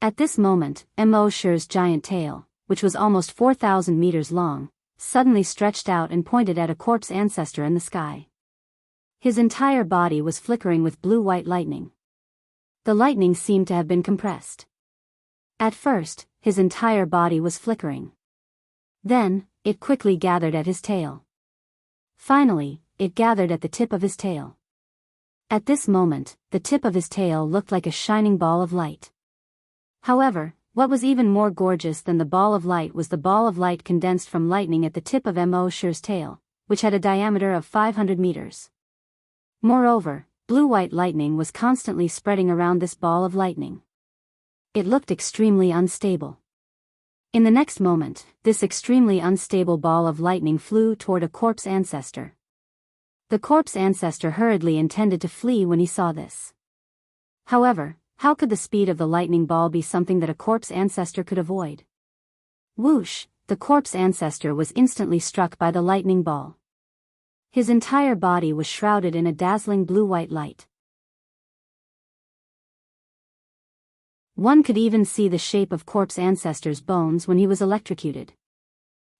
At this moment, Immerse's giant tail, which was almost 4,000 meters long, suddenly stretched out and pointed at a corpse ancestor in the sky. His entire body was flickering with blue-white lightning. The lightning seemed to have been compressed. At first, his entire body was flickering. Then, it quickly gathered at his tail. Finally, it gathered at the tip of his tail. At this moment, the tip of his tail looked like a shining ball of light. However, what was even more gorgeous than the ball of light was the ball of light condensed from lightning at the tip of Immerse's tail, which had a diameter of 500 meters. Moreover, blue-white lightning was constantly spreading around this ball of lightning. It looked extremely unstable. In the next moment, this extremely unstable ball of lightning flew toward a corpse ancestor. The corpse ancestor hurriedly intended to flee when he saw this. However, how could the speed of the lightning ball be something that a corpse ancestor could avoid? Whoosh! The corpse ancestor was instantly struck by the lightning ball. His entire body was shrouded in a dazzling blue-white light. One could even see the shape of corpse ancestor's bones when he was electrocuted.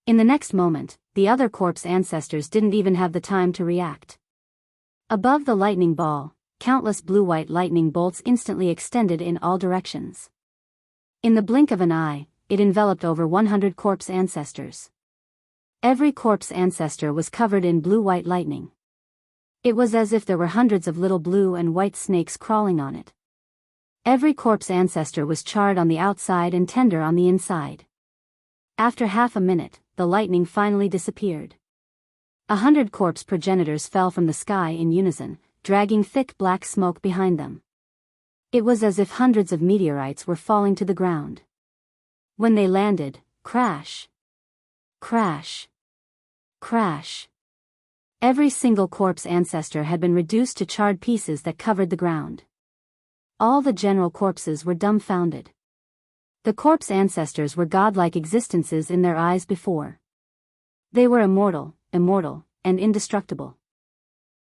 In the next moment, the other corpse ancestors didn't even have the time to react. Above the lightning ball, countless blue-white lightning bolts instantly extended in all directions. In the blink of an eye, it enveloped over 100 corpse ancestors. Every corpse ancestor was covered in blue-white lightning. It was as if there were hundreds of little blue and white snakes crawling on it. Every corpse ancestor was charred on the outside and tender on the inside. After half a minute, the lightning finally disappeared. 100 corpse progenitors fell from the sky in unison, dragging thick black smoke behind them. It was as if hundreds of meteorites were falling to the ground. When they landed, crash! Crash! Crash! Every single corpse ancestor had been reduced to charred pieces that covered the ground. All the general corpses were dumbfounded. The corpse ancestors were godlike existences in their eyes before. They were immortal, and indestructible.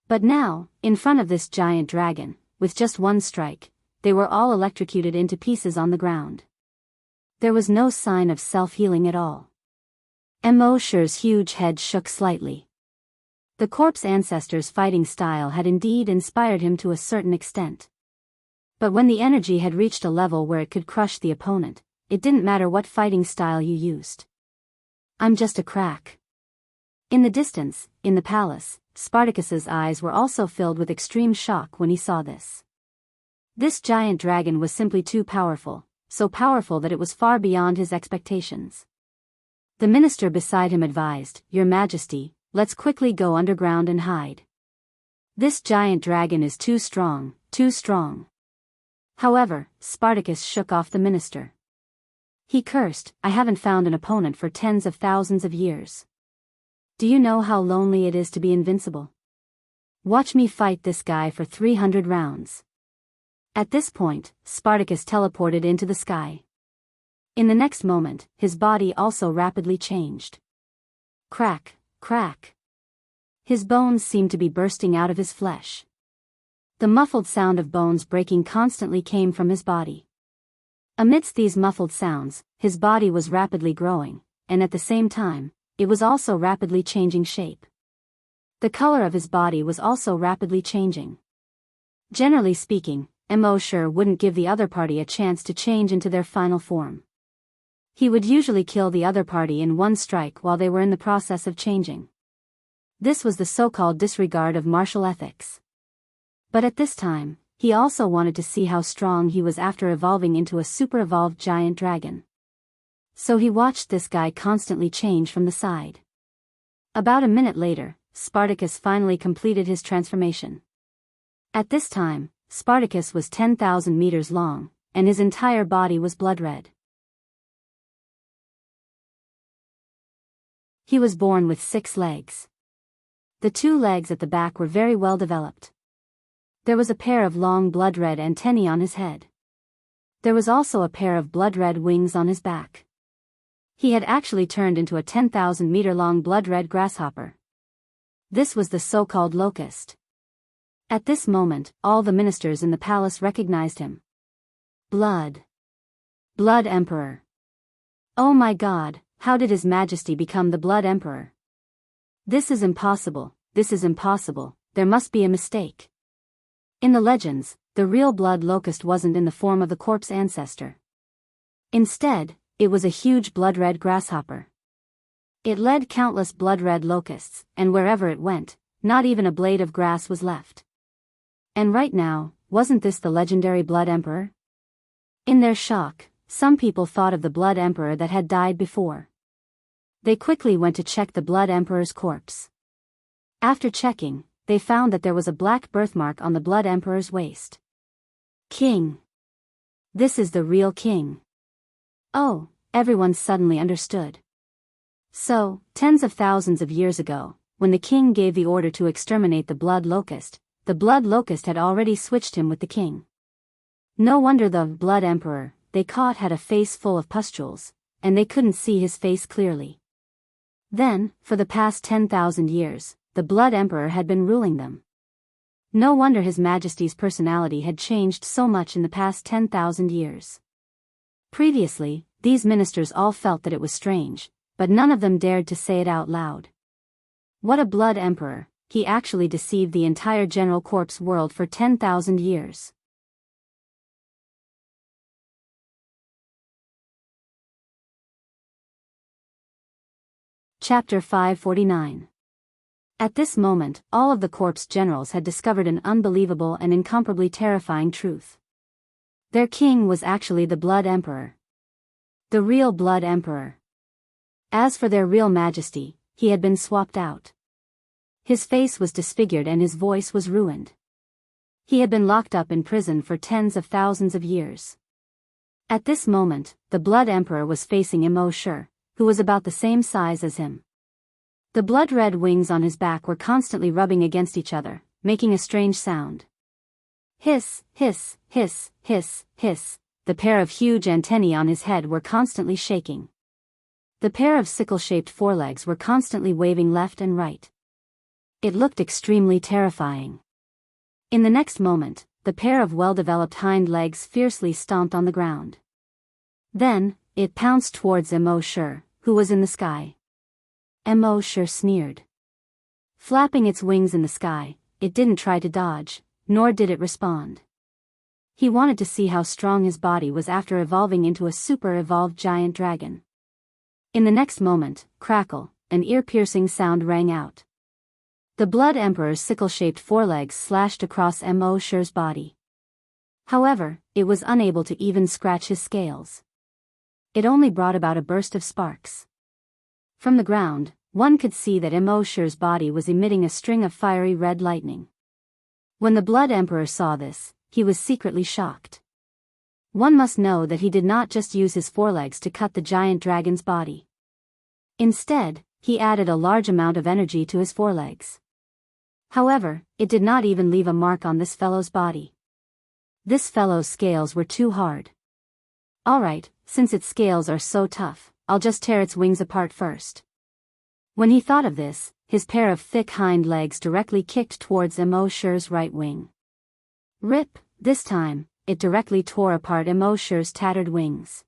But now, in front of this giant dragon, with just one strike, they were all electrocuted into pieces on the ground. There was no sign of self-healing at all. Immerse's huge head shook slightly. The corpse ancestor's fighting style had indeed inspired him to a certain extent. But when the energy had reached a level where it could crush the opponent, it didn't matter what fighting style you used. I'm just a crack. In the distance, in the palace, Spartacus's eyes were also filled with extreme shock when he saw this. This giant dragon was simply too powerful, so powerful that it was far beyond his expectations. The minister beside him advised, "Your Majesty, let's quickly go underground and hide. This giant dragon is too strong, too strong." However, Spartacus shook off the minister. He cursed, "I haven't found an opponent for tens of thousands of years. Do you know how lonely it is to be invincible? Watch me fight this guy for 300 rounds. At this point, Spartacus teleported into the sky. In the next moment, his body also rapidly changed. Crack, crack. His bones seemed to be bursting out of his flesh. The muffled sound of bones breaking constantly came from his body. Amidst these muffled sounds, his body was rapidly growing, and at the same time, it was also rapidly changing shape. The color of his body was also rapidly changing. Generally speaking, Immerse wouldn't give the other party a chance to change into their final form. He would usually kill the other party in one strike while they were in the process of changing. This was the so-called disregard of martial ethics. But at this time, he also wanted to see how strong he was after evolving into a super-evolved giant dragon. So he watched this guy constantly change from the side. About a minute later, Spartacus finally completed his transformation. At this time, Spartacus was 10,000 meters long, and his entire body was blood red. He was born with 6 legs. The 2 legs at the back were very well developed. There was a pair of long blood-red antennae on his head. There was also a pair of blood-red wings on his back. He had actually turned into a 10,000-meter-long blood-red grasshopper. This was the so-called locust. At this moment, all the ministers in the palace recognized him. Blood. Blood Emperor. Oh my God, how did His Majesty become the Blood Emperor? This is impossible, there must be a mistake. In the legends, the real blood locust wasn't in the form of the corpse ancestor. Instead, it was a huge blood-red grasshopper. It led countless blood-red locusts, and wherever it went, not even a blade of grass was left. And right now, wasn't this the legendary Blood Emperor? In their shock, some people thought of the Blood Emperor that had died before. They quickly went to check the Blood Emperor's corpse. After checking, they found that there was a black birthmark on the Blood Emperor's waist. King. This is the real king. Oh, everyone suddenly understood. So, tens of thousands of years ago, when the king gave the order to exterminate the blood locust had already switched him with the king. No wonder the Blood Emperor they caught had a face full of pustules, and they couldn't see his face clearly. Then, for the past 10,000 years, the Blood Emperor had been ruling them. No wonder His Majesty's personality had changed so much in the past 10,000 years. Previously, these ministers all felt that it was strange, but none of them dared to say it out loud. What a Blood Emperor, he actually deceived the entire General Corpse world for 10,000 years. Chapter 549. At this moment, all of the corpse generals had discovered an unbelievable and incomparably terrifying truth. Their king was actually the Blood Emperor. The real Blood Emperor. As for their real majesty, he had been swapped out. His face was disfigured and his voice was ruined. He had been locked up in prison for tens of thousands of years. At this moment, the Blood Emperor was facing Immerse, who was about the same size as him. The blood-red wings on his back were constantly rubbing against each other, making a strange sound. Hiss, hiss, hiss, hiss, hiss. The pair of huge antennae on his head were constantly shaking. The pair of sickle-shaped forelegs were constantly waving left and right. It looked extremely terrifying. In the next moment, the pair of well-developed hind legs fiercely stomped on the ground. Then, it pounced towards Immerse, who was in the sky. Immerse sneered. Flapping its wings in the sky, it didn't try to dodge, nor did it respond. He wanted to see how strong his body was after evolving into a super-evolved giant dragon. In the next moment, crackle, an ear-piercing sound rang out. The Blood Emperor's sickle-shaped forelegs slashed across Immerse's body. However, it was unable to even scratch his scales. It only brought about a burst of sparks. From the ground, one could see that Immerse's body was emitting a string of fiery red lightning. When the Blood Emperor saw this, he was secretly shocked. One must know that he did not just use his forelegs to cut the giant dragon's body. Instead, he added a large amount of energy to his forelegs. However, it did not even leave a mark on this fellow's body. This fellow's scales were too hard. Alright, since its scales are so tough, I'll just tear its wings apart first. When he thought of this, his pair of thick hind legs directly kicked towards Immerse's right wing. Rip, this time, it directly tore apart Immerse's tattered wings.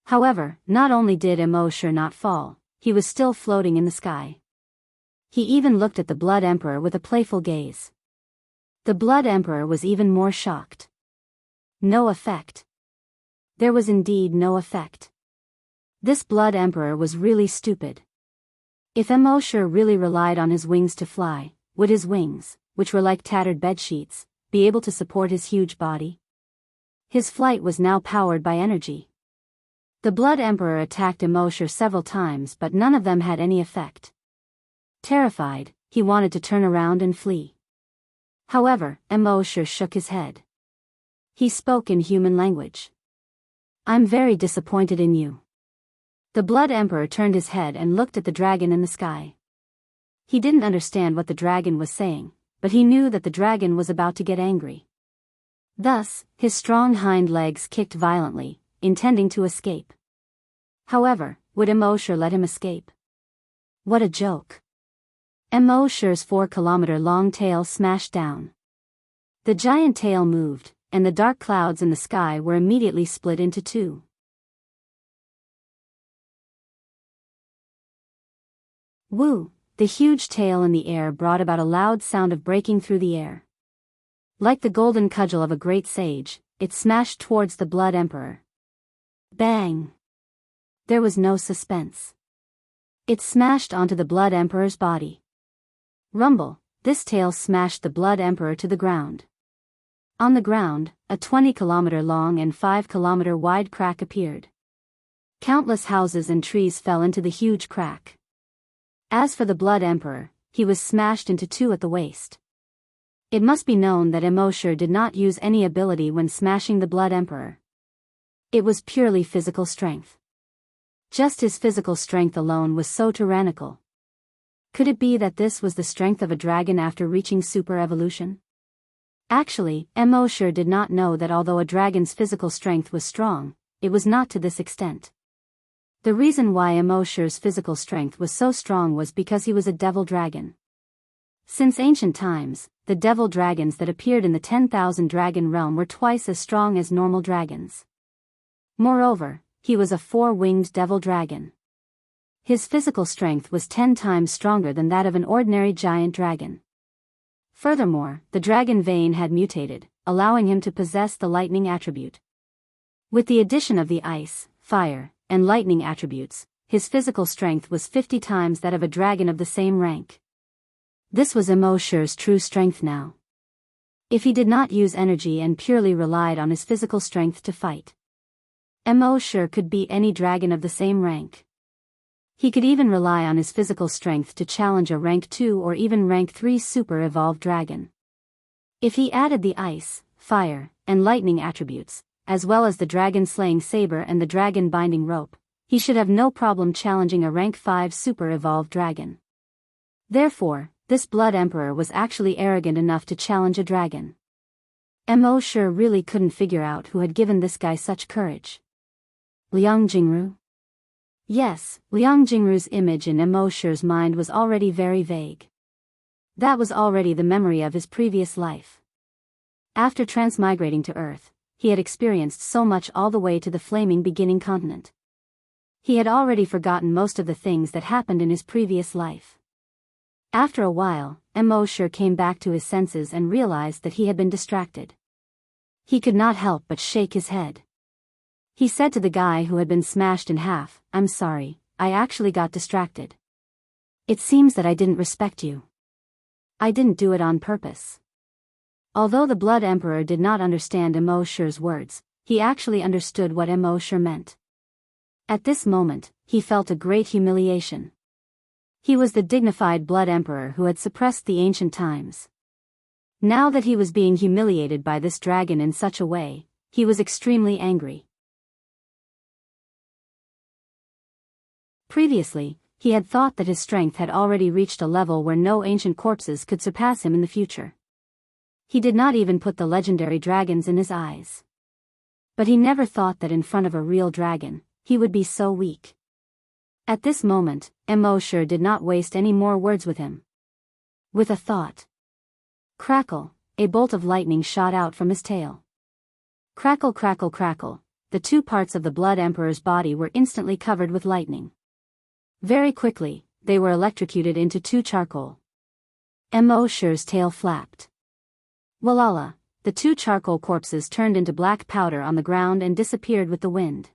However, not only did Immerse not fall, he was still floating in the sky. He even looked at the Blood Emperor with a playful gaze. The Blood Emperor was even more shocked. No effect. There was indeed no effect. This Blood Emperor was really stupid. If Immerse really relied on his wings to fly, would his wings, which were like tattered bedsheets, be able to support his huge body? His flight was now powered by energy. The Blood Emperor attacked Immerse several times, but none of them had any effect. Terrified, he wanted to turn around and flee. However, Immerse shook his head. He spoke in human language. I'm very disappointed in you. The Blood Emperor turned his head and looked at the dragon in the sky. He didn't understand what the dragon was saying, but he knew that the dragon was about to get angry. Thus, his strong hind legs kicked violently, intending to escape. However, would Immerse let him escape? What a joke. Immerse's 4-kilometer-long tail smashed down. The giant tail moved, and the dark clouds in the sky were immediately split into two. Woo! The huge tail in the air brought about a loud sound of breaking through the air. Like the golden cudgel of a great sage, it smashed towards the Blood Emperor. Bang! There was no suspense. It smashed onto the Blood Emperor's body. Rumble! This tail smashed the Blood Emperor to the ground. On the ground, a 20-kilometer-long and 5-kilometer-wide crack appeared. Countless houses and trees fell into the huge crack. As for the Blood Emperor, he was smashed into two at the waist. It must be known that Immerse did not use any ability when smashing the Blood Emperor. It was purely physical strength. Just his physical strength alone was so tyrannical. Could it be that this was the strength of a dragon after reaching super evolution? Actually, Immerse did not know that although a dragon's physical strength was strong, it was not to this extent. The reason why Immerse's physical strength was so strong was because he was a devil dragon. Since ancient times, the devil dragons that appeared in the 10,000 dragon realm were twice as strong as normal dragons. Moreover, he was a 4-winged devil dragon. His physical strength was 10 times stronger than that of an ordinary giant dragon. Furthermore, the dragon vein had mutated, allowing him to possess the lightning attribute. With the addition of the ice, fire, and lightning attributes, his physical strength was 50 times that of a dragon of the same rank. This was Immerse's true strength now. If he did not use energy and purely relied on his physical strength to fight, Immerse could beat any dragon of the same rank. He could even rely on his physical strength to challenge a rank 2 or even rank 3 super evolved dragon. If he added the ice, fire, and lightning attributes, as well as the dragon-slaying saber and the dragon-binding rope, he should have no problem challenging a rank 5 super evolved dragon. Therefore, this Blood Emperor was actually arrogant enough to challenge a dragon. Immerse really couldn't figure out who had given this guy such courage. Liang Jingru? Yes, Liang Jingru's image in Immerse's mind was already very vague. That was already the memory of his previous life. After transmigrating to Earth, he had experienced so much all the way to the flaming beginning continent. He had already forgotten most of the things that happened in his previous life. After a while, Immerse came back to his senses and realized that he had been distracted. He could not help but shake his head. He said to the guy who had been smashed in half, "I'm sorry, I actually got distracted. It seems that I didn't respect you. I didn't do it on purpose. Although the Blood Emperor did not understand Immerse's words, he actually understood what Immerse meant. At this moment, he felt a great humiliation. He was the dignified Blood Emperor who had suppressed the ancient times. Now that he was being humiliated by this dragon in such a way, he was extremely angry. Previously, he had thought that his strength had already reached a level where no ancient corpses could surpass him in the future. He did not even put the legendary dragons in his eyes. But he never thought that in front of a real dragon, he would be so weak. At this moment, Immerse did not waste any more words with him. With a thought. Crackle, a bolt of lightning shot out from his tail. Crackle, crackle, crackle, the two parts of the Blood Emperor's body were instantly covered with lightning. Very quickly, they were electrocuted into two charcoal. Immerse's tail flapped. Walala, the two charcoal corpses turned into black powder on the ground and disappeared with the wind.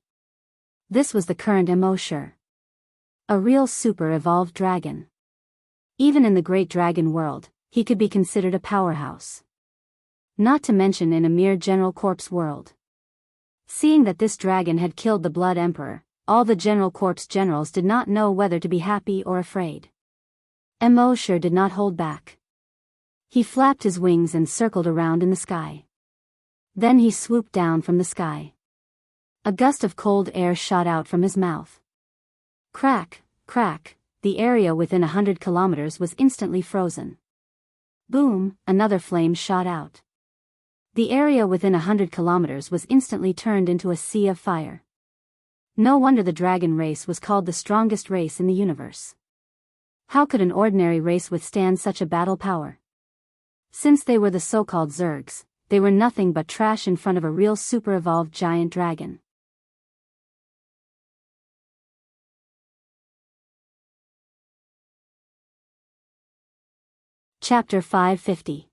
This was the current Immerse. A real super-evolved dragon. Even in the great dragon world, he could be considered a powerhouse. Not to mention in a mere general corpse world. Seeing that this dragon had killed the Blood Emperor, all the general corpse generals did not know whether to be happy or afraid. Immerse did not hold back. He flapped his wings and circled around in the sky. Then he swooped down from the sky. A gust of cold air shot out from his mouth. Crack, crack, the area within 100 kilometers was instantly frozen. Boom, another flame shot out. The area within 100 kilometers was instantly turned into a sea of fire. No wonder the dragon race was called the strongest race in the universe. How could an ordinary race withstand such a battle power? Since they were the so-called Zergs, they were nothing but trash in front of a real super-evolved giant dragon. Chapter 550.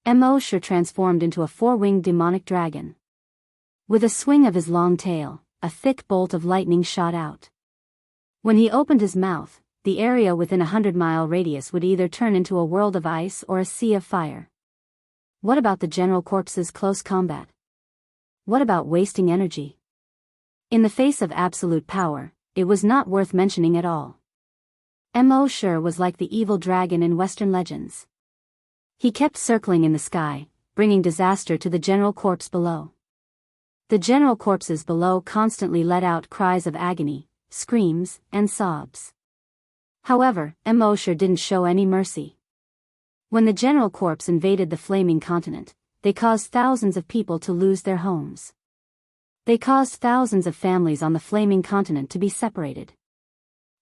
Immerse transformed into a four-winged demonic dragon. With a swing of his long tail, a thick bolt of lightning shot out. When he opened his mouth, the area within a 100-mile radius would either turn into a world of ice or a sea of fire. What about the general corpse's close combat? What about wasting energy? In the face of absolute power, it was not worth mentioning at all. Immerse was like the evil dragon in Western legends. He kept circling in the sky, bringing disaster to the general corpse below. The general corpses below constantly let out cries of agony, screams, and sobs. However, Immerse didn't show any mercy. When the general corpse invaded the flaming continent, they caused thousands of people to lose their homes. They caused thousands of families on the flaming continent to be separated.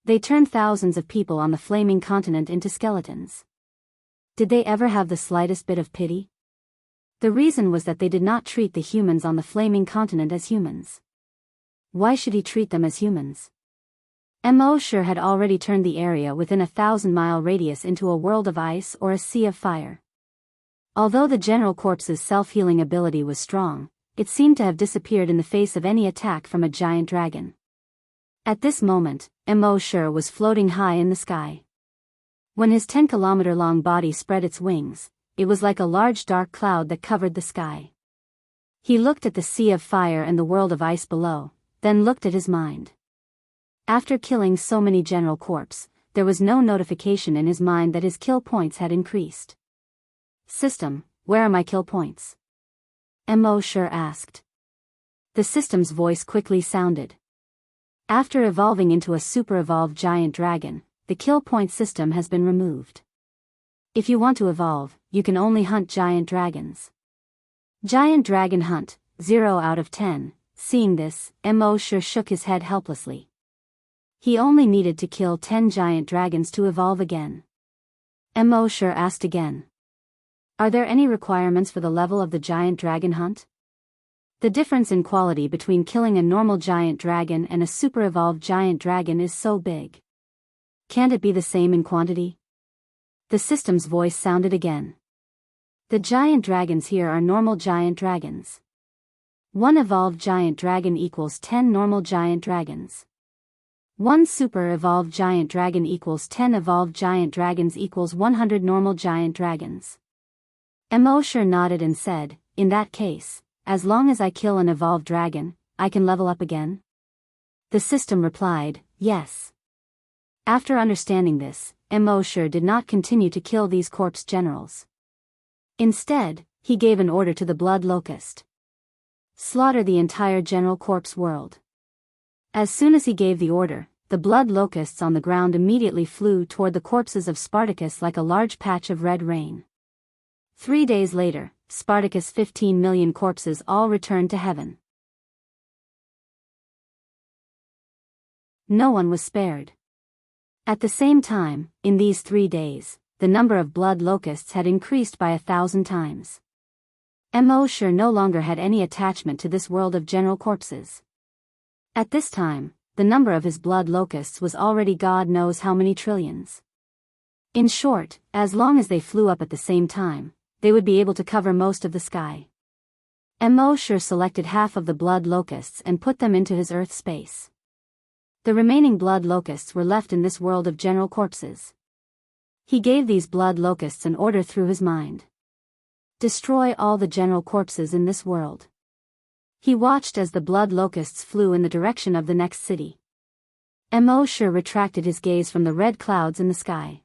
They turned thousands of people on the flaming continent into skeletons. Did they ever have the slightest bit of pity? The reason was that they did not treat the humans on the flaming continent as humans. Why should he treat them as humans? Immerse had already turned the area within a 1,000-mile radius into a world of ice or a sea of fire. Although the general corpse's self-healing ability was strong, it seemed to have disappeared in the face of any attack from a giant dragon. At this moment, Immerse was floating high in the sky. When his 10-kilometer-long body spread its wings, it was like a large dark cloud that covered the sky. He looked at the sea of fire and the world of ice below, then looked at his mind. After killing so many general corpse, there was no notification in his mind that his kill points had increased. System, where are my kill points? Immerse asked. The system's voice quickly sounded. After evolving into a super-evolved giant dragon, the kill point system has been removed. If you want to evolve, you can only hunt giant dragons. Giant dragon hunt, 0 out of 10. Seeing this, Immerse shook his head helplessly. He only needed to kill 10 giant dragons to evolve again. Immerse asked again. Are there any requirements for the level of the giant dragon hunt? The difference in quality between killing a normal giant dragon and a super-evolved giant dragon is so big. Can't it be the same in quantity? The system's voice sounded again. The giant dragons here are normal giant dragons. 1 evolved giant dragon equals 10 normal giant dragons. 1 super evolved giant dragon equals 10 evolved giant dragons equals 100 normal giant dragons. Immerse nodded and said, in that case, as long as I kill an evolved dragon, I can level up again? The system replied, yes. After understanding this, Immerse did not continue to kill these corpse generals. Instead, he gave an order to the blood locust. Slaughter the entire general corpse world. As soon as he gave the order, the blood locusts on the ground immediately flew toward the corpses of Spartacus like a large patch of red rain. 3 days later, Spartacus' 15 million corpses all returned to heaven. No one was spared. At the same time, in these 3 days, the number of blood locusts had increased by 1,000 times. Immerse no longer had any attachment to this world of general corpses. At this time, the number of his blood locusts was already God knows how many trillions. In short, as long as they flew up at the same time, they would be able to cover most of the sky. Immerse selected half of the blood locusts and put them into his Earth space. The remaining blood locusts were left in this world of general corpses. He gave these blood locusts an order through his mind. Destroy all the general corpses in this world. He watched as the blood locusts flew in the direction of the next city. Immerse retracted his gaze from the red clouds in the sky.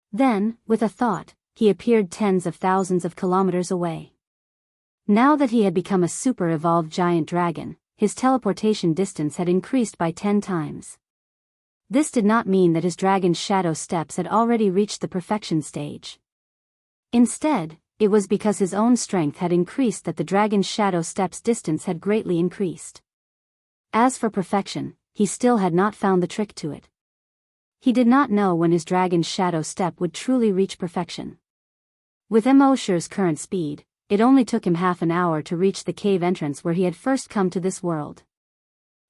Then, with a thought, he appeared tens of thousands of kilometers away. Now that he had become a super-evolved giant dragon, his teleportation distance had increased by 10 times. This did not mean that his dragon's shadow steps had already reached the perfection stage. Instead, it was because his own strength had increased that the dragon's shadow steps distance had greatly increased. As for perfection, he still had not found the trick to it. He did not know when his dragon's shadow step would truly reach perfection. With Immerse's current speed, it only took him half an hour to reach the cave entrance where he had first come to this world.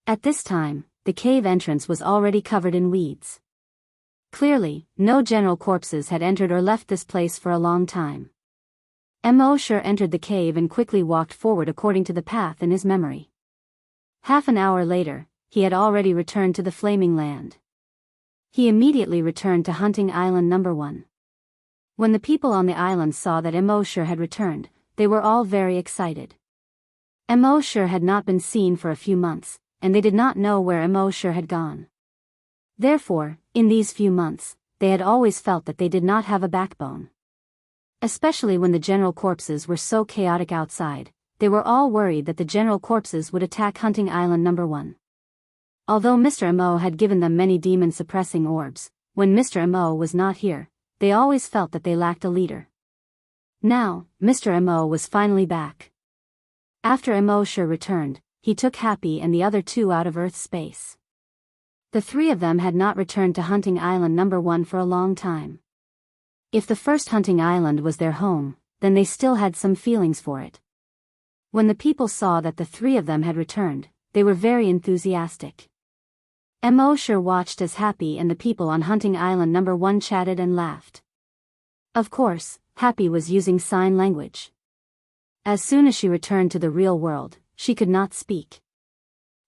At this time, the cave entrance was already covered in weeds. Clearly, no general corpses had entered or left this place for a long time. Immerse entered the cave and quickly walked forward according to the path in his memory. Half an hour later, he had already returned to the Flaming Land. He immediately returned to Hunting Island No. 1. When the people on the island saw that Immerse had returned, they were all very excited. Immerse had not been seen for a few months, and they did not know where Immerse had gone. Therefore, in these few months, they had always felt that they did not have a backbone. Especially when the general corpses were so chaotic outside, they were all worried that the general corpses would attack Hunting Island No. 1. Although Mr. Immerse had given them many demon-suppressing orbs, when Mr. Immerse was not here, they always felt that they lacked a leader. Now, Mr. Immerse was finally back. After Immerse returned, he took Happy and the other 2 out of Earth space. The 3 of them had not returned to Hunting Island No. 1 for a long time. If the first hunting island was their home, then they still had some feelings for it. When the people saw that the 3 of them had returned, they were very enthusiastic. Immerse watched as Happy and the people on Hunting Island No. 1 chatted and laughed. Of course, Happy was using sign language. As soon as she returned to the real world, she could not speak.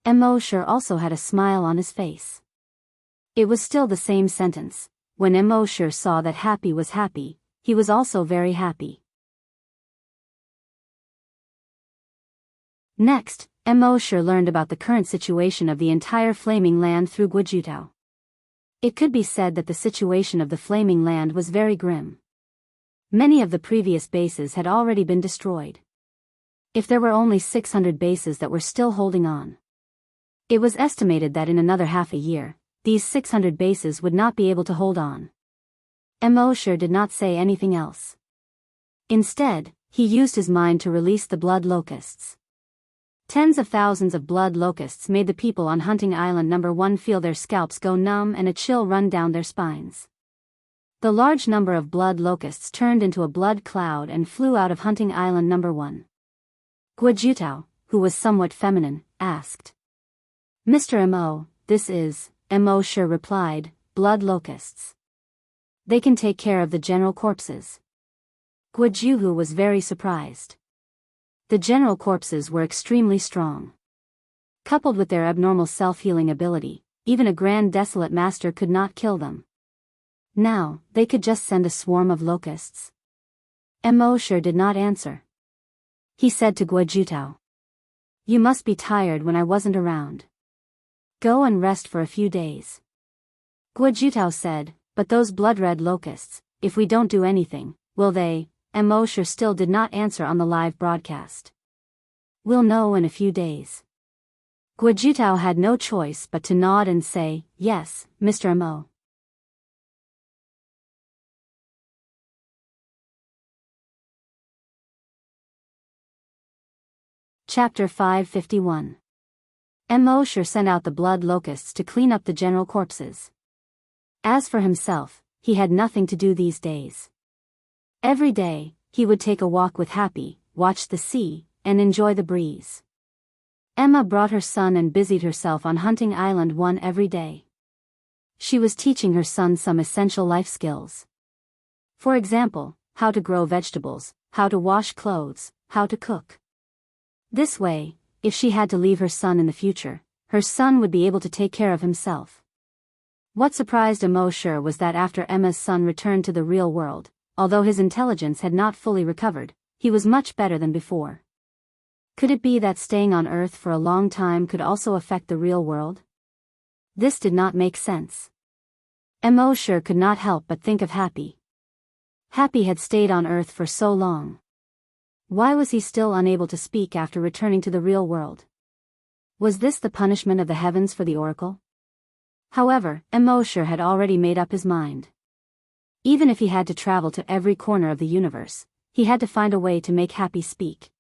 Immerse also had a smile on his face. It was still the same sentence. When Immerse saw that Happy was happy, he was also very happy. Next, Immerse learned about the current situation of the entire Flaming Land through Guijutao. It could be said that the situation of the Flaming Land was very grim. Many of the previous bases had already been destroyed. If there were only 600 bases that were still holding on. It was estimated that in another half a year, these 600 bases would not be able to hold on. Immerse did not say anything else. Instead, he used his mind to release the blood locusts. Tens of thousands of blood locusts made the people on Hunting Island No. 1 feel their scalps go numb and a chill run down their spines. The large number of blood locusts turned into a blood cloud and flew out of Hunting Island No. 1. Guijutao, who was somewhat feminine, asked. Mr. Immerse, this is, Immerse replied, blood locusts. They can take care of the general corpses. Guijutao was very surprised. The general corpses were extremely strong. Coupled with their abnormal self-healing ability, even a grand desolate master could not kill them. Now, they could just send a swarm of locusts. Immerse did not answer. He said to Guojutao, "You must be tired when I wasn't around. Go and rest for a few days." Guojutao said, "But those blood-red locusts, if we don't do anything, will they?" Immerse still did not answer on the live broadcast. "We'll know in a few days." Guojutao had no choice but to nod and say, "Yes, Mr. Immerse." Chapter 551. Immerse sent out the blood locusts to clean up the general corpses. As for himself, he had nothing to do these days. Every day, he would take a walk with Happy, watch the sea, and enjoy the breeze. Emma brought her son and busied herself on Hunting Island 1 every day. She was teaching her son some essential life skills. For example, how to grow vegetables, how to wash clothes, how to cook. This way, if she had to leave her son in the future, her son would be able to take care of himself. What surprised Immerse was that after Emma's son returned to the real world, although his intelligence had not fully recovered, he was much better than before. Could it be that staying on Earth for a long time could also affect the real world? This did not make sense. Immerse could not help but think of Happy. Happy had stayed on Earth for so long. Why was he still unable to speak after returning to the real world? Was this the punishment of the heavens for the oracle? However, Immerse had already made up his mind. Even if he had to travel to every corner of the universe, he had to find a way to make Happy speak.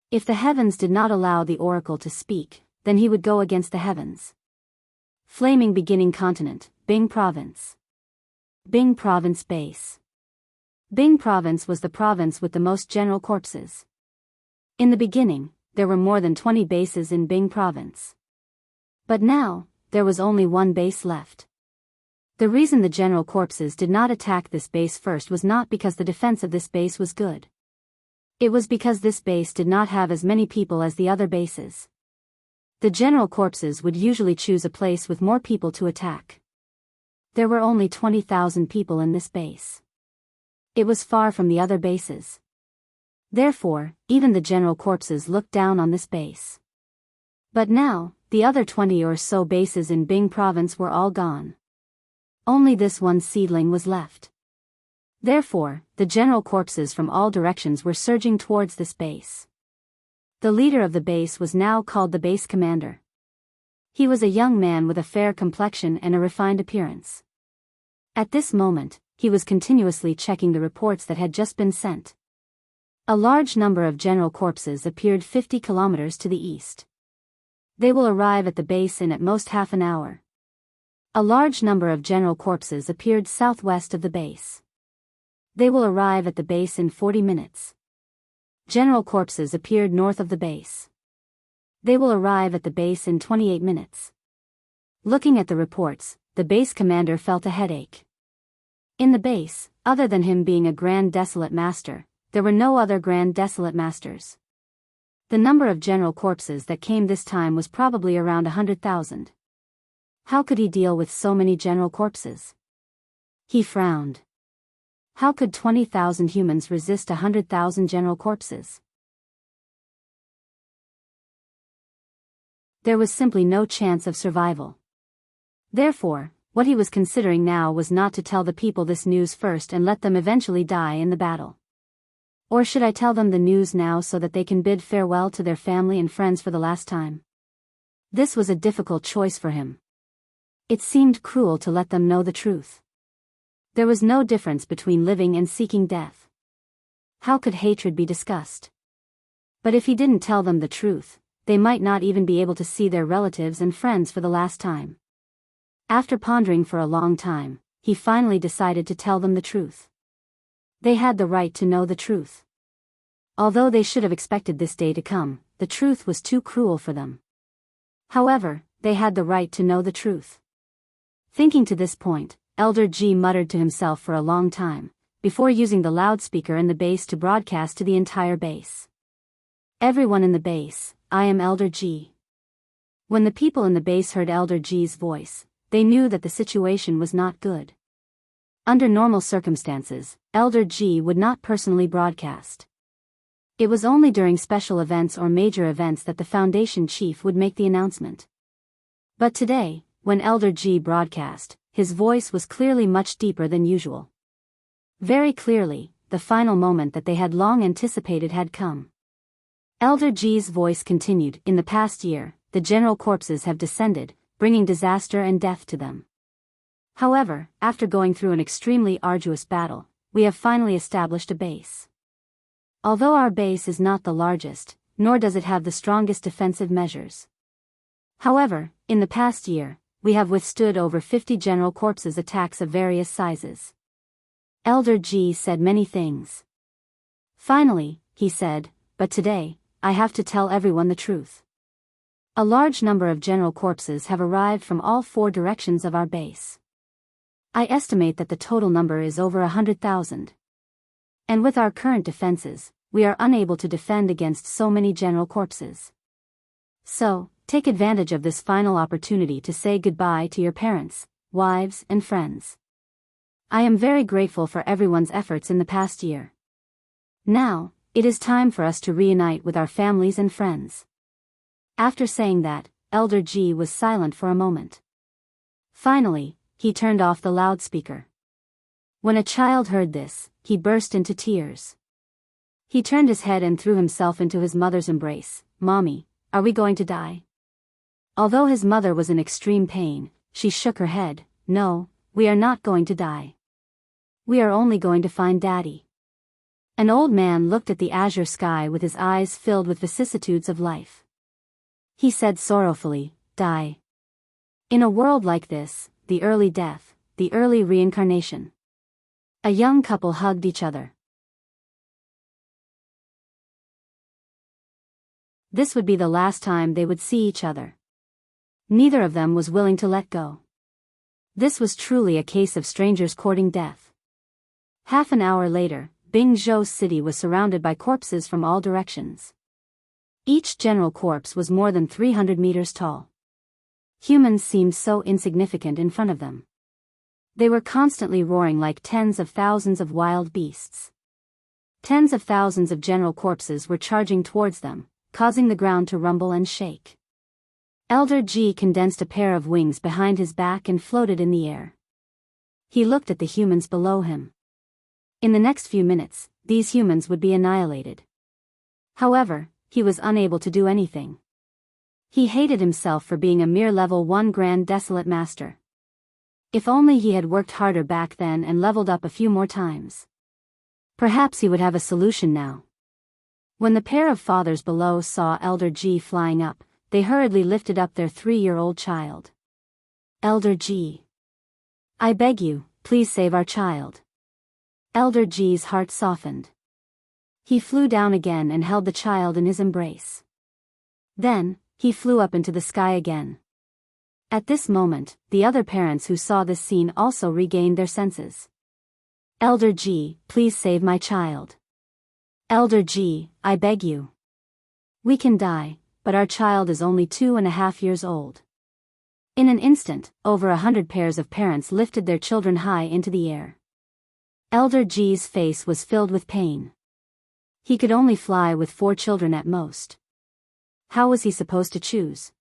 If the heavens did not allow the oracle to speak, then he would go against the heavens. Flaming Beginning Continent, Bing Province. Bing Province Base. Bing Province was the province with the most general corpses. In the beginning, there were more than 20 bases in Bing Province. But now, there was only one base left. The reason the general corpses did not attack this base first was not because the defense of this base was good. It was because this base did not have as many people as the other bases. The general corpses would usually choose a place with more people to attack. There were only 20,000 people in this base. It was far from the other bases. Therefore, even the general corpses looked down on this base. But now, the other 20 or so bases in Bing Province were all gone. Only this one seedling was left. Therefore, the general corpses from all directions were surging towards this base. The leader of the base was now called the base commander. He was a young man with a fair complexion and a refined appearance. At this moment, he was continuously checking the reports that had just been sent. A large number of general corpses appeared 50 kilometers to the east. They will arrive at the base in at most half an hour. A large number of general corpses appeared southwest of the base. They will arrive at the base in 40 minutes. General corpses appeared north of the base. They will arrive at the base in 28 minutes. Looking at the reports, the base commander felt a headache. In the base, other than him being a Grand Desolate Master, there were no other Grand Desolate Masters. The number of general corpses that came this time was probably around 100,000. How could he deal with so many general corpses? He frowned. How could 20,000 humans resist 100,000 general corpses? There was simply no chance of survival. Therefore, what he was considering now was not to tell the people this news first and let them eventually die in the battle. Or should I tell them the news now so that they can bid farewell to their family and friends for the last time? This was a difficult choice for him. It seemed cruel to let them know the truth. There was no difference between living and seeking death. How could hatred be discussed? But if he didn't tell them the truth, they might not even be able to see their relatives and friends for the last time. After pondering for a long time, he finally decided to tell them the truth. They had the right to know the truth. Although they should have expected this day to come, the truth was too cruel for them. However, they had the right to know the truth. Thinking to this point, Elder G muttered to himself for a long time, before using the loudspeaker in the base to broadcast to the entire base. Everyone in the base, I am Elder G. When the people in the base heard Elder G's voice, they knew that the situation was not good. Under normal circumstances, Elder G would not personally broadcast. It was only during special events or major events that the Foundation chief would make the announcement. But today, when Elder G broadcast, his voice was clearly much deeper than usual. Very clearly, the final moment that they had long anticipated had come. Elder G's voice continued, "In the past year, the general corpses have descended, bringing disaster and death to them. However, after going through an extremely arduous battle, we have finally established a base. Although our base is not the largest, nor does it have the strongest defensive measures. However, in the past year, we have withstood over 50 general corpses attacks of various sizes." Elder G said many things. Finally, he said, "But today, I have to tell everyone the truth. A large number of general corpses have arrived from all 4 directions of our base. I estimate that the total number is over 100,000. And with our current defenses, we are unable to defend against so many general corpses. So, take advantage of this final opportunity to say goodbye to your parents, wives, and friends. I am very grateful for everyone's efforts in the past year. Now, it is time for us to reunite with our families and friends." After saying that, Elder G was silent for a moment. Finally, he turned off the loudspeaker. When a child heard this, he burst into tears. He turned his head and threw himself into his mother's embrace. "Mommy, are we going to die?" Although his mother was in extreme pain, she shook her head. "No, we are not going to die. We are only going to find Daddy." An old man looked at the azure sky with his eyes filled with vicissitudes of life. He said sorrowfully, "Die. In a world like this, the early death, the early reincarnation." A young couple hugged each other. This would be the last time they would see each other. Neither of them was willing to let go. This was truly a case of strangers courting death. Half an hour later, Bingzhou City was surrounded by corpses from all directions. Each general corpse was more than 300 meters tall. Humans seemed so insignificant in front of them. They were constantly roaring like tens of thousands of wild beasts. Tens of thousands of general corpses were charging towards them, causing the ground to rumble and shake. Elder G condensed a pair of wings behind his back and floated in the air. He looked at the humans below him. In the next few minutes, these humans would be annihilated. However, he was unable to do anything. He hated himself for being a mere level 1 Grand Desolate Master. If only he had worked harder back then and leveled up a few more times. Perhaps he would have a solution now. When the pair of fathers below saw Elder G flying up, they hurriedly lifted up their 3-year-old child. "Elder G. I beg you, please save our child." Elder G's heart softened. He flew down again and held the child in his embrace. Then, he flew up into the sky again. At this moment, the other parents who saw this scene also regained their senses. "Elder G, please save my child. Elder G, I beg you. We can die, but our child is only 2.5 years old." In an instant, over 100 pairs of parents lifted their children high into the air. Elder G's face was filled with pain. He could only fly with 4 children at most. How was he supposed to choose?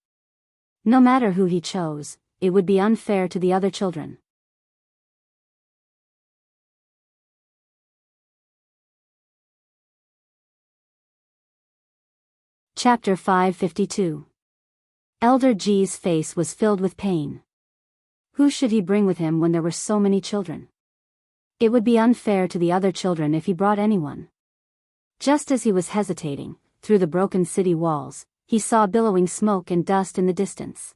No matter who he chose, it would be unfair to the other children. Chapter 552. Elder G's face was filled with pain. Who should he bring with him when there were so many children? It would be unfair to the other children if he brought anyone. Just as he was hesitating, through the broken city walls, he saw billowing smoke and dust in the distance.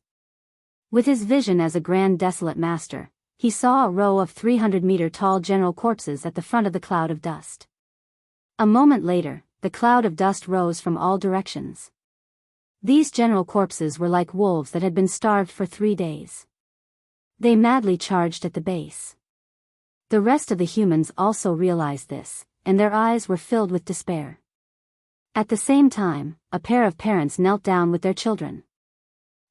With his vision as a Grand Desolate Master, he saw a row of 300-meter-tall general corpses at the front of the cloud of dust. A moment later, the cloud of dust rose from all directions. These general corpses were like wolves that had been starved for 3 days. They madly charged at the base. The rest of the humans also realized this, and their eyes were filled with despair. At the same time, a pair of parents knelt down with their children.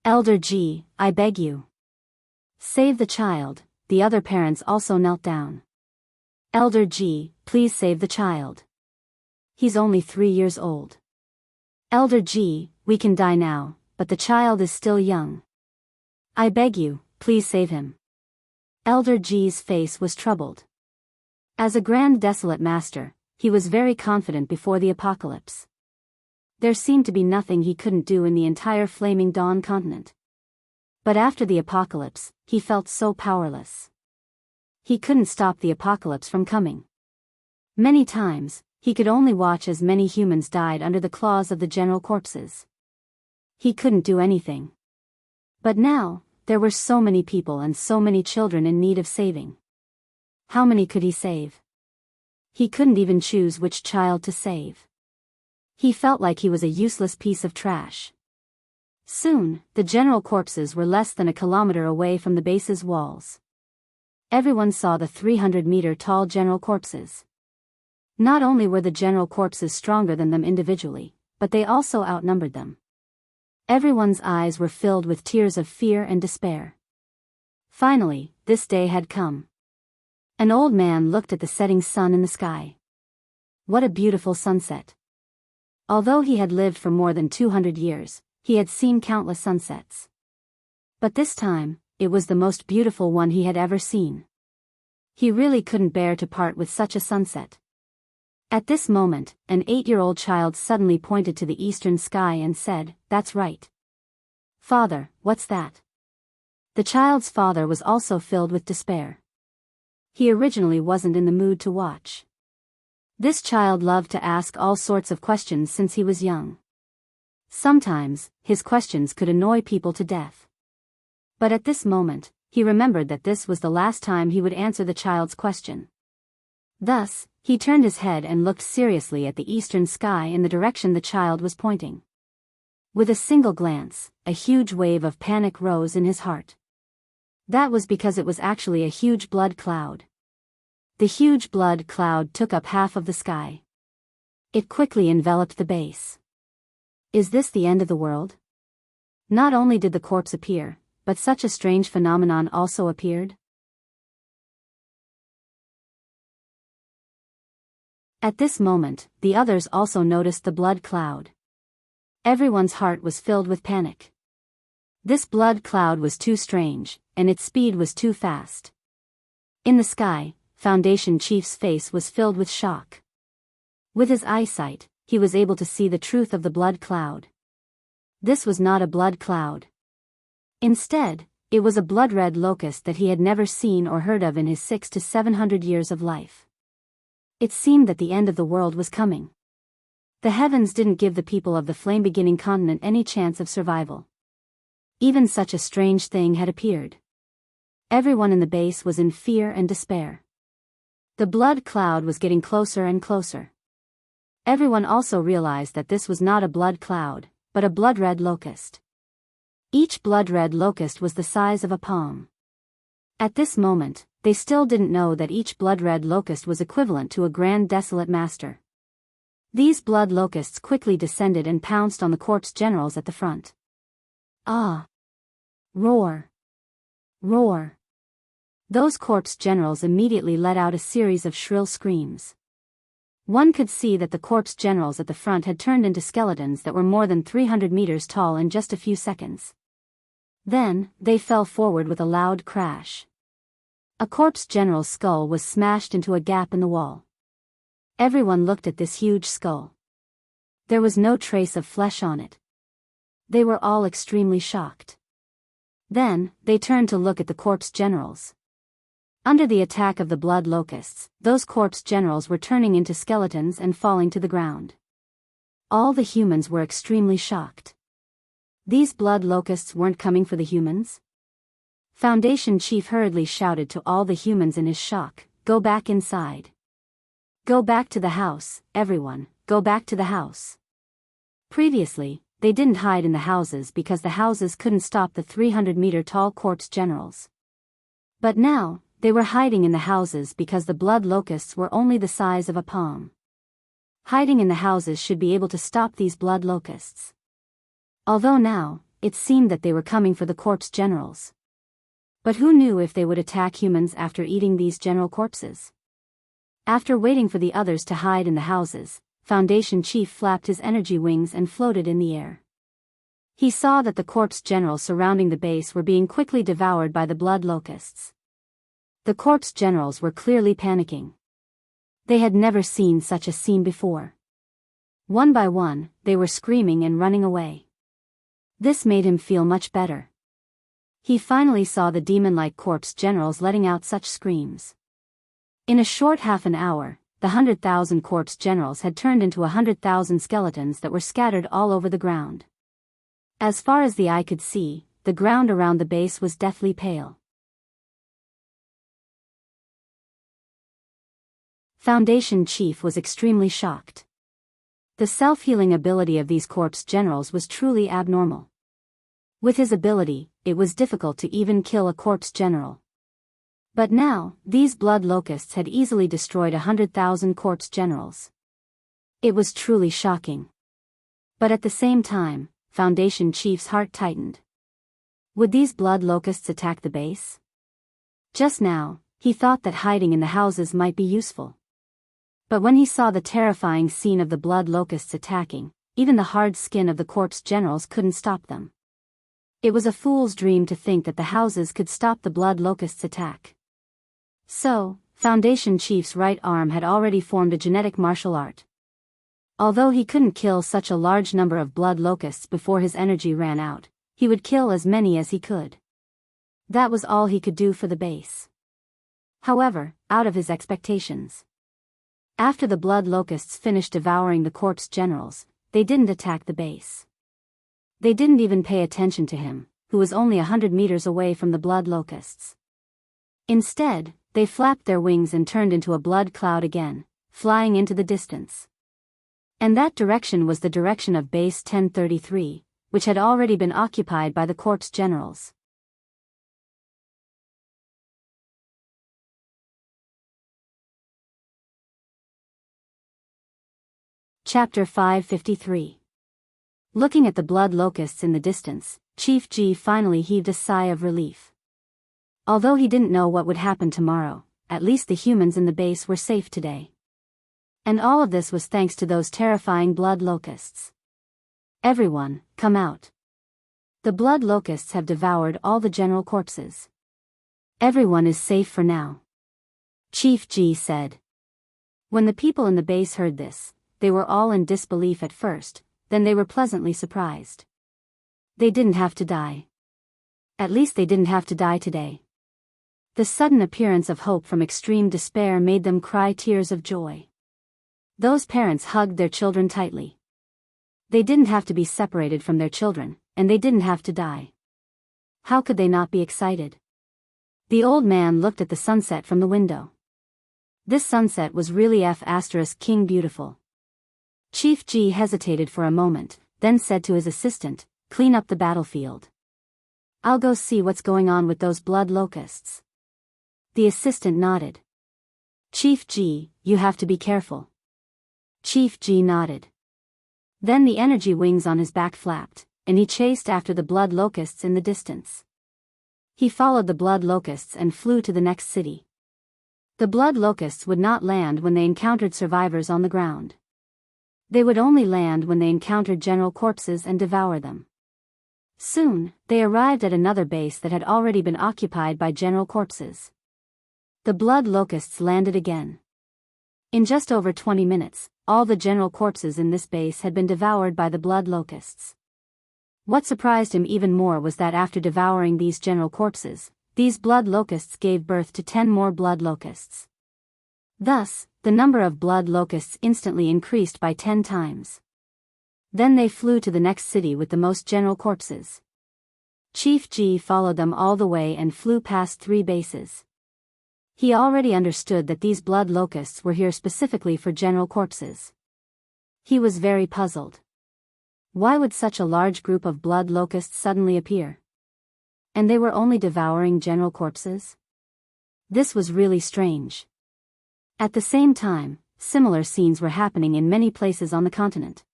Elder G, I beg you. Save the child. The other parents also knelt down. Elder G, please save the child. He's only 3 years old. Elder G, we can die now, but the child is still young. I beg you, please save him. Elder G's face was troubled. As a grand desolate master, he was very confident before the apocalypse. There seemed to be nothing he couldn't do in the entire flaming dawn continent. But after the apocalypse, he felt so powerless. He couldn't stop the apocalypse from coming. Many times, he could only watch as many humans died under the claws of the general corpses. He couldn't do anything. But now, there were so many people and so many children in need of saving. How many could he save? He couldn't even choose which child to save. He felt like he was a useless piece of trash. Soon, the general corpses were less than a kilometer away from the base's walls. Everyone saw the 300-meter-tall general corpses. Not only were the general corpses stronger than them individually, but they also outnumbered them. Everyone's eyes were filled with tears of fear and despair. Finally, this day had come. An old man looked at the setting sun in the sky. What a beautiful sunset. Although he had lived for more than 200 years, he had seen countless sunsets. But this time, it was the most beautiful one he had ever seen. He really couldn't bear to part with such a sunset. At this moment, an 8-year-old child suddenly pointed to the eastern sky and said, "That's right. Father, what's that?" The child's father was also filled with despair. He originally wasn't in the mood to watch. This child loved to ask all sorts of questions since he was young. Sometimes, his questions could annoy people to death. But at this moment, he remembered that this was the last time he would answer the child's question. Thus, he turned his head and looked seriously at the eastern sky in the direction the child was pointing. With a single glance, a huge wave of panic rose in his heart. That was because it was actually a huge blood cloud. The huge blood cloud took up half of the sky. It quickly enveloped the base. Is this the end of the world? Not only did the corpse appear, but such a strange phenomenon also appeared. At this moment, the others also noticed the blood cloud. Everyone's heart was filled with panic. This blood cloud was too strange, and its speed was too fast. In the sky, Foundation Chief's face was filled with shock. With his eyesight, he was able to see the truth of the blood cloud. This was not a blood cloud. Instead, it was a blood-red locust that he had never seen or heard of in his 600 to 700 years of life. It seemed that the end of the world was coming. The heavens didn't give the people of the flame-beginning continent any chance of survival. Even such a strange thing had appeared. Everyone in the base was in fear and despair. The blood cloud was getting closer and closer. Everyone also realized that this was not a blood cloud, but a blood-red locust. Each blood-red locust was the size of a palm. At this moment, they still didn't know that each blood-red locust was equivalent to a grand desolate master. These blood locusts quickly descended and pounced on the corpse generals at the front. Ah! Roar! Roar! Those corpse generals immediately let out a series of shrill screams. One could see that the corpse generals at the front had turned into skeletons that were more than 300 meters tall in just a few seconds. Then, they fell forward with a loud crash. A corpse general's skull was smashed into a gap in the wall. Everyone looked at this huge skull. There was no trace of flesh on it. They were all extremely shocked. Then, they turned to look at the corpse generals. Under the attack of the blood locusts, those corpse generals were turning into skeletons and falling to the ground. All the humans were extremely shocked. These blood locusts weren't coming for the humans? Foundation Chief hurriedly shouted to all the humans in his shock, "Go back inside. Go back to the house, everyone, go back to the house." Previously, they didn't hide in the houses because the houses couldn't stop the 300-meter-tall corpse generals. But now, they were hiding in the houses because the blood locusts were only the size of a palm. Hiding in the houses should be able to stop these blood locusts. Although now, it seemed that they were coming for the corpse generals. But who knew if they would attack humans after eating these general corpses? After waiting for the others to hide in the houses, Foundation Chief flapped his energy wings and floated in the air. He saw that the corpse generals surrounding the base were being quickly devoured by the blood locusts. The corpse generals were clearly panicking. They had never seen such a scene before. One by one, they were screaming and running away. This made him feel much better. He finally saw the demon-like corpse generals letting out such screams. In a short half an hour, the 100,000 corpse generals had turned into 100,000 skeletons that were scattered all over the ground. As far as the eye could see, the ground around the base was deathly pale. Foundation Chief was extremely shocked. The self-healing ability of these corpse generals was truly abnormal. With his ability, it was difficult to even kill a corpse general. But now, these blood locusts had easily destroyed 100,000 corpse generals. It was truly shocking. But at the same time, Foundation Chief's heart tightened. Would these blood locusts attack the base? Just now, he thought that hiding in the houses might be useful. But when he saw the terrifying scene of the blood locusts attacking, even the hard skin of the corpse generals couldn't stop them. It was a fool's dream to think that the houses could stop the blood locusts' attack. So, Foundation Chief's right arm had already formed a genetic martial art. Although he couldn't kill such a large number of blood locusts before his energy ran out, he would kill as many as he could. That was all he could do for the base. However, out of his expectations. After the blood locusts finished devouring the corpse generals, they didn't attack the base. They didn't even pay attention to him, who was only 100 meters away from the blood locusts. Instead, they flapped their wings and turned into a blood cloud again, flying into the distance. And that direction was the direction of Base 1033, which had already been occupied by the corpse generals. Chapter 553. Looking at the blood locusts in the distance, Chief G finally heaved a sigh of relief. Although he didn't know what would happen tomorrow, at least the humans in the base were safe today. And all of this was thanks to those terrifying blood locusts. Everyone, come out. The blood locusts have devoured all the general corpses. Everyone is safe for now. Chief G said. When the people in the base heard this, they were all in disbelief at first, then they were pleasantly surprised. They didn't have to die. At least they didn't have to die today. The sudden appearance of hope from extreme despair made them cry tears of joy. Those parents hugged their children tightly. They didn't have to be separated from their children, and they didn't have to die. How could they not be excited? The old man looked at the sunset from the window. This sunset was really King beautiful. Chief G hesitated for a moment, then said to his assistant, "Clean up the battlefield. I'll go see what's going on with those blood locusts." The assistant nodded. "Chief G, you have to be careful." Chief G nodded. Then the energy wings on his back flapped, and he chased after the blood locusts in the distance. He followed the blood locusts and flew to the next city. The blood locusts would not land when they encountered survivors on the ground. They would only land when they encountered general corpses and devour them. Soon, they arrived at another base that had already been occupied by general corpses. The blood locusts landed again. In just over 20 minutes, all the general corpses in this base had been devoured by the blood locusts. What surprised him even more was that after devouring these general corpses, these blood locusts gave birth to 10 more blood locusts. Thus, the number of blood locusts instantly increased by 10 times. Then they flew to the next city with the most general corpses. Chief G followed them all the way and flew past 3 bases. He already understood that these blood locusts were here specifically for general corpses. He was very puzzled. Why would such a large group of blood locusts suddenly appear? And they were only devouring general corpses? This was really strange. At the same time, similar scenes were happening in many places on the continent.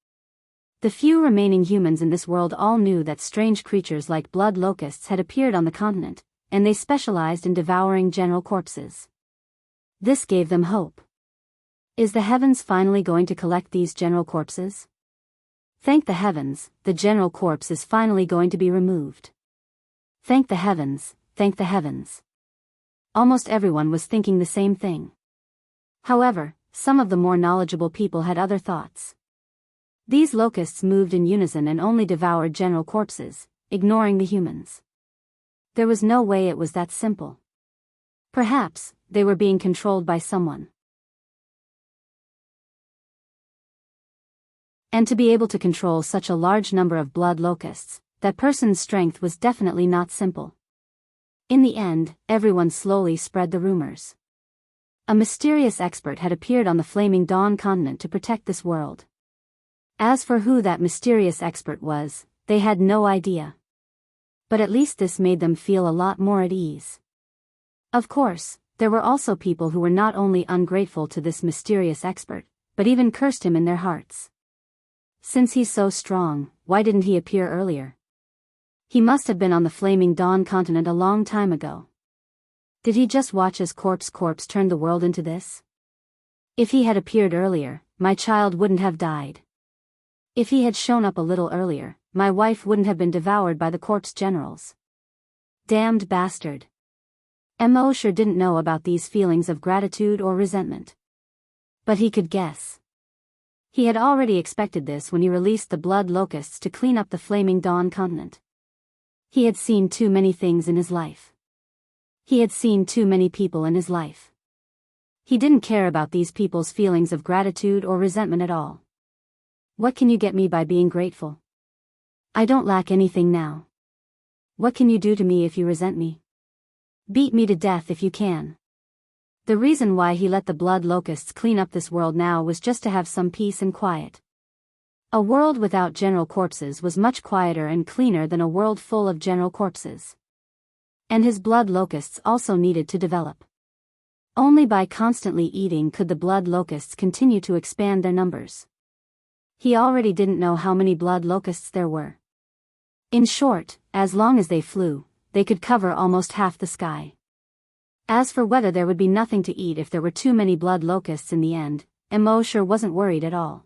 The few remaining humans in this world all knew that strange creatures like blood locusts had appeared on the continent, and they specialized in devouring general corpses. This gave them hope. Is the heavens finally going to collect these general corpses? Thank the heavens, the general corpse is finally going to be removed. Thank the heavens, thank the heavens. Almost everyone was thinking the same thing. However, some of the more knowledgeable people had other thoughts. These locusts moved in unison and only devoured general corpses, ignoring the humans. There was no way it was that simple. Perhaps, they were being controlled by someone. And to be able to control such a large number of blood locusts, that person's strength was definitely not simple. In the end, everyone slowly spread the rumors. A mysterious expert had appeared on the Flaming Dawn continent to protect this world. As for who that mysterious expert was, they had no idea. But at least this made them feel a lot more at ease. Of course, there were also people who were not only ungrateful to this mysterious expert, but even cursed him in their hearts. Since he's so strong, why didn't he appear earlier? He must have been on the Flaming Dawn continent a long time ago. Did he just watch as corpse turn the world into this? If he had appeared earlier, my child wouldn't have died. If he had shown up a little earlier, my wife wouldn't have been devoured by the corpse generals. Damned bastard. Mo sure didn't know about these feelings of gratitude or resentment. But he could guess. He had already expected this when he released the blood locusts to clean up the Flaming Dawn continent. He had seen too many things in his life. He had seen too many people in his life. He didn't care about these people's feelings of gratitude or resentment at all. What can you get me by being grateful? I don't lack anything now. What can you do to me if you resent me? Beat me to death if you can. The reason why he let the blood locusts clean up this world now was just to have some peace and quiet. A world without general corpses was much quieter and cleaner than a world full of general corpses. And his blood locusts also needed to develop. Only by constantly eating could the blood locusts continue to expand their numbers. He already didn't know how many blood locusts there were. In short, as long as they flew, they could cover almost half the sky. As for whether there would be nothing to eat if there were too many blood locusts in the end, Mo sure wasn't worried at all.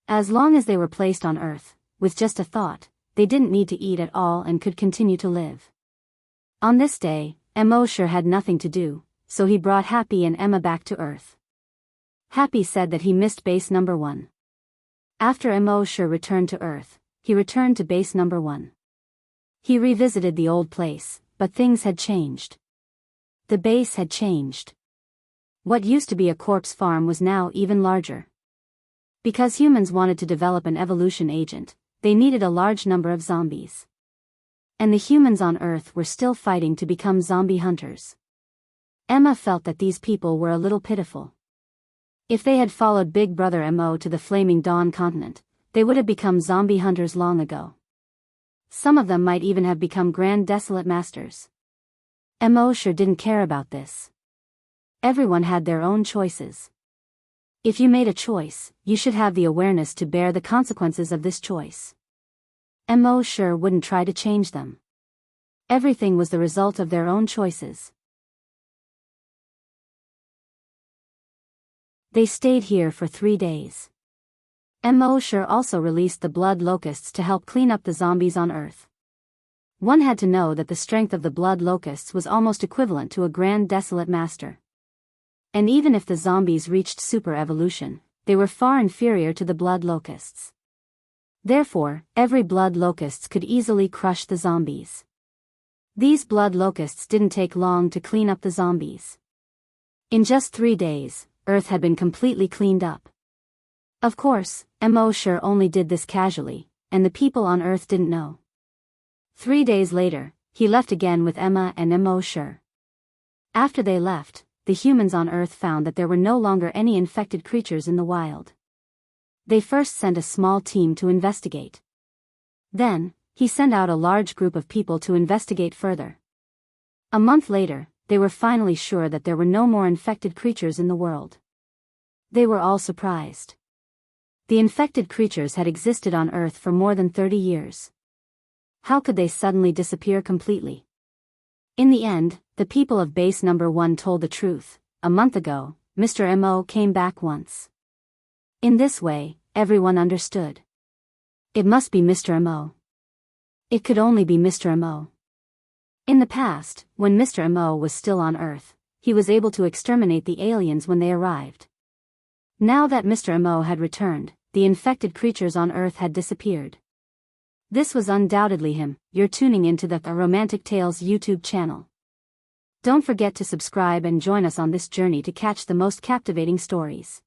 As long as they were placed on Earth, with just a thought, they didn't need to eat at all and could continue to live. On this day, Mo sure had nothing to do, so he brought Happy and Emma back to Earth. Happy said that he missed base number 1. After Mo sure returned to Earth, he returned to base number 1. He revisited the old place, but things had changed. The base had changed. What used to be a corpse farm was now even larger. Because humans wanted to develop an evolution agent, they needed a large number of zombies. And the humans on Earth were still fighting to become zombie hunters. Emma felt that these people were a little pitiful. If they had followed Big Brother Mo to the Flaming Dawn continent, they would have become zombie hunters long ago. Some of them might even have become Grand Desolate Masters. Mo sure didn't care about this. Everyone had their own choices. If you made a choice, you should have the awareness to bear the consequences of this choice. Mo sure wouldn't try to change them. Everything was the result of their own choices. They stayed here for 3 days. Mo sure also released the blood locusts to help clean up the zombies on Earth. One had to know that the strength of the blood locusts was almost equivalent to a Grand Desolate Master. And even if the zombies reached super evolution, they were far inferior to the blood locusts. Therefore, every blood locusts could easily crush the zombies. These blood locusts didn't take long to clean up the zombies. In just 3 days, Earth had been completely cleaned up. Of course, Mo sure only did this casually, and the people on Earth didn't know. 3 days later, he left again with Emma and Mo sure. After they left, the humans on Earth found that there were no longer any infected creatures in the wild. They first sent a small team to investigate. Then, he sent out a large group of people to investigate further. A month later, they were finally sure that there were no more infected creatures in the world. They were all surprised. The infected creatures had existed on Earth for more than 30 years. How could they suddenly disappear completely? In the end, the people of base number 1 told the truth. A month ago, Mr. Mo came back once. In this way, everyone understood. It must be Mr. Mo. It could only be Mr. Mo. In the past, when Mr. Mo was still on Earth, he was able to exterminate the aliens when they arrived. Now that Mr. Mo had returned, the infected creatures on Earth had disappeared. This was undoubtedly him. You're tuning into the Romantic Tales YouTube channel. Don't forget to subscribe and join us on this journey to catch the most captivating stories.